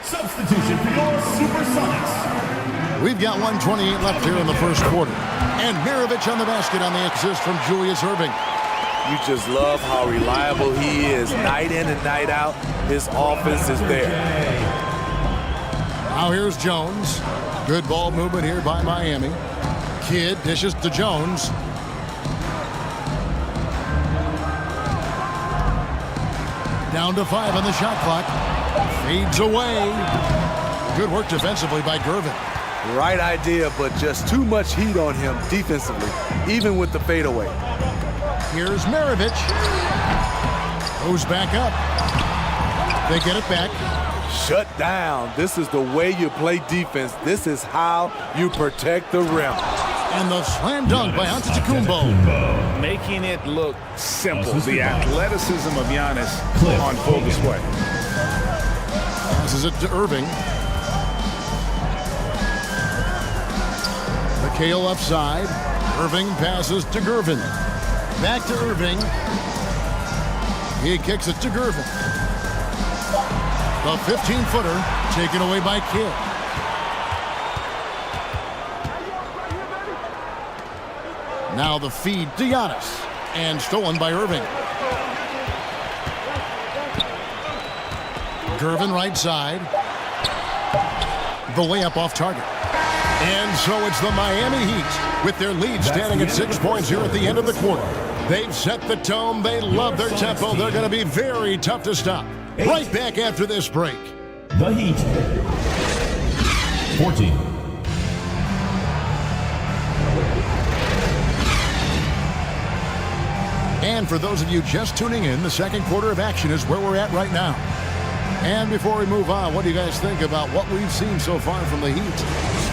Substitution for your Supersonics. We've got 1:28 left here in the first quarter. And Maravich on the basket on the assist from Julius Irving. You just love how reliable he is. Night in and night out, his offense is there. Now here's Jones. Good ball movement here by Miami. Kidd dishes to Jones. Down to 5 on the shot clock. Fades away. Good work defensively by Gervin. Right idea, but just too much heat on him defensively, even with the fadeaway. Here's Maravich. Goes back up. They get it back. Shut down. This is the way you play defense. This is how you protect the rim. And the slam dunk by Antetokounmpo. Making it look simple. The athleticism of Giannis on full display. Passes it to Irving. McHale upside. Irving passes to Gervin. Back to Irving. He kicks it to Gervin. The 15-footer taken away by Kidd. Now the feed to Giannis. And stolen by Irving. Gervin right side. The layup off target. And so it's the Miami Heat with their lead standing at 6 points here at the end of the quarter. They've set the tone. They love their tempo. They're going to be very tough to stop. Right back after this break. The Heat. 14. And for those of you just tuning in, the second quarter of action is where we're at right now. And before we move on, what do you guys think about what we've seen so far from the Heat?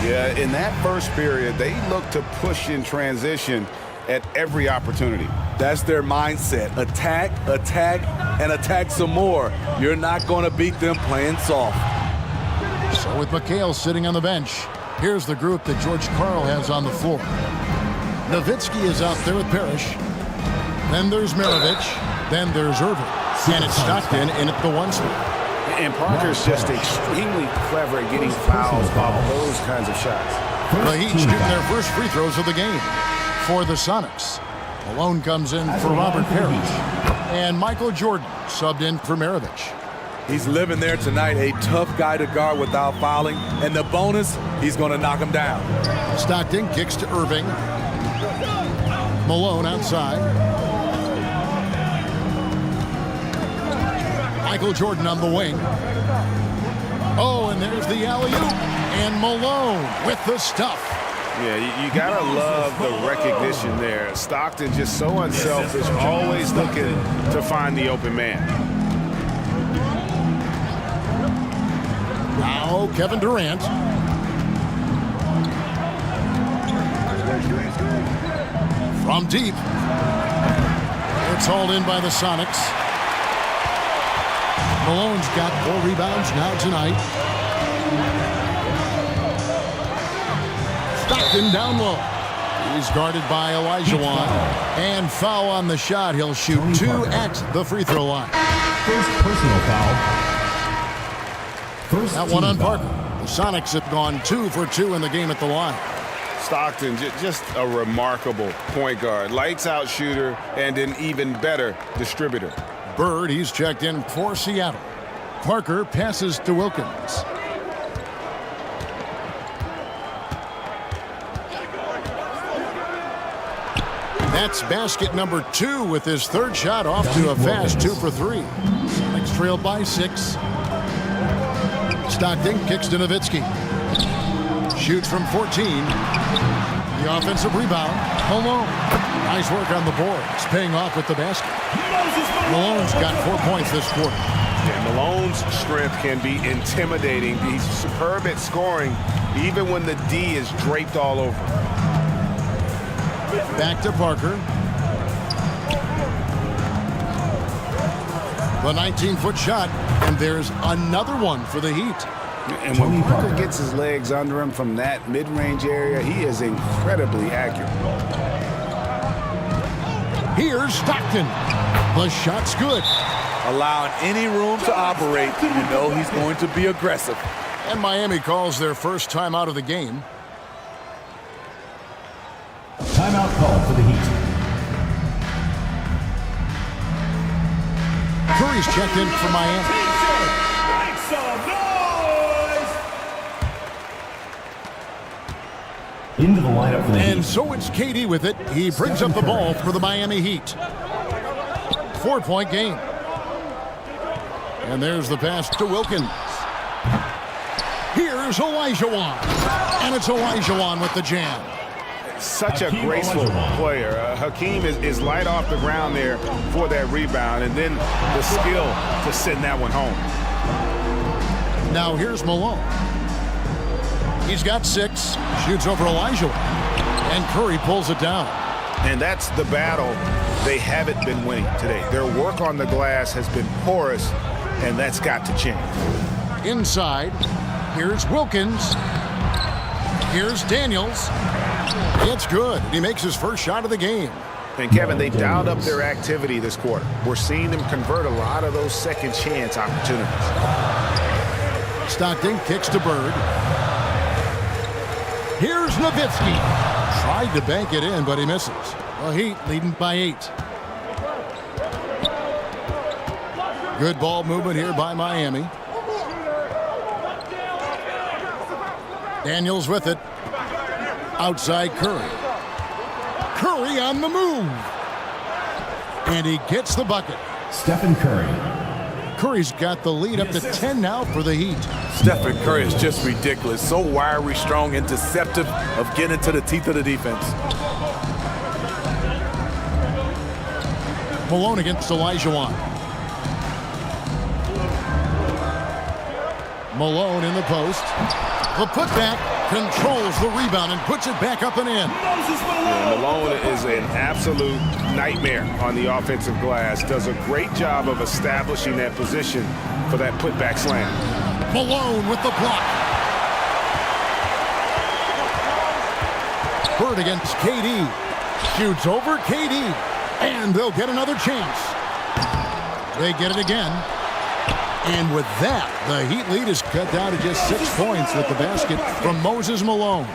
Yeah, in that first period, they looked to push in transition at every opportunity. That's their mindset. Attack, attack, and attack some more. You're not going to beat them playing soft. So with McHale sitting on the bench, here's the group that George Karl has on the floor. Nowitzki is out there with Parrish. Then there's Maravich. Then there's Irving. And it's Stockton in at the 1 spot. And Parker's just extremely clever at getting fouls off those kinds of shots. The Heat shooting their first free throws of the game for the Sonics. Malone comes in for Robert Parrish. And Michael Jordan subbed in for Maravich. He's living there tonight, a tough guy to guard without fouling. And the bonus, he's going to knock him down. Stockton kicks to Irving. Malone outside. Michael Jordan on the wing. Oh, and there's the alley-oop. And Malone with the stuff. Yeah, you gotta love the recognition there. Stockton just so unselfish, always looking to find the open man. Now Kevin Durant. From deep. It's hauled in by the Sonics. Malone's got 4 rebounds now tonight. Stockton down low. He's guarded by Olajuwon. And foul on the shot. He'll shoot 2 at the free throw line. First personal foul. That one on Parker. The Sonics have gone 2 for 2 in the game at the line. Stockton, just a remarkable point guard. Lights out shooter and an even better distributor. Bird, he's checked in for Seattle. Parker passes to Wilkins. That's basket number 2 with his 3rd shot off to a fast 2 for 3. Sonics trail by 6. Stockton kicks to Nowitzki. Shoots from 14. The offensive rebound. Malone. Nice work on the boards. Paying off with the basket. Malone's got 4 points this quarter. Yeah, Malone's strength can be intimidating. He's superb at scoring, even when the D is draped all over. Back to Parker. The 19-foot shot, and there's another one for the Heat. And when Parker gets his legs under him from that mid-range area, he is incredibly accurate. Here's Stockton. The shot's good. Allowing any room to operate, you know he's going to be aggressive. And Miami calls their first time out of the game. Timeout call for the Heat. Curry's checked in for Miami. Into the lineup for the Heat. And so it's KD with it. He brings up the ball for the Miami Heat. 4-point game. And there's the pass to Wilkins. Here's Olajuwon. And it's Olajuwon with the jam. Such a graceful player. Hakeem is light off the ground there for that rebound, and then the skill to send that one home. Now here's Malone. He's got 6. Shoots over Olajuwon. And Curry pulls it down. And that's the battle they haven't been winning today. Their work on the glass has been porous, and that's got to change. Inside, here's Wilkins. Here's Daniels. It's good. He makes his first shot of the game. And Kevin, they dialed up their activity this quarter. We're seeing them convert a lot of those second chance opportunities. Stockton kicks to Bird. Here's Nowitzki. Tried to bank it in, but he misses. The Heat leading by 8. Good ball movement here by Miami. Daniels with it. Outside Curry. Curry on the move. And he gets the bucket. Stephen Curry. Curry's got the lead up to 10 now for the Heat. Stephen Curry is just ridiculous. So wiry, strong, and deceptive of getting into the teeth of the defense. Malone against Olajuwon. Malone in the post. The putback controls the rebound and puts it back up and in. Yeah, Malone is an absolute nightmare on the offensive glass. Does a great job of establishing that position for that putback slam. Malone with the block. Bird against KD. Shoots over KD. And they'll get another chance. They get it again. And with that, the Heat lead is cut down to just 6 points with the basket from Moses Malone.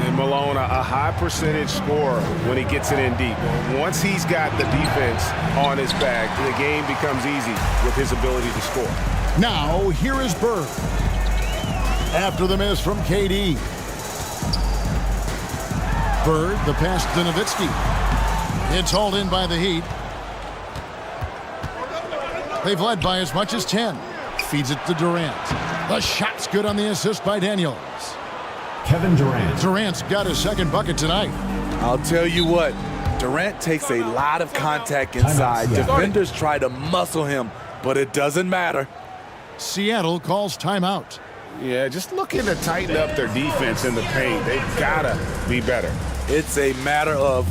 And Malone, a high percentage scorer when he gets it in deep. Once he's got the defense on his back, the game becomes easy with his ability to score. Now, here is Bird. After the miss from KD. Bird, the pass to Nowitzki. It's hauled in by the Heat. They've led by as much as 10. Feeds it to Durant. The shot's good on the assist by Daniels. Kevin Durant. Durant's got his second bucket tonight. I'll tell you what, Durant takes a lot of contact inside. Defenders try to muscle him, but it doesn't matter. Seattle calls timeout. Yeah, just looking to tighten up their defense in the paint. They've got to be better. It's a matter of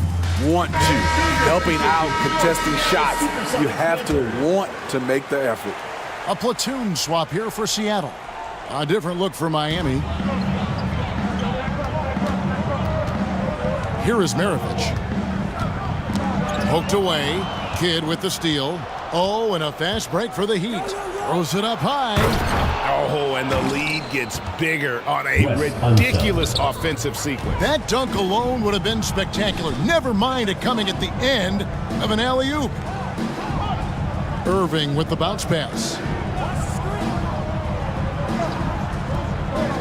want to. Helping out, contesting shots. You have to want to make the effort. A platoon swap here for Seattle. A different look for Miami. Here is Maravich. Poked away. Kidd with the steal. Oh, and a fast break for the Heat. Throws it up high. Oh, and the lead gets bigger on a ridiculous offensive sequence. That dunk alone would have been spectacular. Never mind it coming at the end of an alley-oop. Irving with the bounce pass.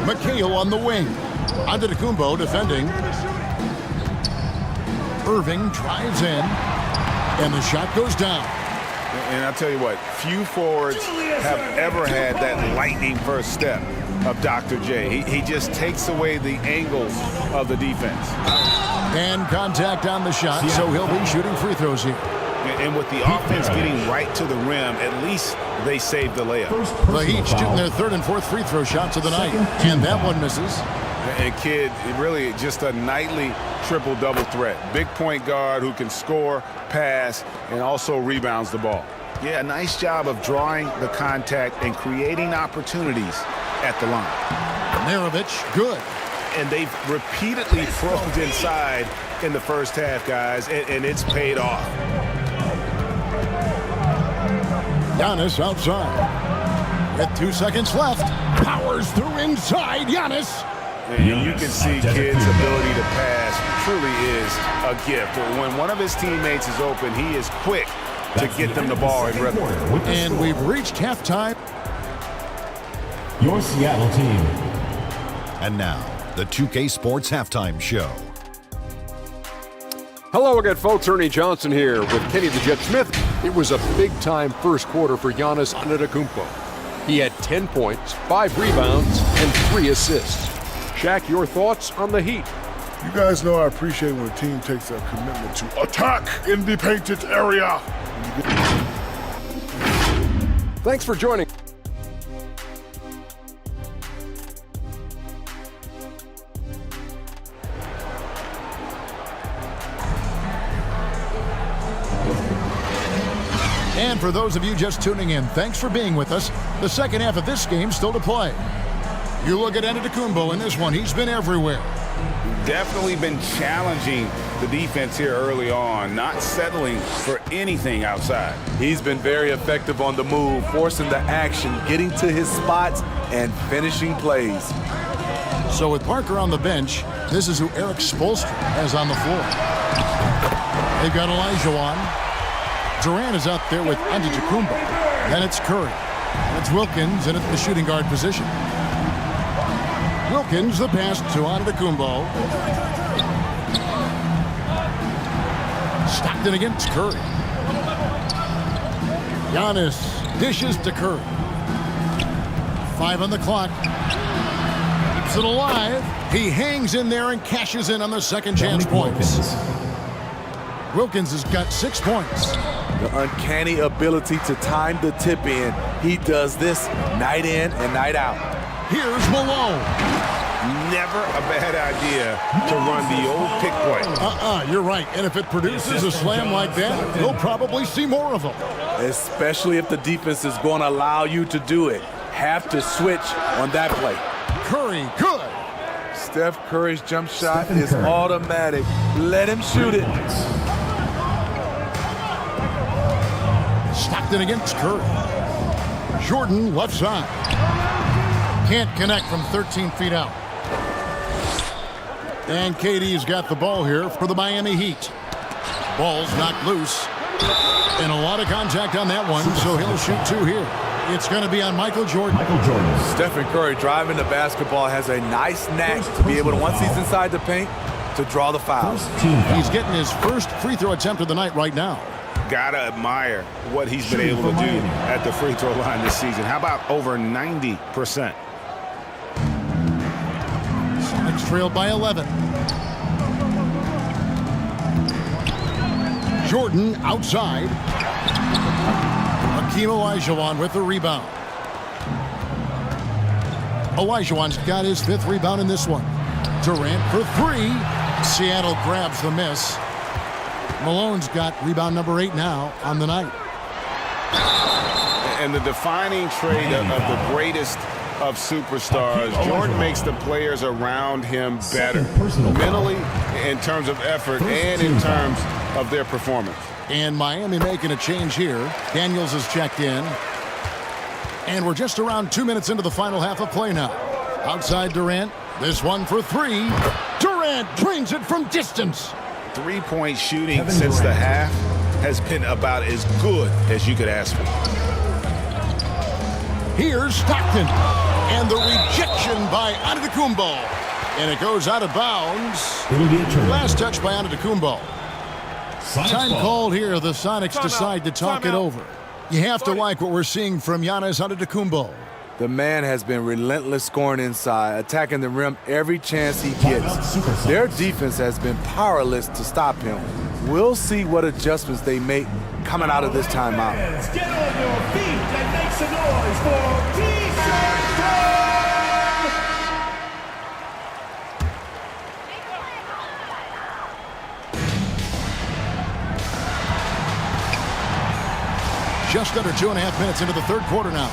McHale on the wing. Antetokounmpo defending. Irving drives in, and the shot goes down. And I'll tell you what, few forwards have ever had that lightning first step of Dr. J. He just takes away the angles of the defense. And contact on the shot, so he'll be shooting free throws here. And with the offense getting right to the rim, at least they saved the layup. The Heat shooting their third and fourth free throw shots of the night, and that one misses. And Kidd, really just a nightly triple-double threat. Big point guard who can score, pass, and also rebounds the ball. Yeah, nice job of drawing the contact and creating opportunities at the line. Maravich, good. And they've repeatedly probed inside in the first half, guys, and it's paid off. Giannis outside. With 2 seconds left, powers through inside. Giannis. And you can see Kidd's ability to pass truly is a gift. When one of his teammates is open, he is quick to get them the ball in rhythm. And we've reached halftime. Your Seattle team. And now, the 2K Sports Halftime Show. Hello again, folks. Ernie Johnson here with Kenny the Jet Smith. It was a big-time first quarter for Giannis Antetokounmpo. He had 10 points, 5 rebounds, and 3 assists. Shaq, your thoughts on the Heat? You guys know I appreciate when a team takes a commitment to attack in the painted area. Thanks for joining. And for those of you just tuning in, thanks for being with us. The second half of this game still to play. You look at Antetokounmpo in this one. He's been everywhere. Definitely been challenging the defense here early on, not settling for anything outside. He's been very effective on the move, forcing the action, getting to his spots, and finishing plays. So with Parker on the bench, this is who Eric Spoelstra has on the floor. They've got Elijah on. Durant is out there with Antetokounmpo. Then it's Curry. And it's Wilkins in at the shooting guard position. Wilkins, the pass to Antetokounmpo. Stockton against Curry. Giannis dishes to Curry. 5 on the clock. Keeps it alive. He hangs in there and cashes in on the second chance points. Wilkins has got 6 points. The uncanny ability to time the tip in. He does this night in and night out. Here's Malone. Never a bad idea to run the old pick play. You're right. And if it produces a slam like that, we'll probably see more of them. Especially if the defense is going to allow you to do it. Have to switch on that play. Curry, good. Steph Curry's jump shot is automatic. Let him shoot it. Stockton against Curry. Jordan left side. Can't connect from 13 feet out. And KD's got the ball here for the Miami Heat. Ball's knocked loose. And a lot of contact on that one, so he'll shoot 2 here. It's going to be on Michael Jordan. Stephen Curry driving the basketball has a nice knack to be able to, once he's inside the paint, to draw the fouls. He's getting his first free throw attempt of the night right now. Gotta admire what he's been able to do at the free throw line this season. How about over 90%? Sonics trailed by 11. Jordan outside. Hakeem Olajuwon with the rebound. Olajuwon's got his 5th rebound in this one. Durant for 3. Seattle grabs the miss. Malone's got rebound number 8 now on the night. And the defining trait of the greatest of superstars, Jordan makes the players around him better, mentally, in terms of effort, and in terms of their performance. And Miami making a change here. Daniels is checked in. And we're just around 2 minutes into the final half of play now. Outside Durant. This one for 3. Durant drains it from distance. Three-point shooting since the half has been about as good as you could ask for. Here's Stockton. And the rejection by Antetokounmpo. And it goes out of bounds. Last touch by Antetokounmpo. Time called here. The Sonics decide to talk it over. You have to like what we're seeing from Giannis Antetokounmpo. The man has been relentless scoring inside, attacking the rim every chance he gets. Their defense has been powerless to stop him. We'll see what adjustments they make coming out of this timeout. Get on your feet and make some noise for T-Shirt Time! Just under 2.5 minutes into the third quarter now.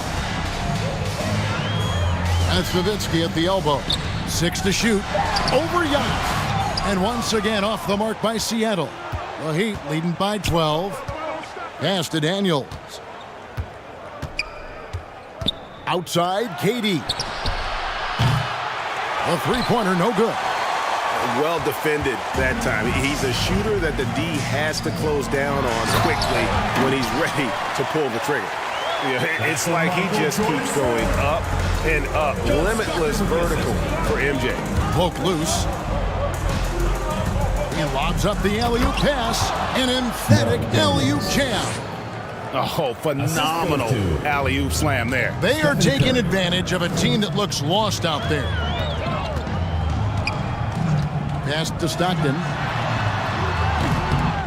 That's Nowitzki at the elbow. 6 to shoot. Over Giannis. And once again off the mark by Seattle. The Heat leading by 12. Pass to Daniels. Outside, KD. A three-pointer, no good. Well defended that time. He's a shooter that the D has to close down on quickly when he's ready to pull the trigger. It's like he just keeps going up and up. Limitless vertical for MJ. Poke loose. He lobs up the alley-oop pass. An emphatic alley-oop jam. Oh, phenomenal alley-oop slam there. They are taking advantage of a team that looks lost out there. Pass to Stockton.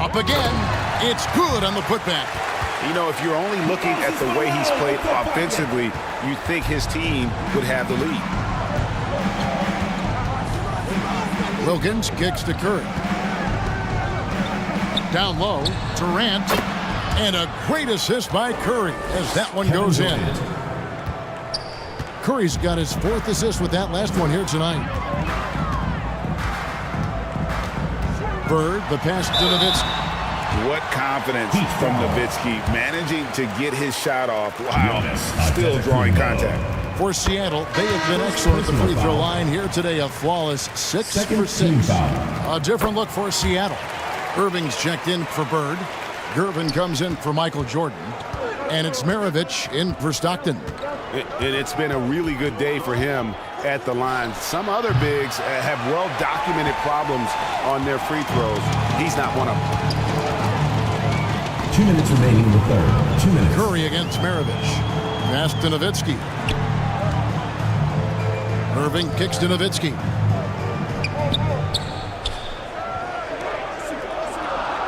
Up again. It's good on the putback. You know, if you're only looking at the way he's played offensively, you'd think his team would have the lead. Wilkins kicks to Curry. Down low, Durant. And a great assist by Curry as that one goes in. Curry's got his 4th assist with that last one here tonight. Bird, the pass to Nowitzki. What confidence from Nowitzki, managing to get his shot off while still drawing contact. For Seattle, they have been excellent at the free throw line here today. A flawless 6 for 6. A different look for Seattle. Irving's checked in for Bird. Gervin comes in for Michael Jordan. And it's Maravich in for Stockton. It's been a really good day for him at the line. Some other bigs have well-documented problems on their free throws. He's not one of them. 2 minutes remaining in the third. 2 minutes. Curry against Maravich. Pass to Nowitzki. Irving kicks to Nowitzki.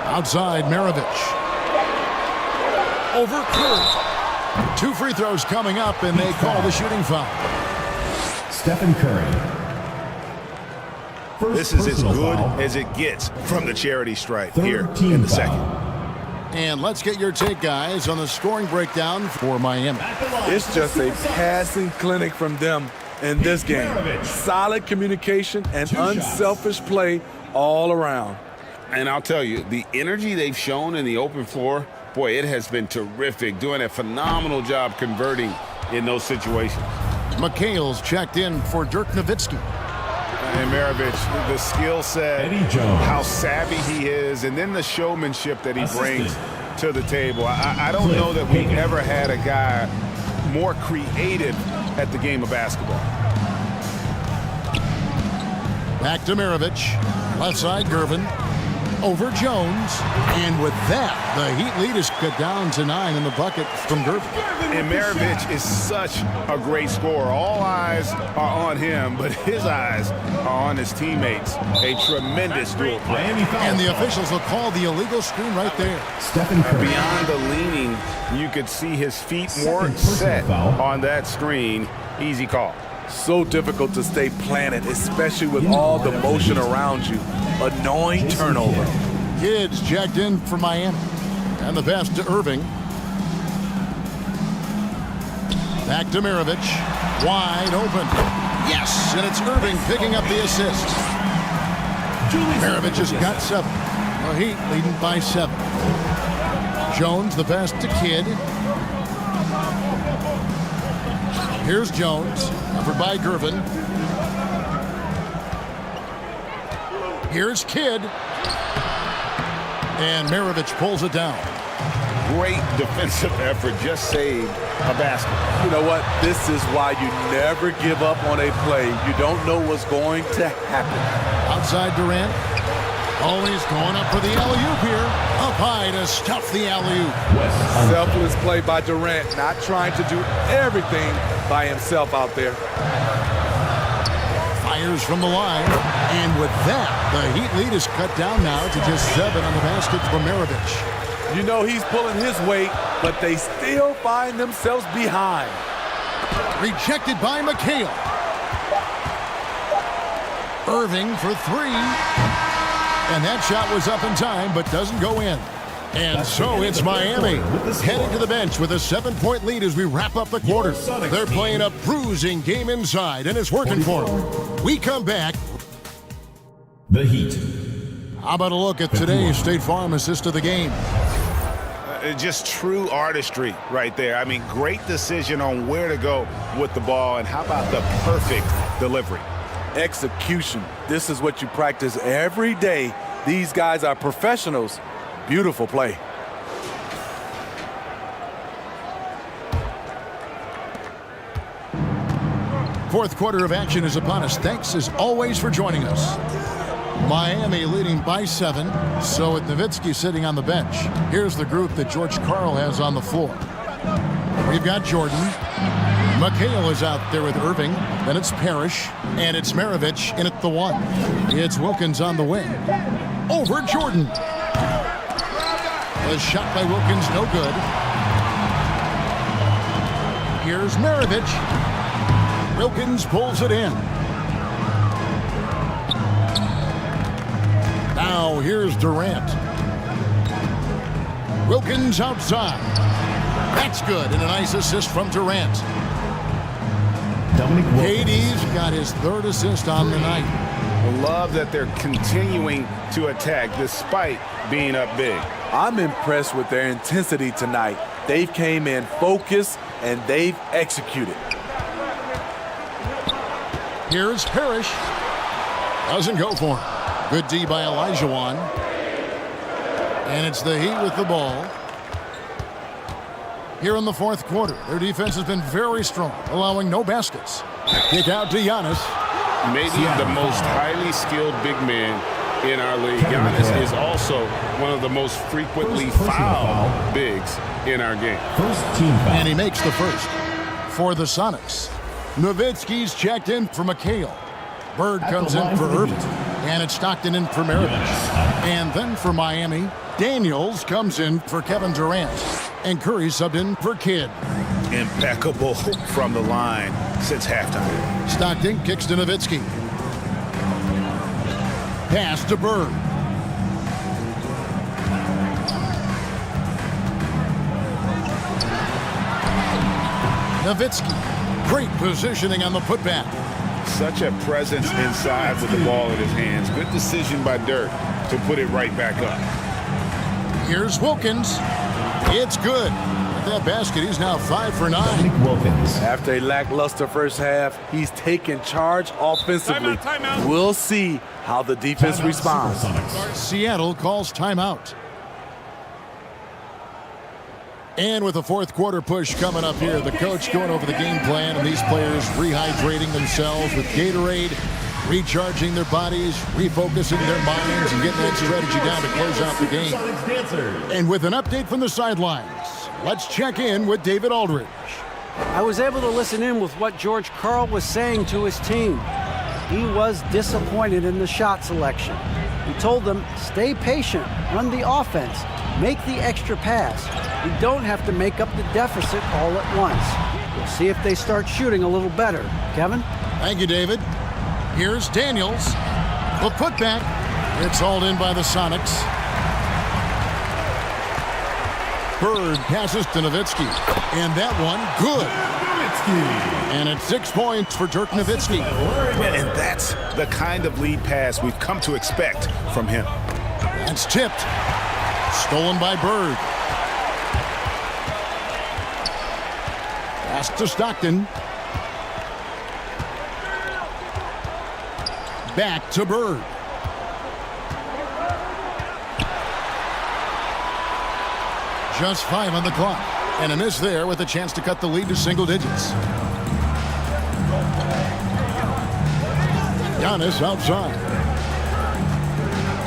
Outside, Maravich. Over Curry. 2 free throws coming up, and they call the shooting foul. Stephen Curry. This is as good as it gets from the charity stripe here in the second. And let's get your take, guys, on the scoring breakdown for Miami. It's just a passing clinic from them. in this game. Solid communication and unselfish play all around. And I'll tell you, the energy they've shown in the open floor, boy, it has been terrific. Doing a phenomenal job converting in those situations. McHale's checked in for Dirk Nowitzki. And Maravich, the skill set, how savvy he is, and then the showmanship that he brings to the table. I don't know that we've ever had a guy more creative at the game of basketball. Back to Maravich. Left side, Gervin. Over Jones. And with that, the Heat lead is cut down to 9 in the bucket from Gervin. And Maravich is such a great scorer. All eyes are on him, but his eyes are on his teammates. A tremendous dual threat. And the officials will call the illegal screen right there. Beyond the leaning, you could see his feet weren't set on that screen. Easy call. So difficult to stay planted, especially with all the motion around you. Annoying turnover. Kids checked in for Miami. And the pass to Irving. Back to Maravich. Wide open. Yes, and it's Irving picking up the assist. Maravich has got 7. The Heat leading by 7. Jones, the pass to Kidd. Here's Jones, covered by Gervin. Here's Kidd. And Maravich pulls it down. Great defensive effort, just saved a basket. You know what? This is why you never give up on a play. You don't know what's going to happen. Outside Durant. Always going up for the alley-oop here. Up high to stuff the alley-oop. Selfless play by Durant, not trying to do everything by himself out there. Fires from the line. And with that, the Heat lead is cut down now to just 7 on the basket for Maravich. You know he's pulling his weight, but they still find themselves behind. Rejected by McHale. Irving for 3. And that shot was up in time, but doesn't go in. And so it's Miami heading to the bench with a 7-point lead as we wrap up the quarter. They're playing a bruising game inside, and it's working for them. We come back. The Heat. How about a look at today's State Farm assist of the game? Just true artistry right there. I mean, great decision on where to go with the ball, and how about the perfect delivery? Execution. This is what you practice every day. These guys are professionals. Beautiful play. Fourth quarter of action is upon us. Thanks as always for joining us. Miami leading by 7. So with Nowitzki sitting on the bench. Here's the group that George Karl has on the floor. We've got Jordan. McHale is out there with Irving. Then it's Parrish. And it's Maravich in at the 1. It's Wilkins on the wing. Over Jordan. The shot by Wilkins, no good. Here's Maravich. Wilkins pulls it in. Now here's Durant. Wilkins outside. That's good, and a nice assist from Durant. KD's got his 3rd assist on the night. Love that they're continuing to attack despite being up big. I'm impressed with their intensity tonight. They've came in focused, and they've executed. Here's Parrish. Doesn't go for him. Good D by Elijah. And it's the Heat with the ball. Here in the fourth quarter, their defense has been very strong, allowing no baskets. Kick out to Giannis. Maybe the most highly skilled big man in our league. Giannis is also one of the most frequently fouled bigs in our game. And he makes the first for the Sonics. Nowitzki's checked in for McHale. Bird comes in for Irving. And it's Stockton in for Maravich. And then for Miami, Daniels comes in for Kevin Durant. And Curry subbed in for Kidd. Impeccable from the line since halftime. Stockton kicks to Nowitzki. Pass to Bird. Nowitzki Great positioning on the putback. Such a presence inside with the ball in his hands. Good decision by Dirk to put it right back up. Here's Wilkins. It's good. With that basket, he's now 5 for 9. Wilkins. After a lackluster first half, he's taken charge offensively. Timeout. We'll see how the defense responds. Seattle calls timeout. And with the fourth quarter push coming up here, the coach going over the game plan and these players rehydrating themselves with Gatorade, recharging their bodies, refocusing their minds, and getting that strategy down to close out the game. And with an update from the sidelines, let's check in with David Aldridge. I was able to listen in with what George Karl was saying to his team. He was disappointed in the shot selection. He told them, stay patient, run the offense, make the extra pass. We don't have to make up the deficit all at once. We'll see if they start shooting a little better. Kevin? Thank you, David. Here's Daniels. The putback. It's hauled in by the Sonics. Bird passes to Nowitzki. And that one, good. And it's 6 points for Dirk Nowitzki. And that's the kind of lead pass we've come to expect from him. That's tipped. Stolen by Bird. Pass to Stockton. Back to Bird. Just 5 on the clock. And a miss there with a chance to cut the lead to single digits. Giannis outside.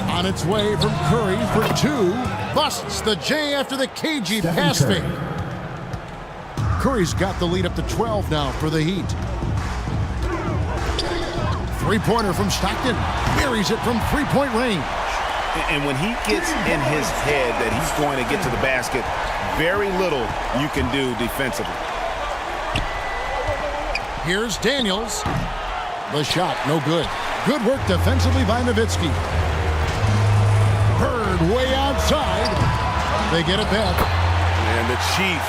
On its way from Curry for 2. Busts the J after the cagey pass fake. Curry's got the lead up to 12 now for the Heat. Three-pointer from Stockton. Buries it from three-point range. And when he gets in his head that he's going to get to the basket, very little you can do defensively. Here's Daniels. The shot, no good. Good work defensively by Nowitzki. Bird way outside. They get it back. And the Chief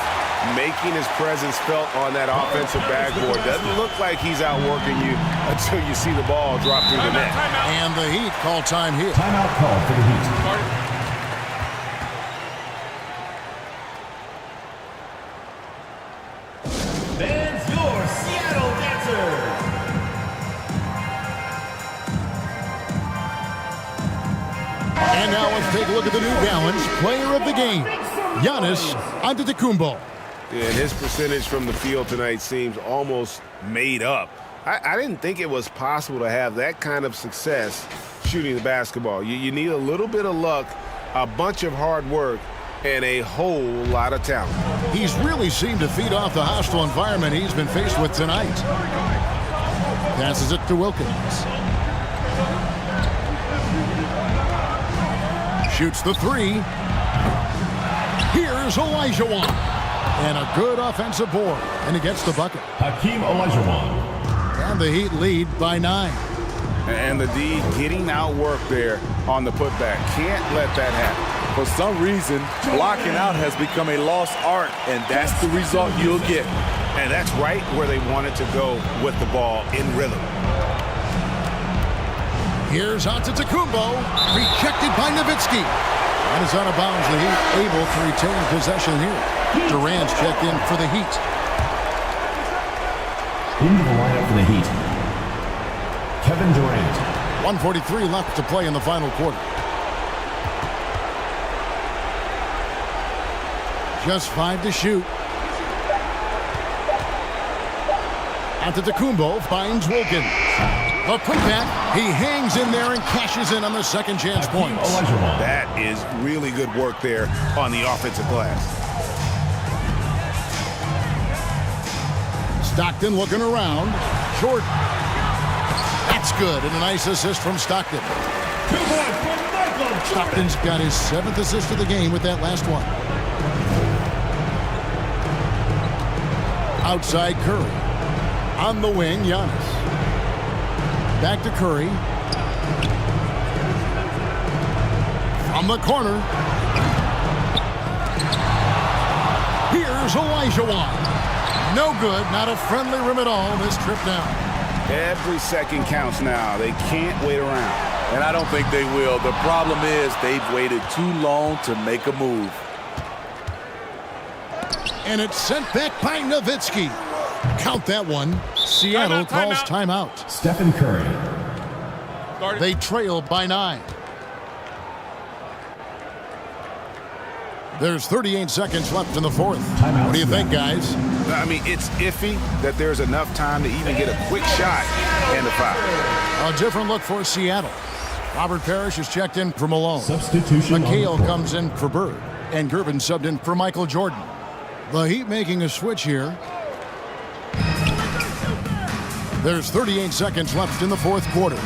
making his presence felt on that offensive backboard. Doesn't look like he's outworking you until you see the ball drop through the net. And the Heat call time here. Timeout call for the Heat. Fans, your Seattle Dancers. And now let's take a look at the New Balance player of the game, Giannis Antetokounmpo. And his percentage from the field tonight seems almost made up. I didn't think it was possible to have that kind of success shooting the basketball. You need a little bit of luck, a bunch of hard work, and a whole lot of talent. He's really seemed to feed off the hostile environment he's been faced with tonight. Passes it to Wilkins. Shoots the 3. Here's Olajuwon. And a good offensive board. And he gets the bucket. Hakeem Olajuwon. And the Heat lead by 9. And the D getting outworked there on the putback. Can't let that happen. For some reason, blocking out has become a lost art, and that's the result you'll get. And that's right where they wanted to go with the ball in rhythm. Here's Antetokounmpo. Rejected by Nowitzki. And is out of bounds. The Heat able to retain possession here. Durant's checked in for the Heat. Into the lineup for the Heat, Kevin Durant. 1:43 left to play in the final quarter. Just 5 to shoot. Antetokounmpo finds Wilkins. A putback. He hangs in there and cashes in on the second chance points. That is really good work there on the offensive glass. Stockton looking around. Jordan. That's good. And a nice assist from Stockton. Stockton's got his 7th assist of the game with that last one. Outside Curry. On the wing, Giannis. Back to Curry. From the corner. Here's Olajuwon. No good. Not a friendly rim at all this trip down. Every second counts now. They can't wait around. And I don't think they will. The problem is they've waited too long to make a move. And it's sent back by Nowitzki. Count that one. Seattle calls timeout. Stephen Curry. They trail by 9. There's 38 seconds left in the fourth. What do you think, guys? I mean, it's iffy that there's enough time to even get a quick shot and the foul. A different look for Seattle. Robert Parrish is checked in for Malone. Substitution. McHale comes in for Bird. And Gervin subbed in for Michael Jordan. The Heat making a switch here. There's 38 seconds left in the fourth quarter.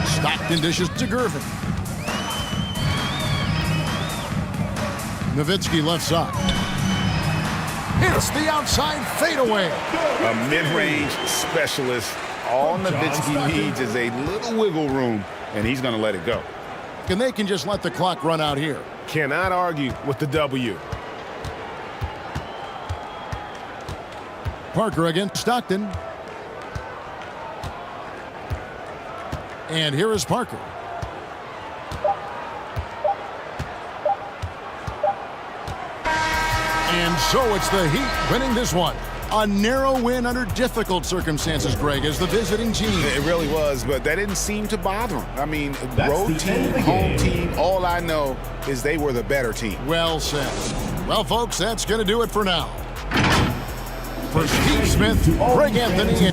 Stockton dishes to Gervin. Nowitzki left side. Hits the outside fadeaway. A mid-range specialist. All Nowitzki needs is a little wiggle room, and he's going to let it go. And they can just let the clock run out here. Cannot argue with the W. Parker against Stockton. And here is Parker. And so it's the Heat winning this one. A narrow win under difficult circumstances, Greg, as the visiting team. It really was, but that didn't seem to bother them. I mean, road team, home team, all I know is they were the better team. Well said. Well, folks, that's going to do it for now. For Steve Smith, Greg Anthony,